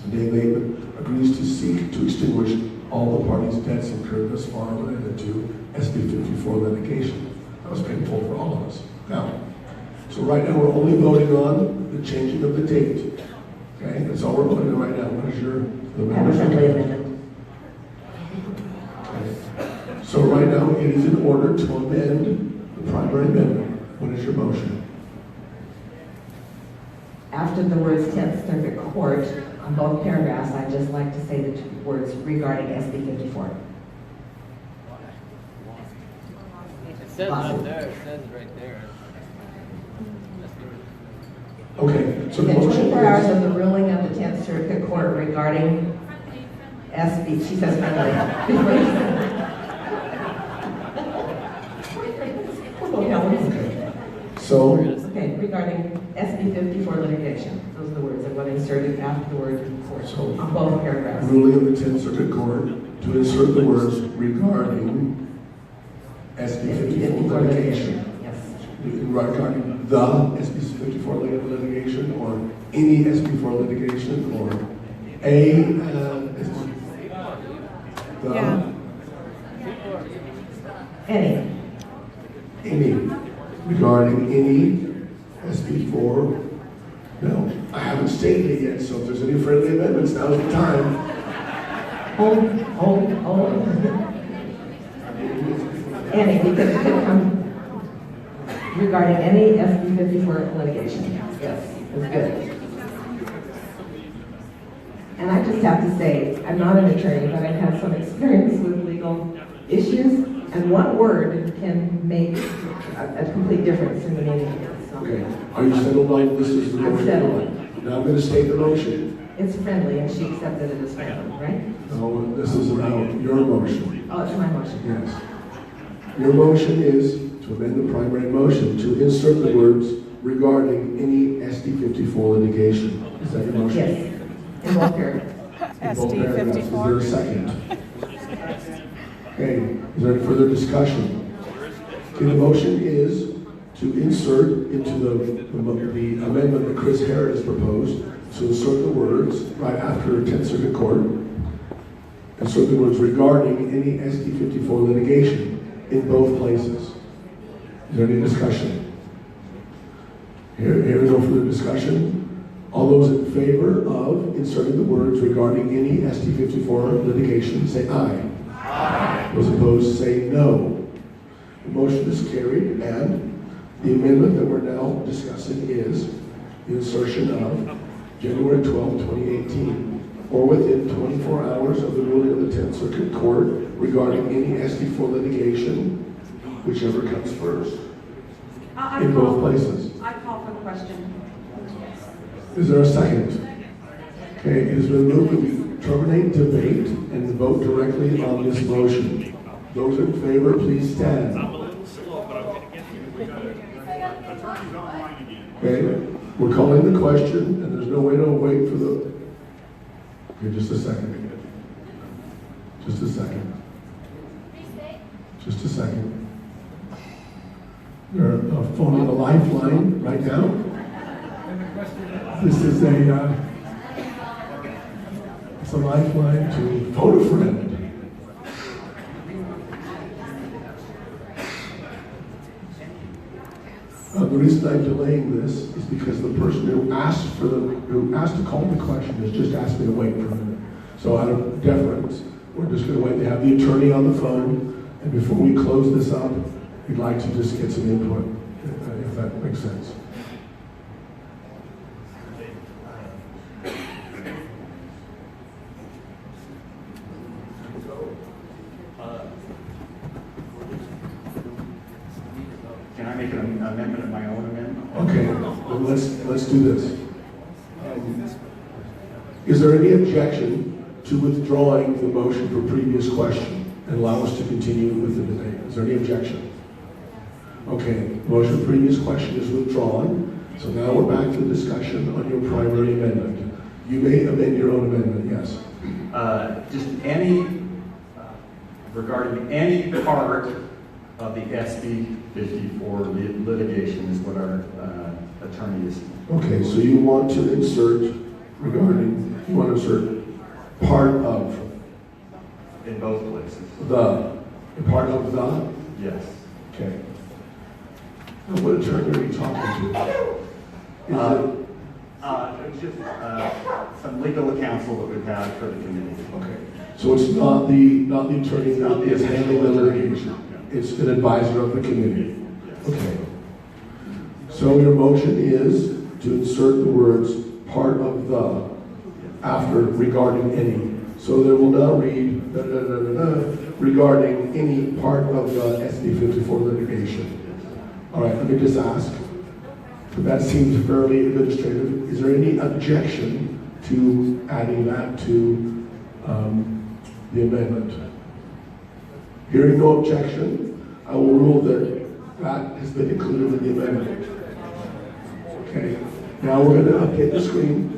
Dave Bateman, agrees to seek to extinguish all the parties' debts incurred thus far related to SB 54 litigation. That was painful for all of us. Now, so right now we're only voting on the changing of the date. Okay, that's all we're voting on right now. What is the members? So right now, it is in order to amend the primary amendment. What is your motion? After the words 10th Circuit Court, on both paragraphs, I'd just like to say the two words regarding SB 54. It says up there, it says right there. Okay, so the Within motion 24 hours is... of the ruling of the 10th Circuit Court regarding SB, she says friendly. So, okay, regarding SB 54 litigation, those are the words that were inserted after the word court, so on both paragraphs. ruling of the 10th Circuit Court to insert the words regarding SB 54 litigation. Yes. Regarding the SB 54 litigation, or any SB 54 litigation, or any regarding any SB4. No, I haven't stated it yet, so if there's any friendly amendments, now's the time. Any, because it could come regarding any SB 54 litigation. Yes, that's good. And I just have to say, I'm not an attorney, but I've had some experience with legal issues, and one word can make a complete difference in the meaning. So. Okay, are you settled on this is the motion? I'm settled. Now I'm going to state the motion. It's friendly, and she accepted it as friendly, right? No, this is about your motion. Oh, it's my motion. Yes. Your motion is to amend the primary motion to insert the words regarding any SD 54 litigation. Is that your motion? Yes. In both paragraphs. SD 54. Is there a second? Okay, is there any further discussion? Okay, the motion is to insert into the amendment that Chris Harris proposed, to insert the words right after 10th Circuit Court, insert the words regarding any SD 54 litigation in both places. Is there any discussion? Here is no further discussion. All those in favor of inserting the words regarding any SD 54 litigation, say aye. Aye. Those opposed, say no. The motion is carried, and the amendment that we're now discussing is the insertion of January 12, 2018, or within 24 hours of the ruling of the 10th Circuit Court regarding any SD4 litigation, whichever comes first, in both places. I call for the question. Is there a second? Okay, it has been moved that we terminate debate and vote directly on this motion. Those in favor, please stand. I'm a little slow, but I'm going to get you. We got it. Attorney's online again. Okay. We're calling the question, and there's no way to wait for the... Okay, just a second again. Just a second. Just a second. They're phoning a lifeline right now. This is it's a lifeline to phone a friend. The reason I'm delaying this is because the person who asked to call the question has just asked me to wait for a minute. So out of deference, we're just going to wait. They have the attorney on the phone, and before we close this up, we'd like to just get some input, if that makes sense. Can I make an amendment of my own amendment? Okay, then let's do this. Is there any objection to withdrawing the motion for previous question and allow us to continue with the debate? Is there any objection? Okay, motion for previous question is withdrawn. So now we're back to discussion on your primary amendment. You may amend your own amendment, yes. Just any, regarding any part of the SB 54 litigation is what our attorney is. Okay, so you want to insert part of. In both places. Part of the? Yes. Okay. Now, what attorney are you talking to? It's just some legal counsel that we've had for the committee. Okay. So it's not the attorney that is handling the litigation. Yeah. It's an advisor of the committee. Yes. Okay. So your motion is to insert the words "part of the" after "regarding any." So there will now read regarding any part of the SB 54 litigation. All right, let me just ask. That seems fairly administrative. Is there any objection to adding that to the amendment? Hearing no objection, I will rule that has been included in the amendment. Okay. Now we're going to update the screen.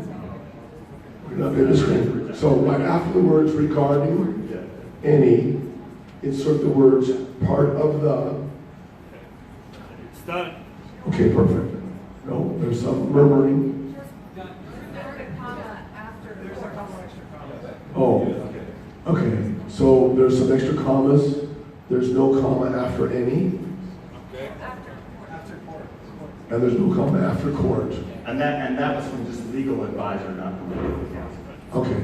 So right after the words regarding any, insert the words part of the. It's done. Okay, perfect. No, there's some murmuring. Oh, okay. So there's some extra commas. There's no comma after any. And there's no comma after court. And that was from just legal advisor, not from legal counsel. Okay.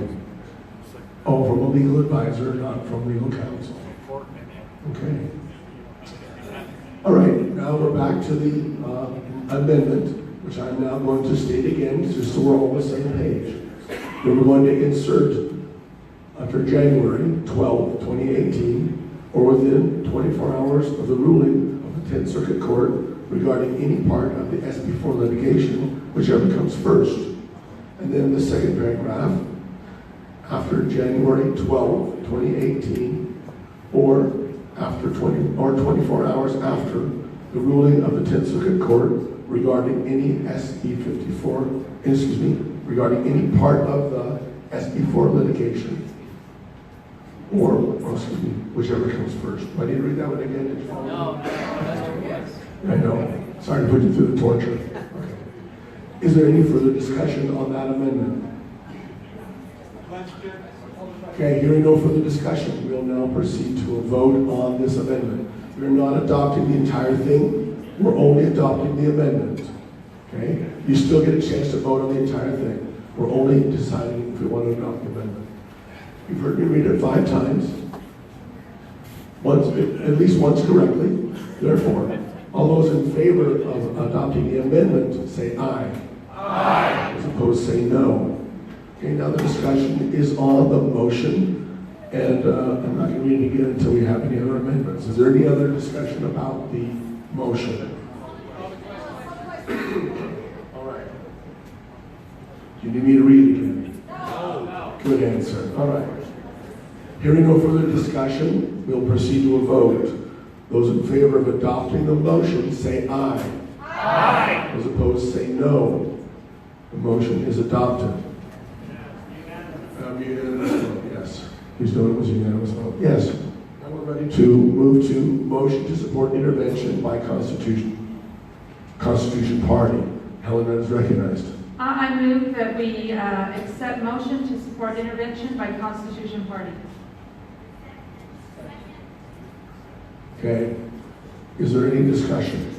Oh, from a legal advisor, not from legal counsel. Okay. All right, now we're back to the amendment, which I'm now going to state again, just so we're all on the same page. Then we're going to insert after January 12, 2018, or within 24 hours of the ruling of the 10th Circuit Court regarding any part of the SB4 litigation, whichever comes first. And then the second paragraph, after January 12, 2018, or 24 hours after the ruling of the 10th Circuit Court regarding any regarding any part of the SB4 litigation, or whichever comes first. Do I need to read that one again? Did you follow? No, that's your guess. I know. Sorry to put you through the torture. Okay. Is there any further discussion on that amendment? Okay, hearing no further discussion, we'll now proceed to a vote on this amendment. We're not adopting the entire thing. We're only adopting the amendment. Okay? You still get a chance to vote on the entire thing. We're only deciding if we want to adopt the amendment. You've heard me read it 5 times. At least once correctly. Therefore, all those in favor of adopting the amendment say aye. Aye. As opposed, say no. Okay, now the discussion is on the motion, and I'm not going to read it again until we have any other amendments. Is there any other discussion about the motion? All right. Do you need me to read it again? No. Good answer. All right. Hearing no further discussion, we'll proceed to a vote. Those in favor of adopting the motion say aye. Aye. Those opposed say no. The motion is adopted. Unanimous vote, yes. Please note it was a unanimous vote. Yes. Now we're ready to move to motion to support intervention by Constitution Party. Helen is recognized. I move that we accept motion to support intervention by Constitution Party. Okay. Is there any discussion?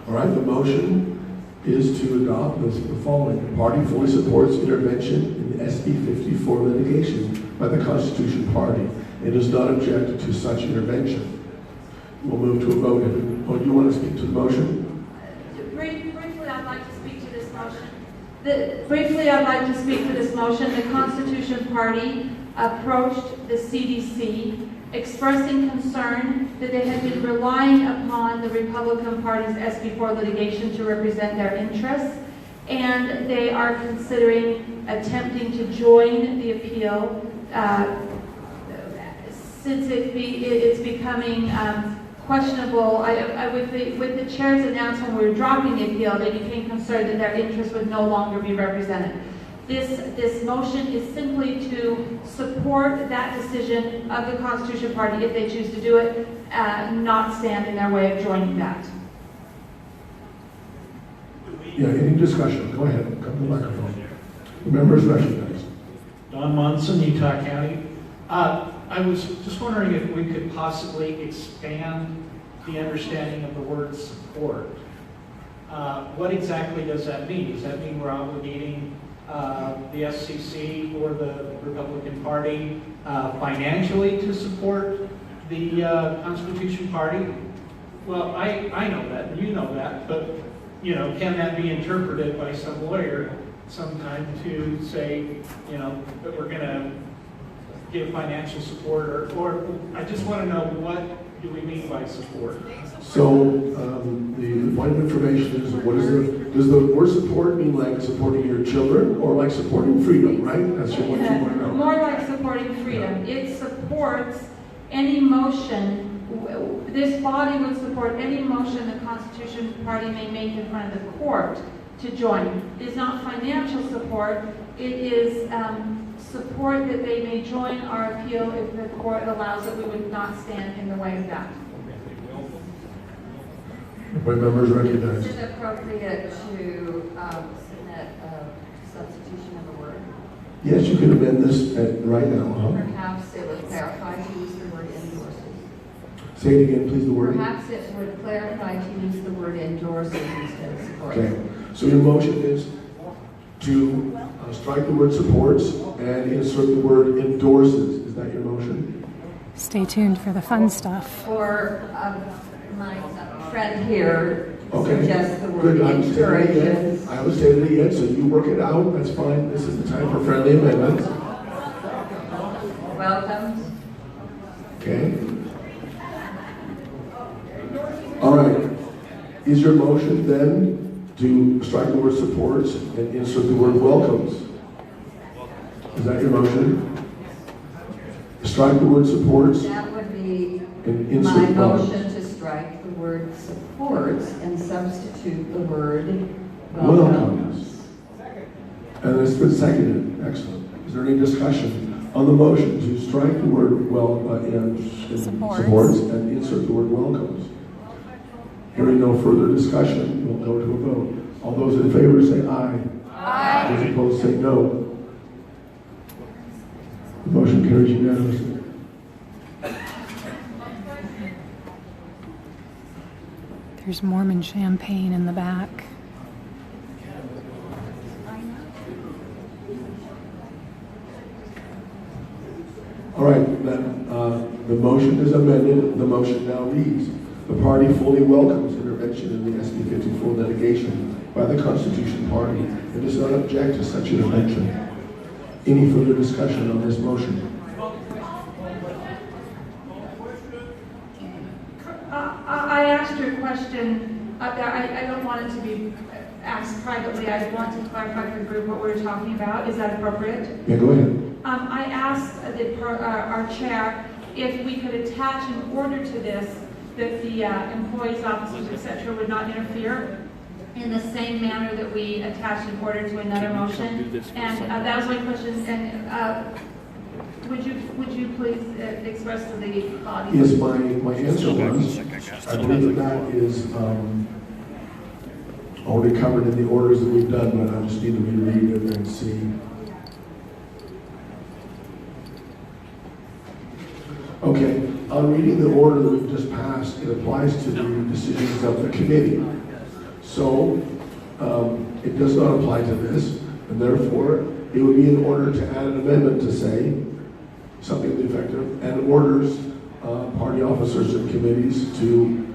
All right, the motion is to adopt the following. The party fully supports intervention in the SB 54 litigation by the Constitution Party and does not object to such intervention. We'll move to a vote. Oh, do you want to speak to the motion? Briefly, I'd like to speak to this motion. The Constitution Party approached the CDC expressing concern that they had been relying upon the Republican Party's SB4 litigation to represent their interests, and they are considering attempting to join the appeal since it's becoming questionable. With the chair's announcement we were dropping the appeal, they became concerned that their interests would no longer be represented. This motion is simply to support that decision of the Constitution Party if they choose to do it, not stand in their way of joining that. Yeah, any discussion? Go ahead. Come to the microphone. The member is recognized. Don Munson, Utah County. I was just wondering if we could possibly expand the understanding of the word support. What exactly does that mean? Does that mean we're obligating the SCC or the Republican Party financially to support the Constitution Party? Well, I know that, and you know that, but can that be interpreted by some lawyer sometime to say, that we're going to give financial support, or I just want to know, what do we mean by support? So the point of information is, does the word support mean like supporting your children or like supporting freedom, right? That's what you want to know. More like supporting freedom. Yeah. It supports any motion, this body would support any motion the Constitution Party may make in front of the court to join. It is not financial support, it is support that they may join our appeal if the court allows it. We would not stand in the way of that. Board members recognized. Is it appropriate to submit a substitution of a word? Yes, you can amend this right now. Perhaps it would clarify to use the word endorses. Say it again, please, the word. Perhaps it would clarify to use the word endorses instead of support. Okay, so your motion is to strike the word supports and insert the word endorses. Is that your motion? Stay tuned for the fun stuff. Or my friend here okay. suggests the word good. encourages. I haven't stated it yet, so you work it out. That's fine. This is the time for friendly amendments. Welcomes. Okay. All right. Is your motion then to strike the word supports and insert the word welcomes? Is that your motion? Strike the word supports. That would be and my insert motion to strike the word supports and substitute the word welcomes. And it's been seconded. Excellent. Is there any discussion on the motion to strike the word and supports and insert the word welcomes? Hearing no further discussion, we'll go to a vote. All those in favor say aye. Aye. Those opposed say no. The motion carries unanimously. There's Mormon champagne in the back. All right, then the motion is amended. The motion now reads: the party fully welcomes intervention in the SB 54 litigation by the Constitution Party and does not object to such intervention. Any further discussion on this motion? I asked her a question. I don't want it to be asked privately. I want to clarify for the group what we were talking about. Is that appropriate? Yeah, go ahead. I asked our chair if we could attach an order to this that the employees, officers, etc. would not interfere in the same manner that we attached an order to another motion. And that was my question. And would you please express to the body? Yes, my answer was, I believe that is already covered in the orders that we've done, but I just need to reread it and see. Okay, on reading the order that we've just passed, it applies to the decisions of the committee. So, it does not apply to this, and therefore, it would be in order to add an amendment to say something to the effect of, and orders party officers and committees to.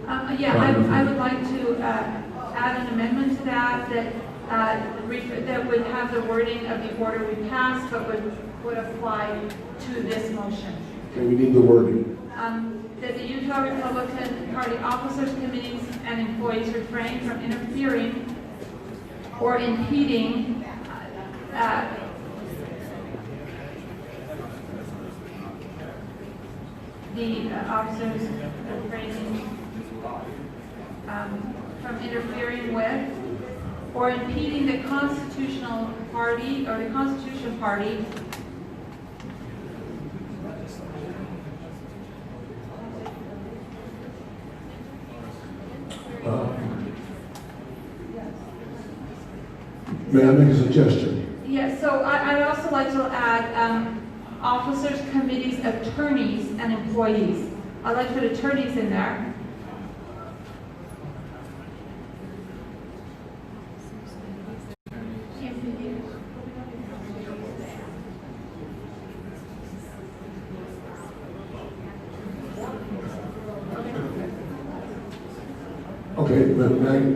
I would like to add an amendment to that that would have the wording of the order we passed, but would apply to this motion. Okay, we need the wording. That the Utah Republican Party officers, committees, and employees refrain from interfering or impeding the officers refraining from interfering with or impeding the constitutional party or the Constitution Party May I make a suggestion? Yes, so I'd also like to add officers, committees, attorneys, and employees. I'd like to put attorneys in there. Okay,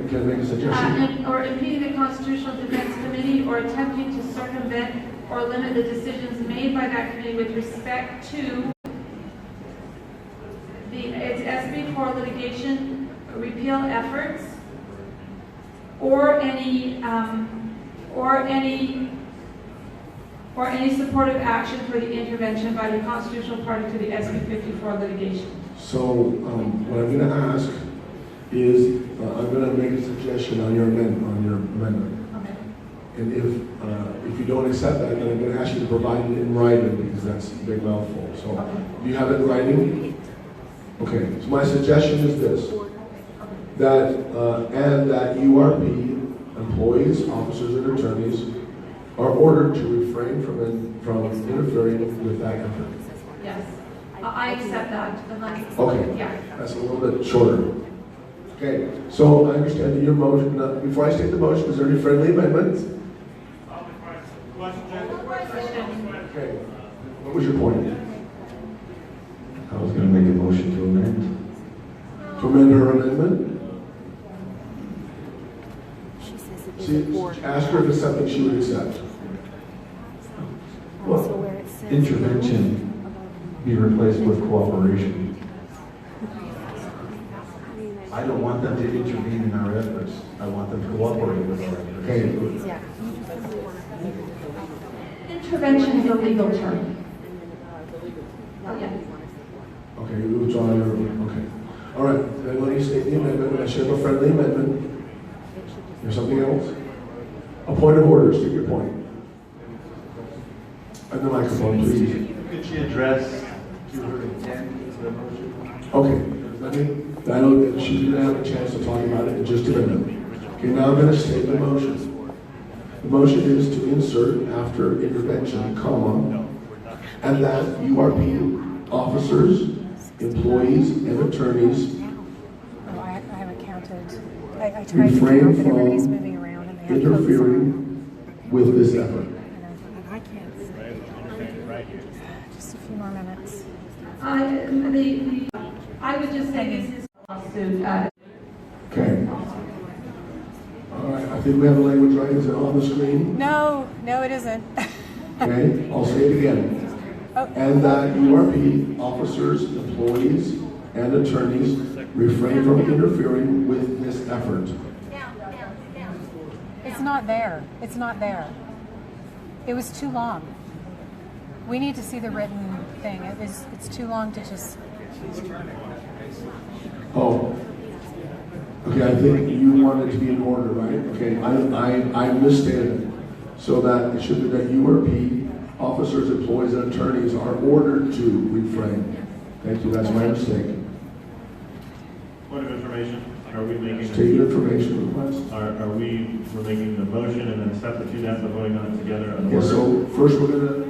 can I make a suggestion? Or impeding the Constitutional Defense Committee or attempting to circumvent or limit the decisions made by that committee with respect to its SB 4 litigation repeal efforts or any supportive action for the intervention by the constitutional party to the SB 54 litigation. So what I'm going to ask is I'm going to make a suggestion on your amendment. Okay. And if you don't accept that, then I'm going to ask you to provide it in writing because that's a big mouthful. So do you have it in writing? Okay. So my suggestion is this: that URP employees, officers, and attorneys are ordered to refrain from interfering with that effort. Yes, I accept that. Okay. Yeah. That's a little bit shorter. Okay, so I understand that your motion, before I state the motion, is there any friendly amendments? Okay, what was your point? I was going to make a motion to amend. To amend her amendment? See, ask her if it's something she would accept. Well, intervention be replaced with cooperation. I don't want them to intervene in our efforts. I want them to cooperate with our efforts. Okay. Intervention is a legal term. Yeah. Okay, you withdraw your, okay. All right, then let me state the amendment. I should have a friendly amendment. There's something else? A point of order, state your point. And the microphone, please. Could she address to her intent to the motion? Okay, let me, I know that she's going to have a chance to talk about it in just a minute. Okay, now I'm going to state the motion. The motion is to insert after intervention, comma, and that URP officers, employees, and attorneys Oh, I haven't counted. I tried to count, but everybody's moving around and they have interfering with this effort. I can't see. Just a few more minutes. I would just say this is a lawsuit. Okay. All right, I think we have the language right. Is it on the screen? No, it isn't. Okay, I'll say it again. And that URP officers, employees, and attorneys refrain from interfering with this effort. It's not there. It's not there. It was too long. We need to see the written thing. It's too long to just... Oh, Okay, I think you want it to be in order, right? Okay, I misstated it. So that it should be that URP officers, employees, and attorneys are ordered to refrain. Thank you, that's my mistake. Point of information, are we making? State your information request. Are we're making the motion and then substitute that by voting on it together? Okay, so first we're gonna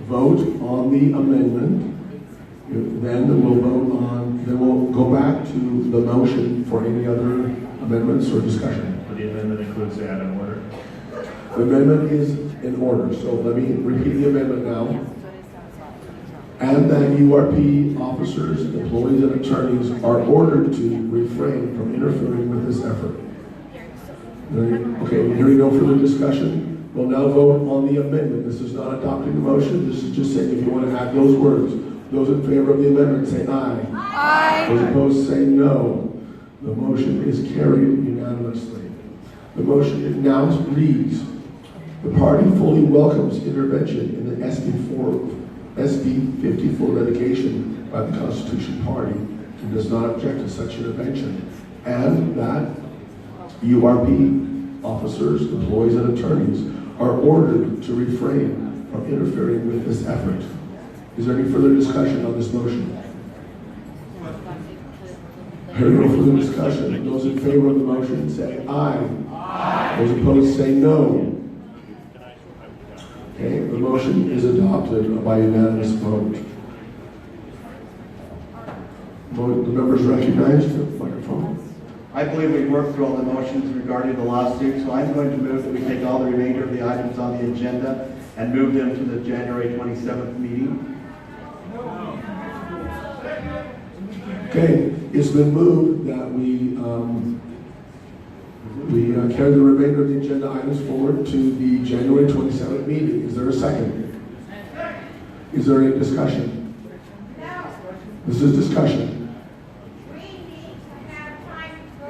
vote on the amendment. Then we'll go back to the motion for any other amendments or discussion. But the amendment includes the add-on order. The amendment is in order, so let me repeat the amendment now. And that URP officers, employees, and attorneys are ordered to refrain from interfering with this effort. Okay, hearing no further discussion, we'll now vote on the amendment. This is not adopting the motion, this is just saying if you want to add those words. Those in favor of the amendment say aye. Aye. Those opposed say no. The motion is carried unanimously. The motion now reads, the party fully welcomes intervention in the SB 54 litigation by the Constitution Party and does not object to such intervention, and that URP officers, employees, and attorneys are ordered to refrain from interfering with this effort. Is there any further discussion on this motion? Hearing no further discussion, those in favor of the motion say aye. Aye. Those opposed say no. Okay, the motion is adopted by unanimous vote. The members recognized. Microphone. I believe we've worked through all the motions regarding the lawsuit, so I'm going to move that we take all the remainder of the items on the agenda and move them to the January 27th meeting. Okay, it's been moved that we carry the remainder of the agenda items forward to the January 27th meeting. Is there a second? Is there any discussion? This is discussion.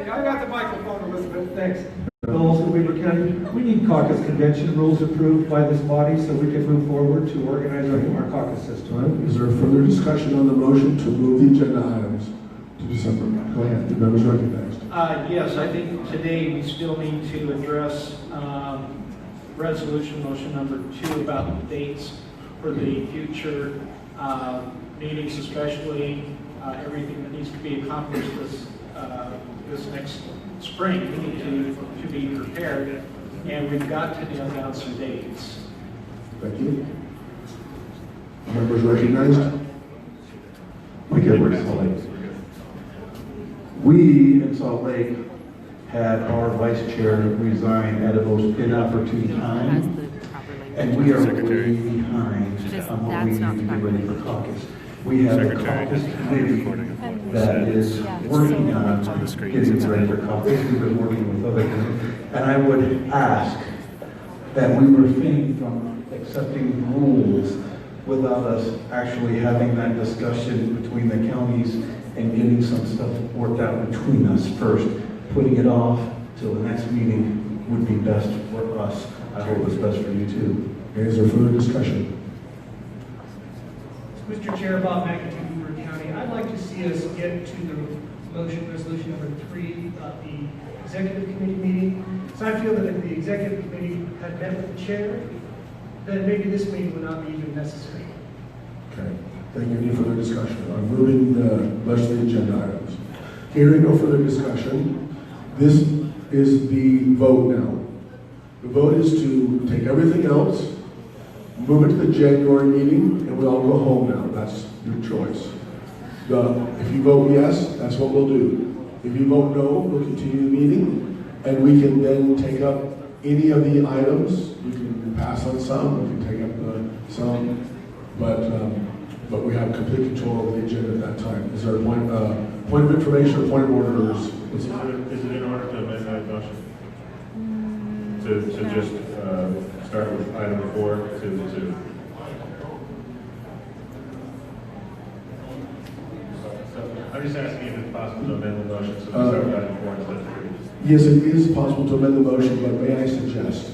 I got the microphone, Elizabeth, thanks. Olson, Weaver County, we need caucus convention rules approved by this body so we can move forward to organize our caucus system. All right. Is there further discussion on the motion to move the agenda items to December? Go ahead, the members recognized. Yes, I think today we still need to address resolution motion number 2 about the dates for the future meetings, especially everything that needs to be accomplished this next spring. We need to be prepared, and we've got to nail down some dates. Thank you. Members recognized. Mike Edwards, Salt Lake. We in Salt Lake had our vice chair resign at a most inopportune time, and we are way behind on what we need to be ready for caucus. We have a caucus committee that is working on getting ready for caucus. We've been working with other committees, and I would ask that we refrain from accepting rules without us actually having that discussion between the counties and getting some stuff worked out between us first. Putting it off till the next meeting would be best for us. I hope it's best for you too. Is there further discussion? Mr. Chair, Bob McAtee, Weaver County. I'd like to see us get to the motion resolution number 3 about the executive committee meeting. So I feel that if the executive committee had met with the chair, then maybe this meeting would not be even necessary. Okay. Thank you. Any further discussion on moving the rest of the agenda items? Hearing no further discussion, this is the vote now. The vote is to take everything else, move it to the January meeting, and we all go home now. That's your choice. If you vote yes, that's what we'll do. If you vote no, we'll continue the meeting, and we can then take up any of the items. We can pass on some, we can take up some, but we have complete control of the agenda at that time. Is there a point of information or point of order? Is it in order to amend that motion? To just start with item 4 to I'm just asking if it's possible to amend the motion so we start with item 4 instead of 3. Yes, it is possible to amend the motion, but may I suggest,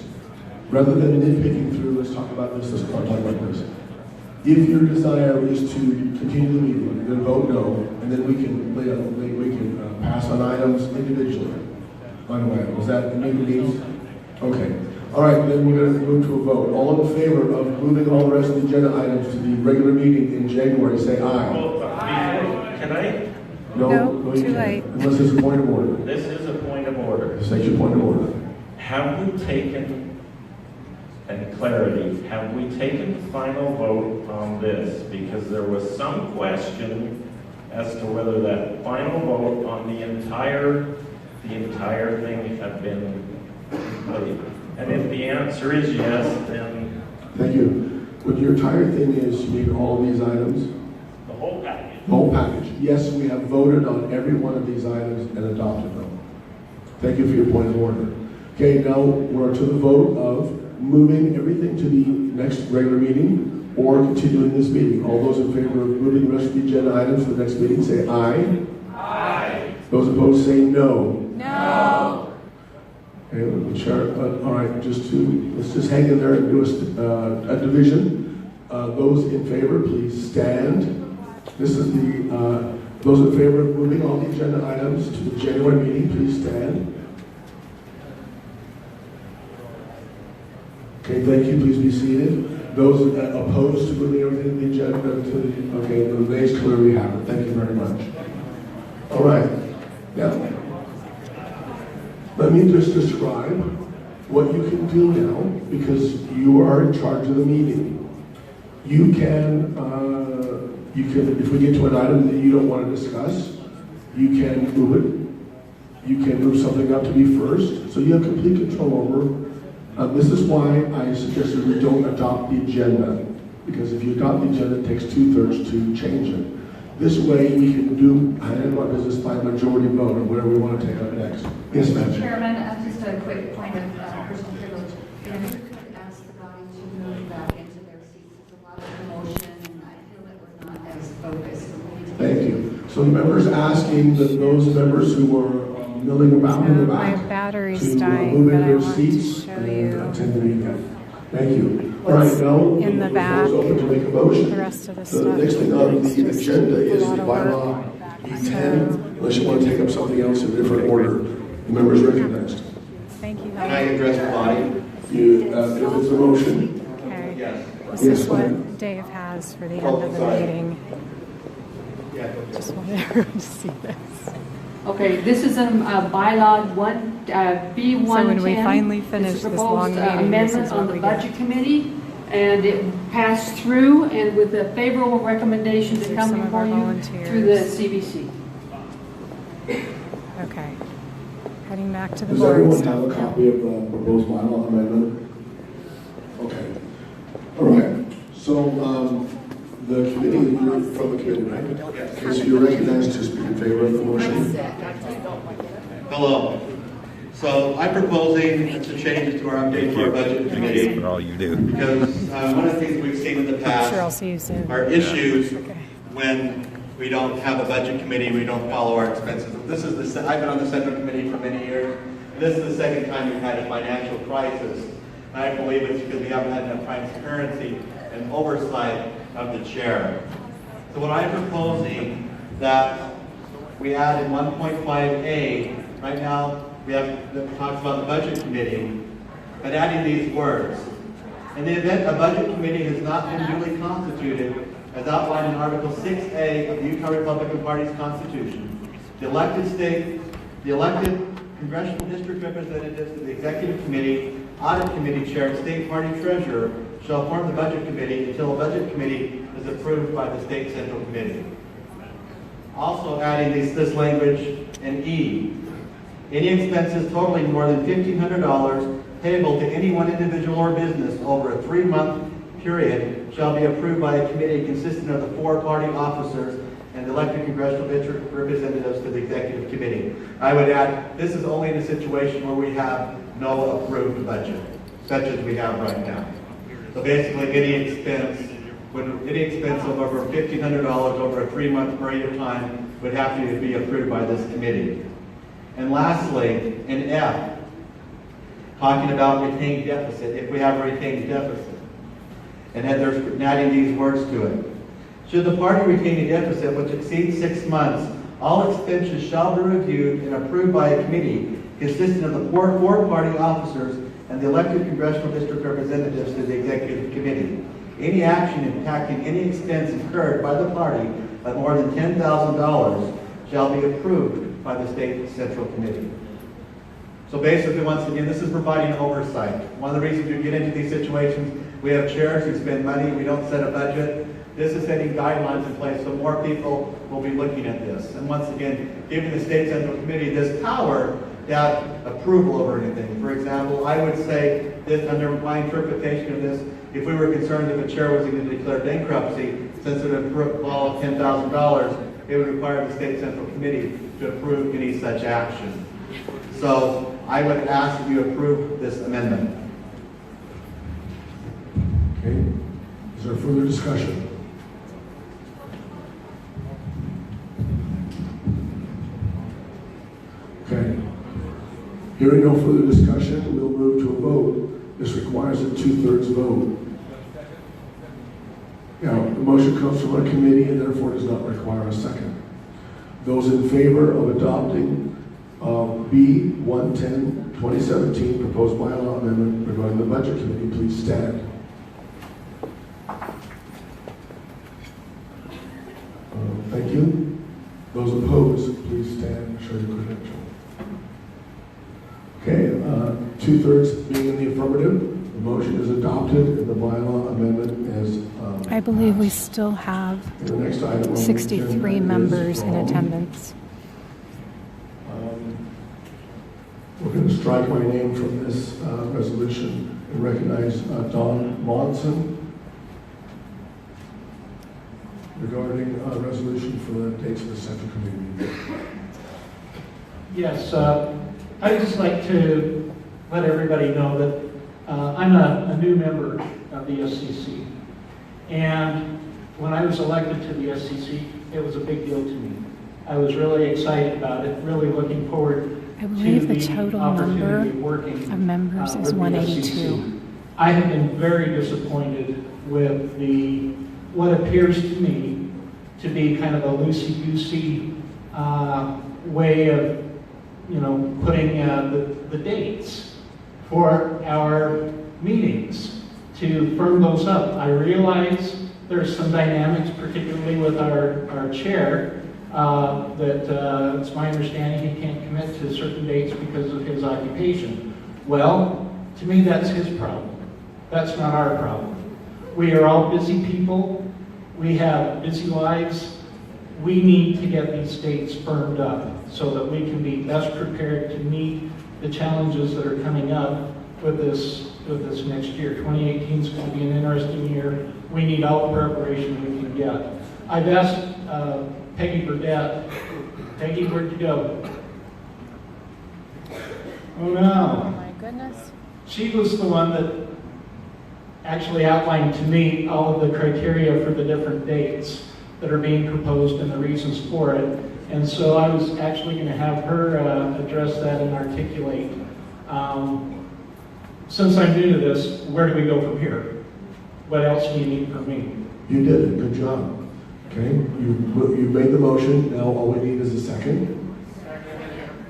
rather than nitpicking through, let's talk about this, let's talk about this. If your desire is to continue the meeting, then vote no, and then we can pass on items individually. On item. Was that a new means? Okay. All right, then we're going to move to a vote. All in favor of moving all the rest of the agenda items to the regular meeting in January, say aye. Well, can I? No, you too can't. late. Unless it's a point of order. This is a point of order. State your point of order. Have we taken, and clarity, have we taken the final vote on this? Because there was some question as to whether that final vote on the entire thing had been made. And if the answer is yes, then... Thank you. What your entire thing is, you mean all of these items? The whole package. The whole package. Yes, we have voted on every one of these items and adopted them. Thank you for your point of order. Okay, now we're to the vote of moving everything to the next regular meeting or continuing this meeting. All those in favor of moving the rest of the agenda items to the next meeting, say aye. Aye. Those opposed, say no. No. Okay, all right, let's just hang in there and do a division. Those in favor, please stand. This is those in favor of moving all the agenda items to the January meeting, please stand. Okay, thank you, please be seated. Those opposed to moving everything to the agenda okay, the nays clearly have it. Thank you very much. All right, now. Let me just describe what you can do now, because you are in charge of the meeting. You can, if we get to an item that you don't want to discuss, you can move it. You can move something up to be first, so you have complete control over. This is why I suggested we don't adopt the agenda, because if you adopt the agenda, it takes 2/3 to change it. This way, we can handle our business by majority vote, or whatever we want to take up next. Yes, ma'am. Chairman, just a quick point of personal privilege. If you could ask the body to move back into their seats, it's a lot of emotion, and I feel that we're not as focused. Thank you. So the members asking that those members who were milling about in the back My battery's to dying, move in but I their want seats to show and you attend the meeting. Thank you. All right, now in the back. it's open to make a motion. The rest of the The stuff. next thing on the agenda is a lot the of work. bylaw E10, unless you want to take up something else in a different order. The members recognized. Thank you. Can I address the body? If it's a motion. Okay. Yes. This Yes, is ma'am. what Dave has for the end Oh, of the sorry. meeting. Yeah. Just wanted everyone to see this. Okay, this is a bylaw B110. So when we finally It's a finish this proposed, long meeting, this amendment is on what the we get. budget committee, and it passed through, and with a favorable recommendation These to are come some of before our you volunteers. through the CBC. Okay. Heading back to the Does board everyone stuff. have a copy of the proposed bylaw amendment? Okay. All right. So the committee, you're from the committee, right? Okay, so you're recognized to speak in favor of the motion. Hello. So I'm proposing to change it to our update to our budget committee. For all you do. Because one of the things we've seen in the Sure, I'll past see you soon. are issues Okay. when we don't have a budget committee, we don't follow our expenses. I've been on the Central Committee for many years. This is the second time we've had a financial crisis. And I believe it's because we haven't had enough transparency and oversight of the chair. So what I'm proposing that we add in 1.5A, right now we have that talks about the budget committee, but adding these words. In the event a budget committee has not been duly constituted, as outlined in Article 6A of the Utah Republican Party's Constitution, the elected congressional district representatives of the executive committee, audit committee chair, and state party treasurer shall form the budget committee until a budget committee is approved by the state central committee. Also adding this language in E. Any expenses totaling more than $1,500 payable to any one individual or business over a 3-month period shall be approved by a committee consisting of the 4 party officers and elected congressional district representatives to the executive committee. I would add, this is only in a situation where we have no approved budget, such as we have right now. So basically, any expense of over $1,500 over a 3-month period of time would have to be approved by this committee. And lastly, in F, talking about retained deficit, if we have a retained deficit. and adding these words to it. Should the party retain a deficit which exceeds 6 months, all expenses shall be reviewed and approved by a committee consisting of the four party officers and the elected congressional district representatives to the executive committee. Any action impacting any expense incurred by the party of more than $10,000 shall be approved by the state central committee. So basically, once again, this is providing oversight. One of the reasons we get into these situations, we have chairs who spend money, we don't set a budget. This is setting guidelines in place so more people will be looking at this. And once again, giving the state central committee this power to have approval over anything. For example, I would say this, under my interpretation of this, if we were concerned if a chair was going to declare bankruptcy, since it would involve $10,000, it would require the state central committee to approve any such action. So I would ask that you approve this amendment. Okay. Is there further discussion? Okay. Hearing no further discussion, we'll move to a vote. This requires a 2/3 vote. Now, the motion comes from a committee and therefore does not require a second. Those in favor of adopting B 110 2017 proposed bylaw amendment regarding the budget committee, please stand. Thank you. Those opposed, please stand and show your credential. Okay, 2/3 being in the affirmative, the motion is adopted and the bylaw amendment is I believe we still have the next item on the 63 agenda members is, in attendance. We're going to strike my name from this resolution and recognize Don Monson regarding a resolution for the dates of the Central Committee meeting. Yes, I'd just like to let everybody know that I'm a new member of the SCC. And when I was elected to the SCC, it was a big deal to me. I was really excited about it, really looking forward I believe to the the total opportunity number of working of members is with the 182. SCC. I have been very disappointed with what appears to me to be kind of a loosey-goosey way of, putting the dates for our meetings to firm those up. I realize there's some dynamics, particularly with our chair, that it's my understanding he can't commit to certain dates because of his occupation. Well, to me, that's his problem. That's not our problem. We are all busy people. We have busy lives. We need to get these dates firmed up so that we can be best prepared to meet the challenges that are coming up with this next year. 2018 is going to be an interesting year. We need all the preparation we can get. I've asked Peggy Burdett. Peggy, where'd you go? Oh no. Oh my goodness. She was the one that actually outlined to me all of the criteria for the different dates that are being proposed and the reasons for it. And so I was actually going to have her address that and articulate. Since I'm new to this, where do we go from here? What else do you need from me? You did it. Good job. Okay, you made the motion. Now all we need is a second.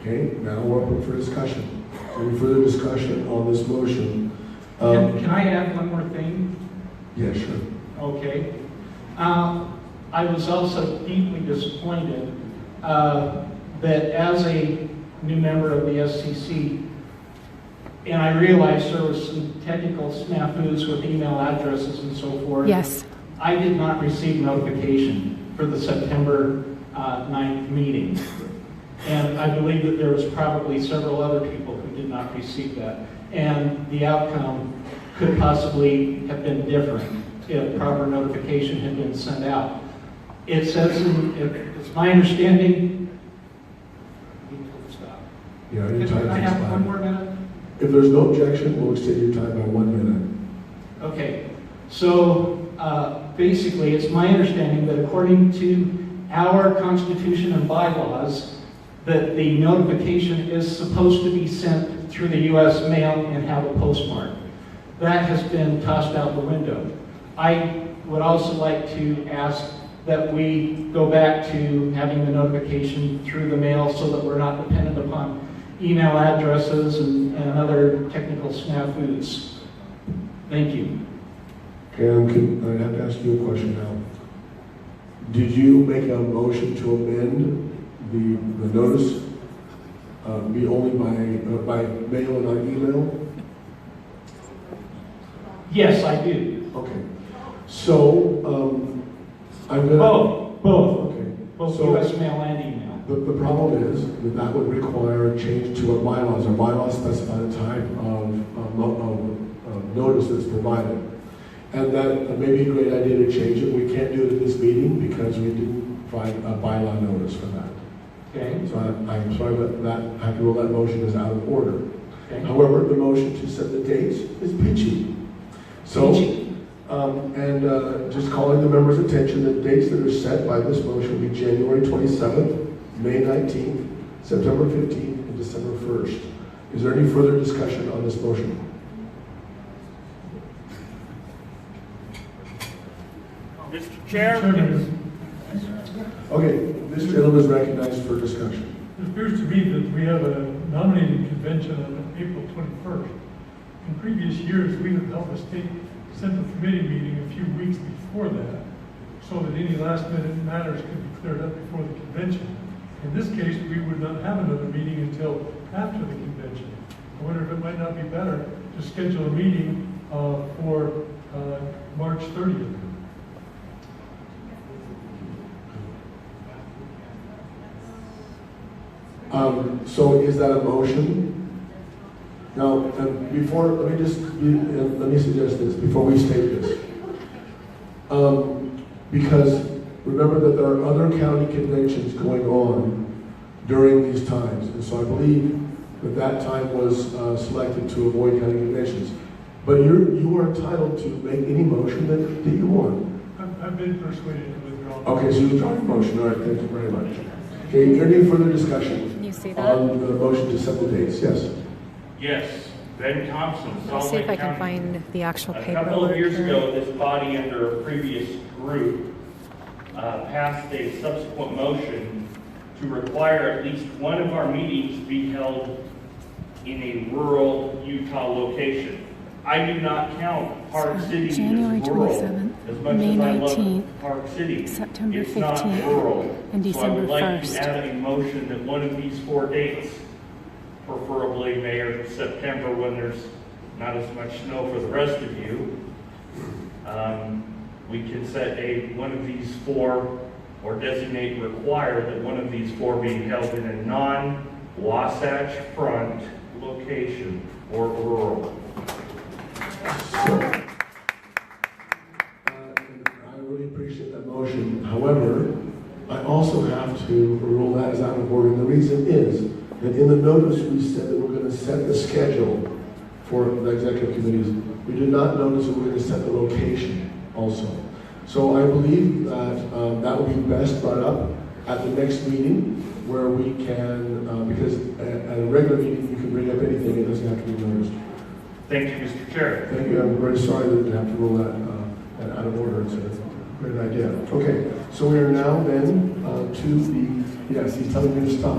Okay, now we're open for discussion. Any further discussion on this motion? Can I add one more thing? Yeah, sure. Okay. I was also deeply disappointed that as a new member of the SCC, and I realized there was some technical snafus with email addresses and so forth. Yes. I did not receive notification for the September 9th meeting. And I believe that there was probably several other people who did not receive that. And the outcome could possibly have been different if proper notification had been sent out. It says, it's my understanding, stop. Yeah, your time Can I is have expired. 1 more minute? If there's no objection, we'll extend your time by 1 minute. Okay, so basically it's my understanding that according to our Constitution and bylaws, that the notification is supposed to be sent through the U.S. mail and have a postmark. That has been tossed out the window. I would also like to ask that we go back to having the notification through the mail so that we're not dependent upon email addresses and other technical snafus. Thank you. Okay, I have to ask you a question now. Did you make a motion to amend the notice be only by mail and not email? Yes, I do. Okay. So, I'm gonna... Both. Okay. Both So, US mail and email. the problem is that would require a change to our bylaws. Our bylaws specify the type of notice that's provided. And that may be a great idea to change it. We can't do it at this meeting because we didn't provide a bylaw notice for that. Okay. So I'm sorry, but I have to rule that motion is out of order. Okay. However, the motion to set the dates is peachy. So, just calling the members' attention, the dates that are set by this motion will be January 27th, May 19th, September 15th, and December 1st. Is there any further discussion on this motion? Mr. Chair? Okay, this gentleman is recognized for discussion. It appears to me that we have a nominating convention on April 21st. In previous years, we have held a state central committee meeting a few weeks before that, so that any last minute matters could be cleared up before the convention. In this case, we would not have another meeting until after the convention. I wonder if it might not be better to schedule a meeting for March 30th. So is that a motion? Now, before, let me suggest this, before we state this. Because remember that there are other county conventions going on during these times. And so I believe that time was selected to avoid county conventions. But you are entitled to make any motion that you want. I've been persuaded to withdraw. Okay, so you withdraw your motion. All right, thank you very much. Okay, is there any further discussion? Can you see that? On the motion to set the dates? Yes. Yes, Ben Thompson, I'll Salt see if Lake I can County. find the actual A paperwork. couple of years here. ago, this body, under a previous group, passed a subsequent motion to require at least one of our meetings be held in a rural Utah location. I do not count Park City January as rural, 27th, as much May as I love 19th, Park City. September It's not 15th, rural. and So I December would like 1st. to add a motion that one of these 4 dates, preferably May or September when there's not as much snow for the rest of you, we can set one of these 4, or designate require that one of these 4 be held in a non-Wasatch Front location or rural. I really appreciate that motion. However, I also have to rule that as out of order. And the reason is that in the notice we said that we're going to set the schedule for the executive committees. We did not notice that we're going to set the location also. So I believe that that will be best brought up at the next meeting where we can, because at a regular meeting you can bring up anything, it doesn't have to be noticed. Thank you, Mr. Chair. Thank you. I'm very sorry that we have to rule that out of order. It's a great idea. Okay, so we are now then to the, yes, he's telling me to stop.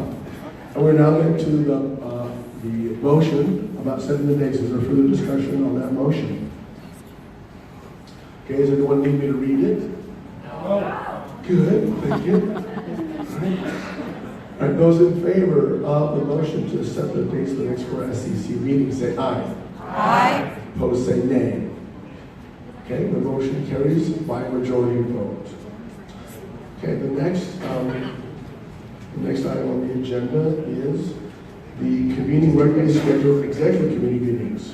And we're now then to the motion about setting the dates. Is there further discussion on that motion? Okay, does anyone need me to read it? No. Good, thank you. All right, those in favor of the motion to set the dates for the next 4 SCC meetings, say aye. Aye. Opposed, say nay. Okay, the motion carries by a majority vote. Okay, the next item on the agenda is the convening regularly scheduled executive committee meetings.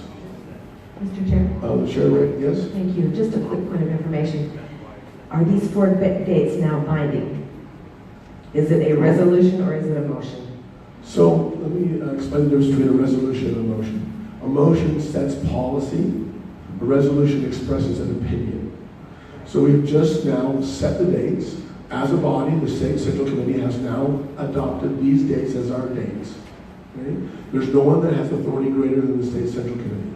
Mr. Chair? The chair, yes? Thank you. Just a quick point of information. Are these 4 dates now binding? Is it a resolution or is it a motion? So let me explain the difference between a resolution and a motion. A motion sets policy. A resolution expresses an opinion. So we've just now set the dates. As a body, the State Central Committee has now adopted these dates as our dates. Okay? There's no one that has authority greater than the State Central Committee.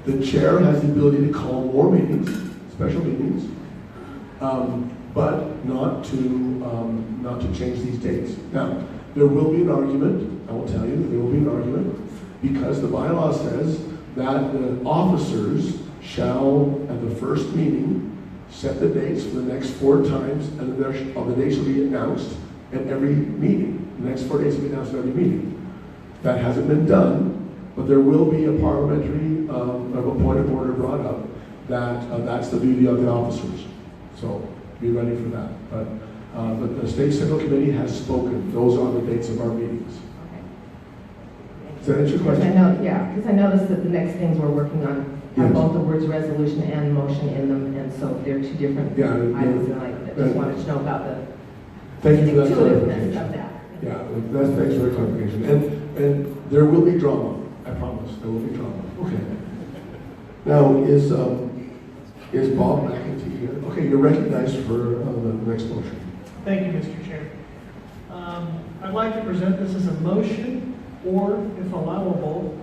The chair has the ability to call more meetings. special meetings, but not to change these dates. Now, there will be an argument, I will tell you, there will be an argument, because the bylaw says that the officers shall, at the first meeting, set the dates for the next 4 times, and the dates will be announced at every meeting. The next 4 days will be announced at every meeting. That hasn't been done, but there will be a parliamentary, a point of order brought up that that's the duty of the officers. So be ready for that. But the State Central Committee has spoken. Those are the dates of our meetings. Does that answer your question? Because I noticed that the next things we're working on have both the words resolution and motion in them, and so they're 2 different items, and I just wanted to know about the thank you for that intuitiveness clarification. of that. Yeah, thanks for the clarification. And there will be drama. I promise. There will be drama. Okay. Now, is Bob McEntee here? Okay, you're recognized for the next motion. Thank you, Mr. Chair. I'd like to present this as a motion, or, if allowable,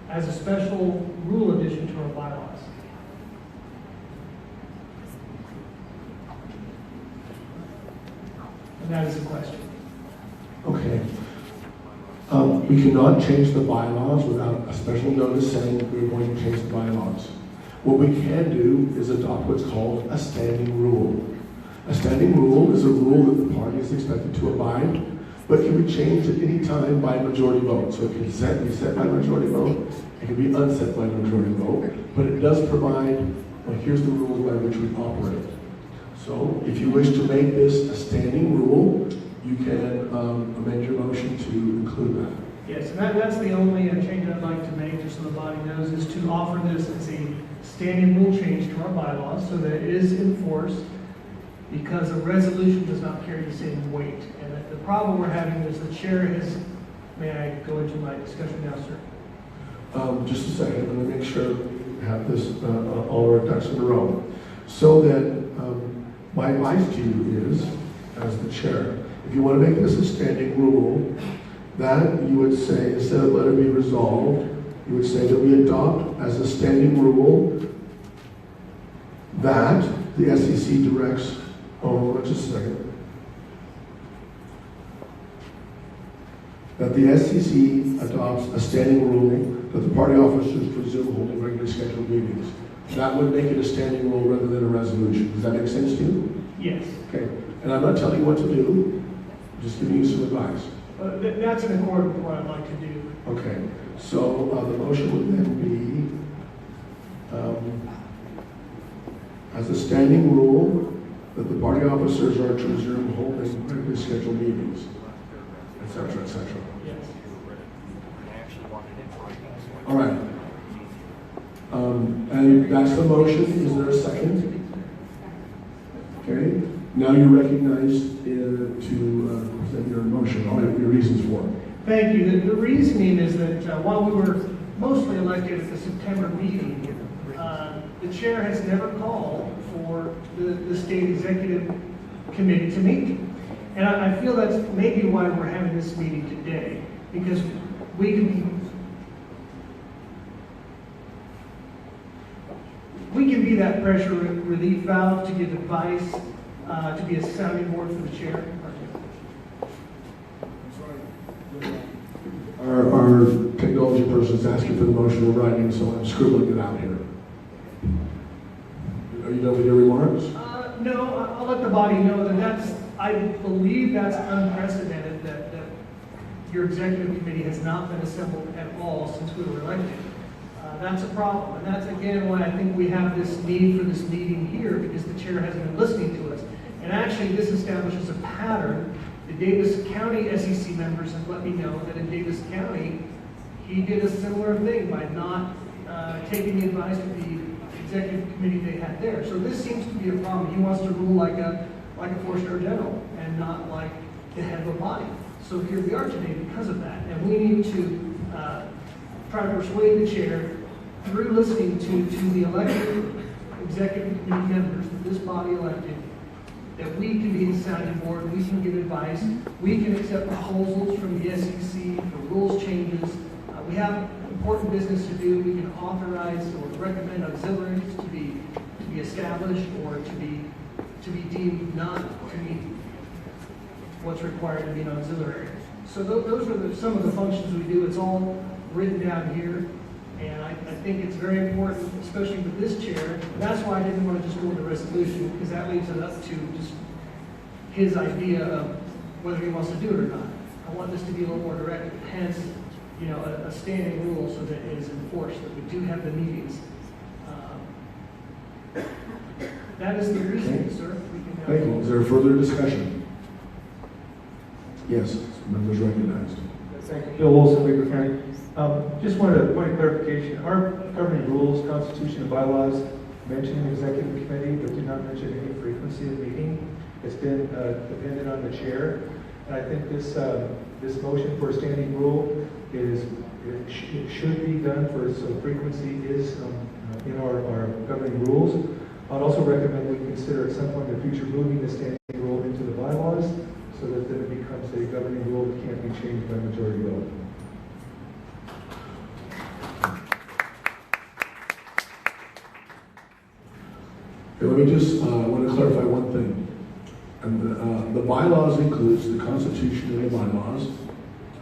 as a special rule addition to our bylaws. And that is the question. Okay. We cannot change the bylaws without a special notice saying that we're going to change the bylaws. What we can do is adopt what's called a standing rule. A standing rule is a rule that the party is expected to abide, but can be changed at any time by majority vote. So it can be set by majority vote, it can be unset by majority vote, but it does provide, well, here's the rules by which we operate. So if you wish to make this a standing rule, you can amend your motion to include that. Yes, and that's the only change I'd like to make, just so the body knows, is to offer this as a standing rule change to our bylaws so that it is enforced, because a resolution does not carry the same weight. And the problem we're having is the chair has, may I go into my discussion now, sir? Just a second, I'm going to make sure we have this, all our ducks in a row. So that my advice to you is, as the chair, if you want to make this a standing rule, that you would say, instead of let it be resolved, you would say that we adopt as a standing rule that the SCC directs, just a second, that the SCC adopts a standing rule that the party officers presume holding regularly scheduled meetings. That would make it a standing rule rather than a resolution. Does that make sense to you? Yes. Okay. And I'm not telling you what to do, I'm just giving you some advice. That's in accord with what I'd like to do. Okay. So the motion would then be as a standing rule that the party officers are to resume holding regularly scheduled meetings, et cetera, et cetera. Yes. All right. And that's the motion. Is there a second? Okay. Now you're recognized to present your motion, all your reasons for it. Thank you. The reasoning is that while we were mostly elected at the September meeting, the chair has never called for the state executive committee to meet. And I feel that's maybe why we're having this meeting today, because we can be that pressure relief valve to give advice, to be a sounding board for the chair. Our technology person is asking for the motion in writing, so I'm scribbling it out here. Are you done with your remarks? No, I'll let the body know that I believe that's unprecedented, that your executive committee has not been assembled at all since we were elected. That's a problem, and that's again why I think we have this need for this meeting here, because the chair hasn't been listening to us. And actually, this establishes a pattern. The Davis County SEC members have let me know that in Davis County, he did a similar thing by not taking the advice of the executive committee they had there. So this seems to be a problem. He wants to rule like a 4-star general and not like the head of a body. So here we are today because of that. And we need to try to persuade the chair through listening to the elected executive committee members that this body elected, that we can be the sounding board, we can give advice, we can accept proposals from the SEC for rules changes. We have important business to do. We can authorize or recommend auxiliaries to be a established or to be deemed not to meet what's required to be an auxiliary. So those are some of the functions we do. It's all written down here. And I think it's very important, especially with this chair. And that's why I didn't want to just go with the resolution, because that leaves it up to just his idea of whether he wants to do it or not. I want this to be a little more direct, hence, a standing rule so that it is enforced, that we do have the meetings. That is the reason, sir. Thank you. Is there further discussion? Yes, members recognized. Thank you. Bill Olson, Weaver County. Just wanted a point of clarification. Our governing rules, constitution, and bylaws mention an executive committee, but do not mention any frequency of meeting. It's been dependent on the chair. And I think this motion for a standing rule it should be done for, so frequency is in our governing rules. I'd also recommend we consider at some point in the future moving the standing rule into the bylaws so that then it becomes a governing rule that can't be changed by majority vote. Okay, let me just, I want to clarify one thing. And the bylaws includes the Constitution and the bylaws.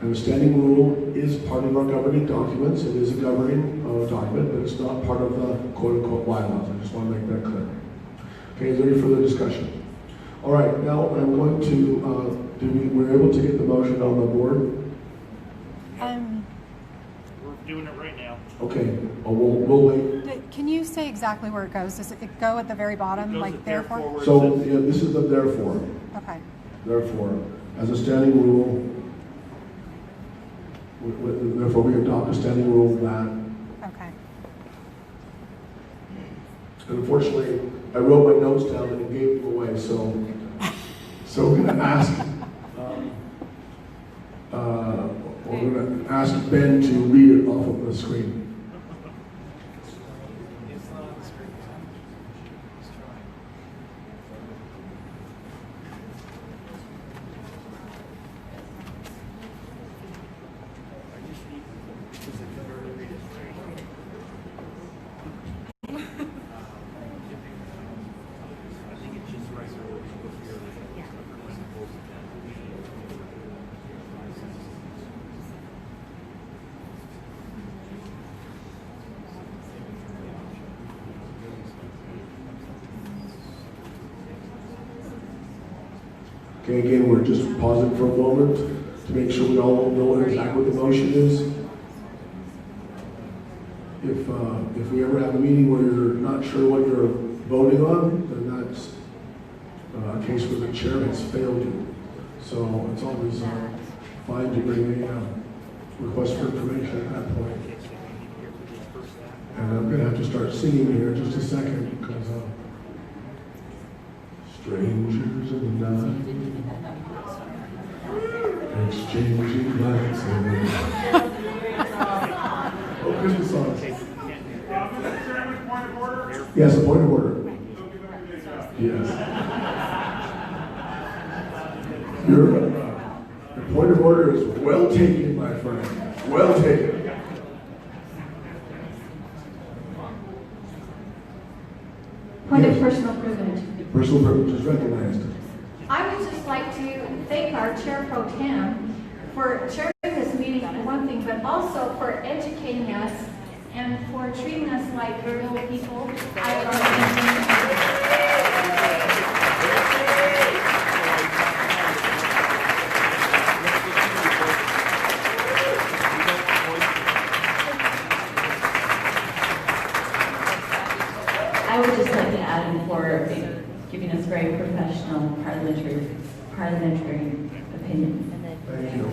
And the standing rule is part of our governing documents. It is a governing document, but it's not part of the quote-unquote bylaws. I just want to make that clear. Okay, is there any further discussion? All right, now I'm going to, we're able to get the motion on the board? We're doing it right now. Okay, we'll wait. Can you say exactly where it goes? Does it go at the very bottom, like therefore? So, yeah, this is the therefore. Okay. Therefore, as a standing rule, therefore we adopt a standing rule that. Okay. And unfortunately, I wrote my notes down and gave them away, so we're going to ask, Ben to read it off of the screen. Okay, again, we're just pausing for a moment to make sure we all know exactly what the motion is. If we ever have a meeting where you're not sure what you're voting on, then that's a case where the chair has failed you. So it's always fine to bring a request for information at that point. And I'm going to have to start singing here in just a second because strangers in the night, exchanging glances. Oh, Christmas songs. Yes, a point of order. Yes. Your point of order is well taken, my friend. Well taken. Point of personal privilege. Personal privilege is recognized. I would just like to thank our Chair Pro Tem for chairing this meeting for one thing, but also for educating us and for treating us like real people. I would just like to add him for giving us very professional parliamentary opinions. Thank you.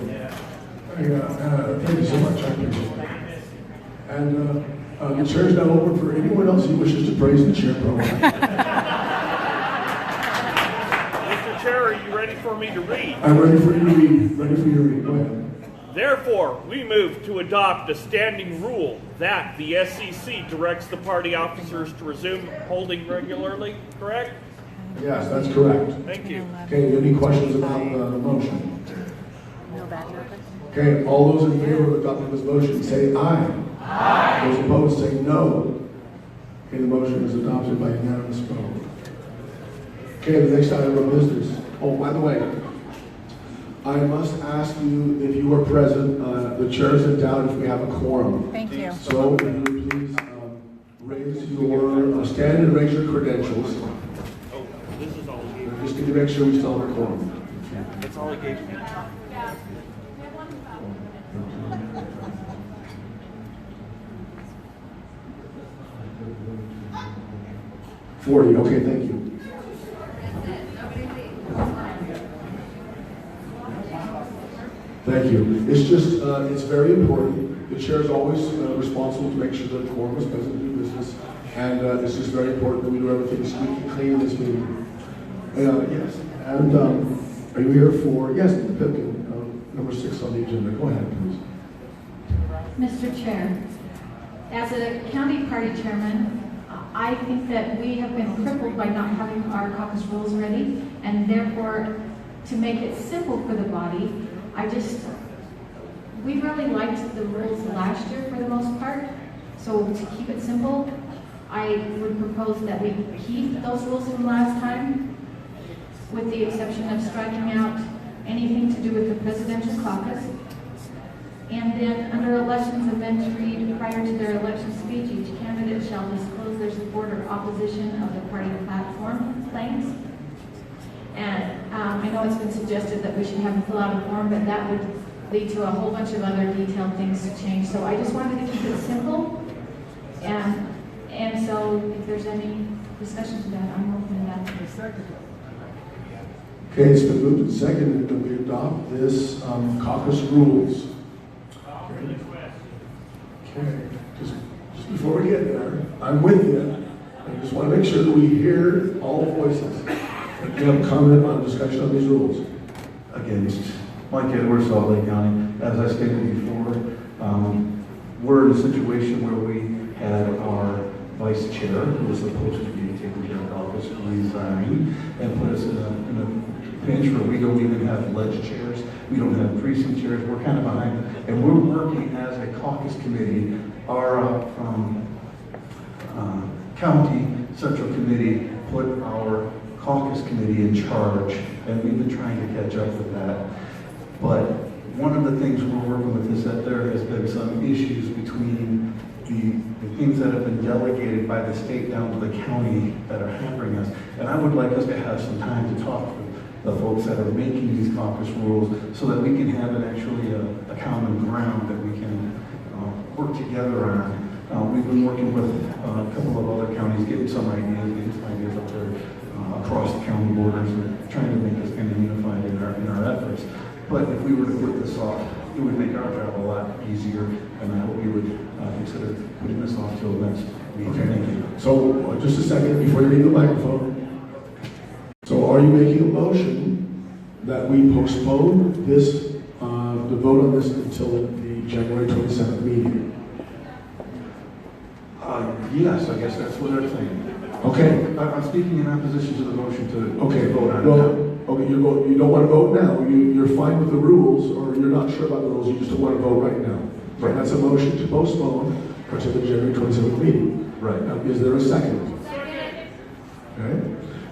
Thank you so much. I appreciate it. And the chair is now open for anyone else who wishes to praise the chair pro. Mr. Chair, are you ready for me to read? I'm ready for you to read. Ready for you to read. Go ahead. Therefore, we move to adopt a standing rule that the SCC directs the party officers to resume holding regularly, correct? Yes, that's correct. Thank you. Okay, any questions about the motion? Okay, all those in favor of adopting this motion say aye. Aye. Those opposed say no. Okay, the motion is adopted by unanimous vote. Okay, the next item of business. Oh, by the way, I must ask you if you are present. The chair is in doubt if we have a quorum. Thank you. So, will you please raise your stand and raise your credentials. Oh, this is all he gave me. Just need to make sure we still have a quorum. That's all he gave me. $40. Okay, thank you. Thank you. It's just, it's very important. The chair is always responsible to make sure that the quorum is present to do business. And it's just very important that we do everything squeaky clean in this meeting. Yes. And are you here for, yes, Pipkin, number 6 on the agenda. Go ahead, please. Mr. Chair, as a county party chairman, I think that we have been crippled by not having our caucus rules ready, and therefore, to make it simple for the body, we really liked the rules last year for the most part, so to keep it simple, I would propose that we keep those rules from last time, with the exception of striking out anything to do with the presidential caucus. And then under elections, amend to read, prior to their election speech, each candidate shall disclose their support or opposition of the party platform claims. And I know it's been suggested that we should have them fill out a form, but that would lead to a whole bunch of other detailed things to change. So I just wanted to keep it simple. And so if there's any discussion to that, I'm open to that. Okay, it's been moved and seconded that we adopt this caucus rules. Okay, just before we get there, I'm with you. I just want to make sure that we hear all voices. Do you have a comment on discussion on these rules? Against Mike Edwards, Salt Lake County. As I stated before, we're in a situation where we had our vice chair, who was supposed to be taking care of office, resign, and put us in a pinch where we don't even have ledge chairs, we don't have precinct chairs, we're kind of behind. And we're working as a caucus committee. Our county central committee put our caucus committee in charge, and we've been trying to catch up with that. But one of the things we're working with is that there has been some issues between the things that have been delegated by the state down to the county that are hampering us. And I would like us to have some time to talk with the folks that are making these caucus rules so that we can have actually a common ground that we can work together on. We've been working with a couple of other counties, getting some ideas up there across the county borders, and trying to make us kind of unified in our efforts. But if we were to put this off, it would make our job a lot easier, and I hope you would consider putting this off till next meeting. Okay. Thank you. So just a second before you leave the microphone. So are you making a motion that we postpone this, the vote on this until the January 27th meeting? Yes, I guess that's what I'm saying. Okay. I'm speaking in opposition to the motion to vote on it. Well, okay, you don't want to vote now. You're fine with the rules, or you're not sure about the rules. You just don't want to vote right now. Right. That's a motion to postpone until the January 27th meeting. Right. Now, is there a second? Okay.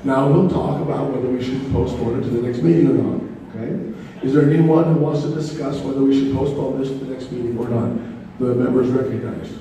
Now we'll talk about whether we should postpone it to the next meeting or not. Okay. Is there anyone who wants to discuss whether we should postpone this to the next meeting or not? The members recognized.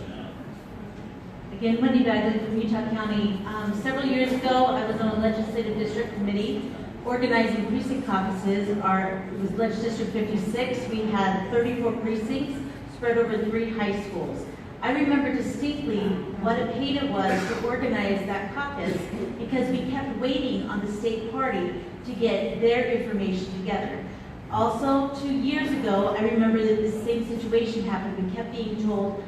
Again, Wendy Bagley from Utah County. Several years ago, I was on a legislative district committee organizing precinct caucuses. It was Ledge District 56. We had 34 precincts spread over 3 high schools. I remember distinctly what a pain it was to organize that caucus because we kept waiting on the state party to get their information together. Also, 2 years ago, I remember that the same situation happened. We kept being told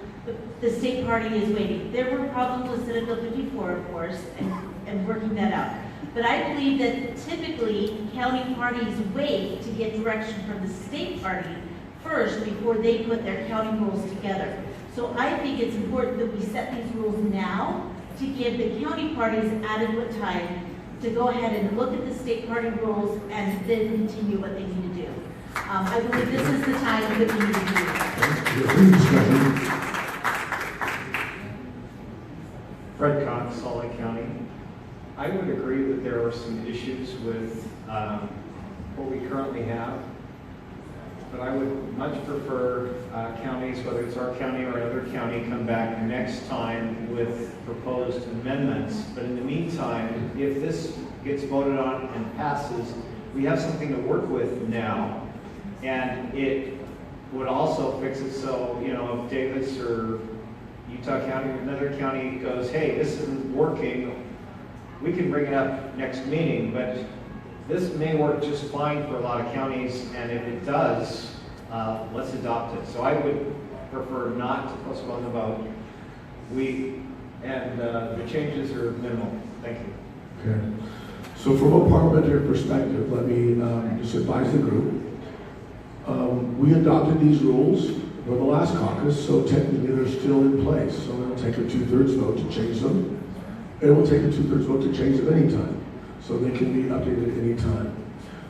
the state party is waiting. There were problems with Senate Bill 54, of course, and working that out. But I believe that typically county parties wait to get direction from the state party first before they put their county rules together. So I think it's important that we set these rules now to give the county parties adequate time to go ahead and look at the state party rules and then continue what they need to do. I believe this is the time that we need to do it. Fred Cox, Salt Lake County. I would agree that there are some issues with what we currently have, but I would much prefer counties, whether it's our county or another county, come back next time with proposed amendments. But in the meantime, if this gets voted on and passes, we have something to work with now. And it would also fix it so, you know, if Davis or Utah County or another county goes, hey, this isn't working, we can bring it up next meeting, but this may work just fine for a lot of counties, and if it does, let's adopt it. So I would prefer not to postpone the vote. The changes are minimal. Thank you. Okay. So from a parliamentary perspective, let me just advise the group. We adopted these rules for the last caucus, so technically they're still in place. So it'll take a 2/3 vote to change them. It will take a 2/3 vote to change them anytime. So they can be updated any time.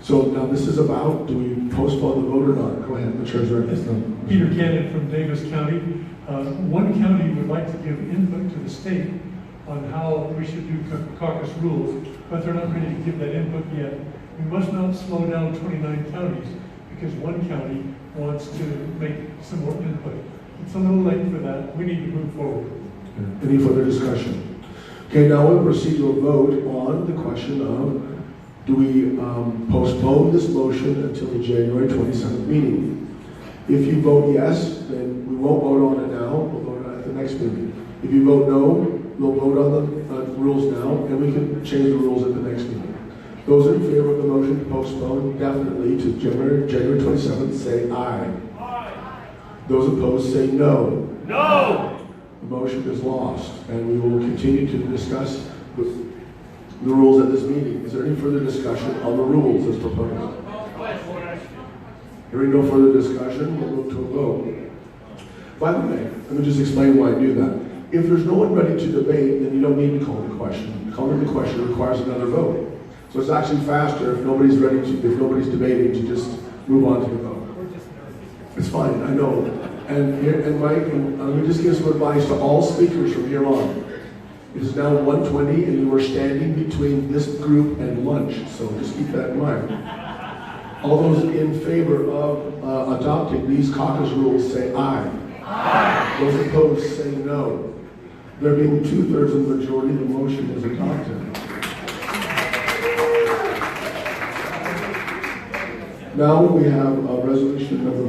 So now this is about, do we postpone the vote or not? Go ahead, the treasurer. Peter Cannon from Davis County. One county would like to give input to the state on how we should do caucus rules, but they're not ready to give that input yet. We must not slow down 29 counties because one county wants to make some more input. It's a little late for that. We need to move forward. Any further discussion? Okay, now we'll proceed to a vote on the question of, do we postpone this motion until the January 27th meeting? If you vote yes, then we won't vote on it now, we'll vote on it at the next meeting. If you vote no, we'll vote on the rules now, and we can change the rules at the next meeting. Those in favor of the motion to postpone definitely to January 27th, say aye. Aye. Those opposed say no. No! The motion is lost, and we will continue to discuss the rules at this meeting. Is there any further discussion on the rules as proposed? Hearing no further discussion, we'll move to a vote. By the way, let me just explain why I do that. If there's no one ready to debate, then you don't need to call the question. Calling the question requires another vote. So it's actually faster if nobody's debating, to just move on to the vote. It's fine, I know. And Mike, let me just give some advice to all speakers from here on. It is now 1:20 and you are standing between this group and lunch, so just keep that in mind. All those in favor of adopting these caucus rules say aye. Aye. Those opposed say no. There being 2/3 of the majority, the motion is adopted. Now we have a resolution number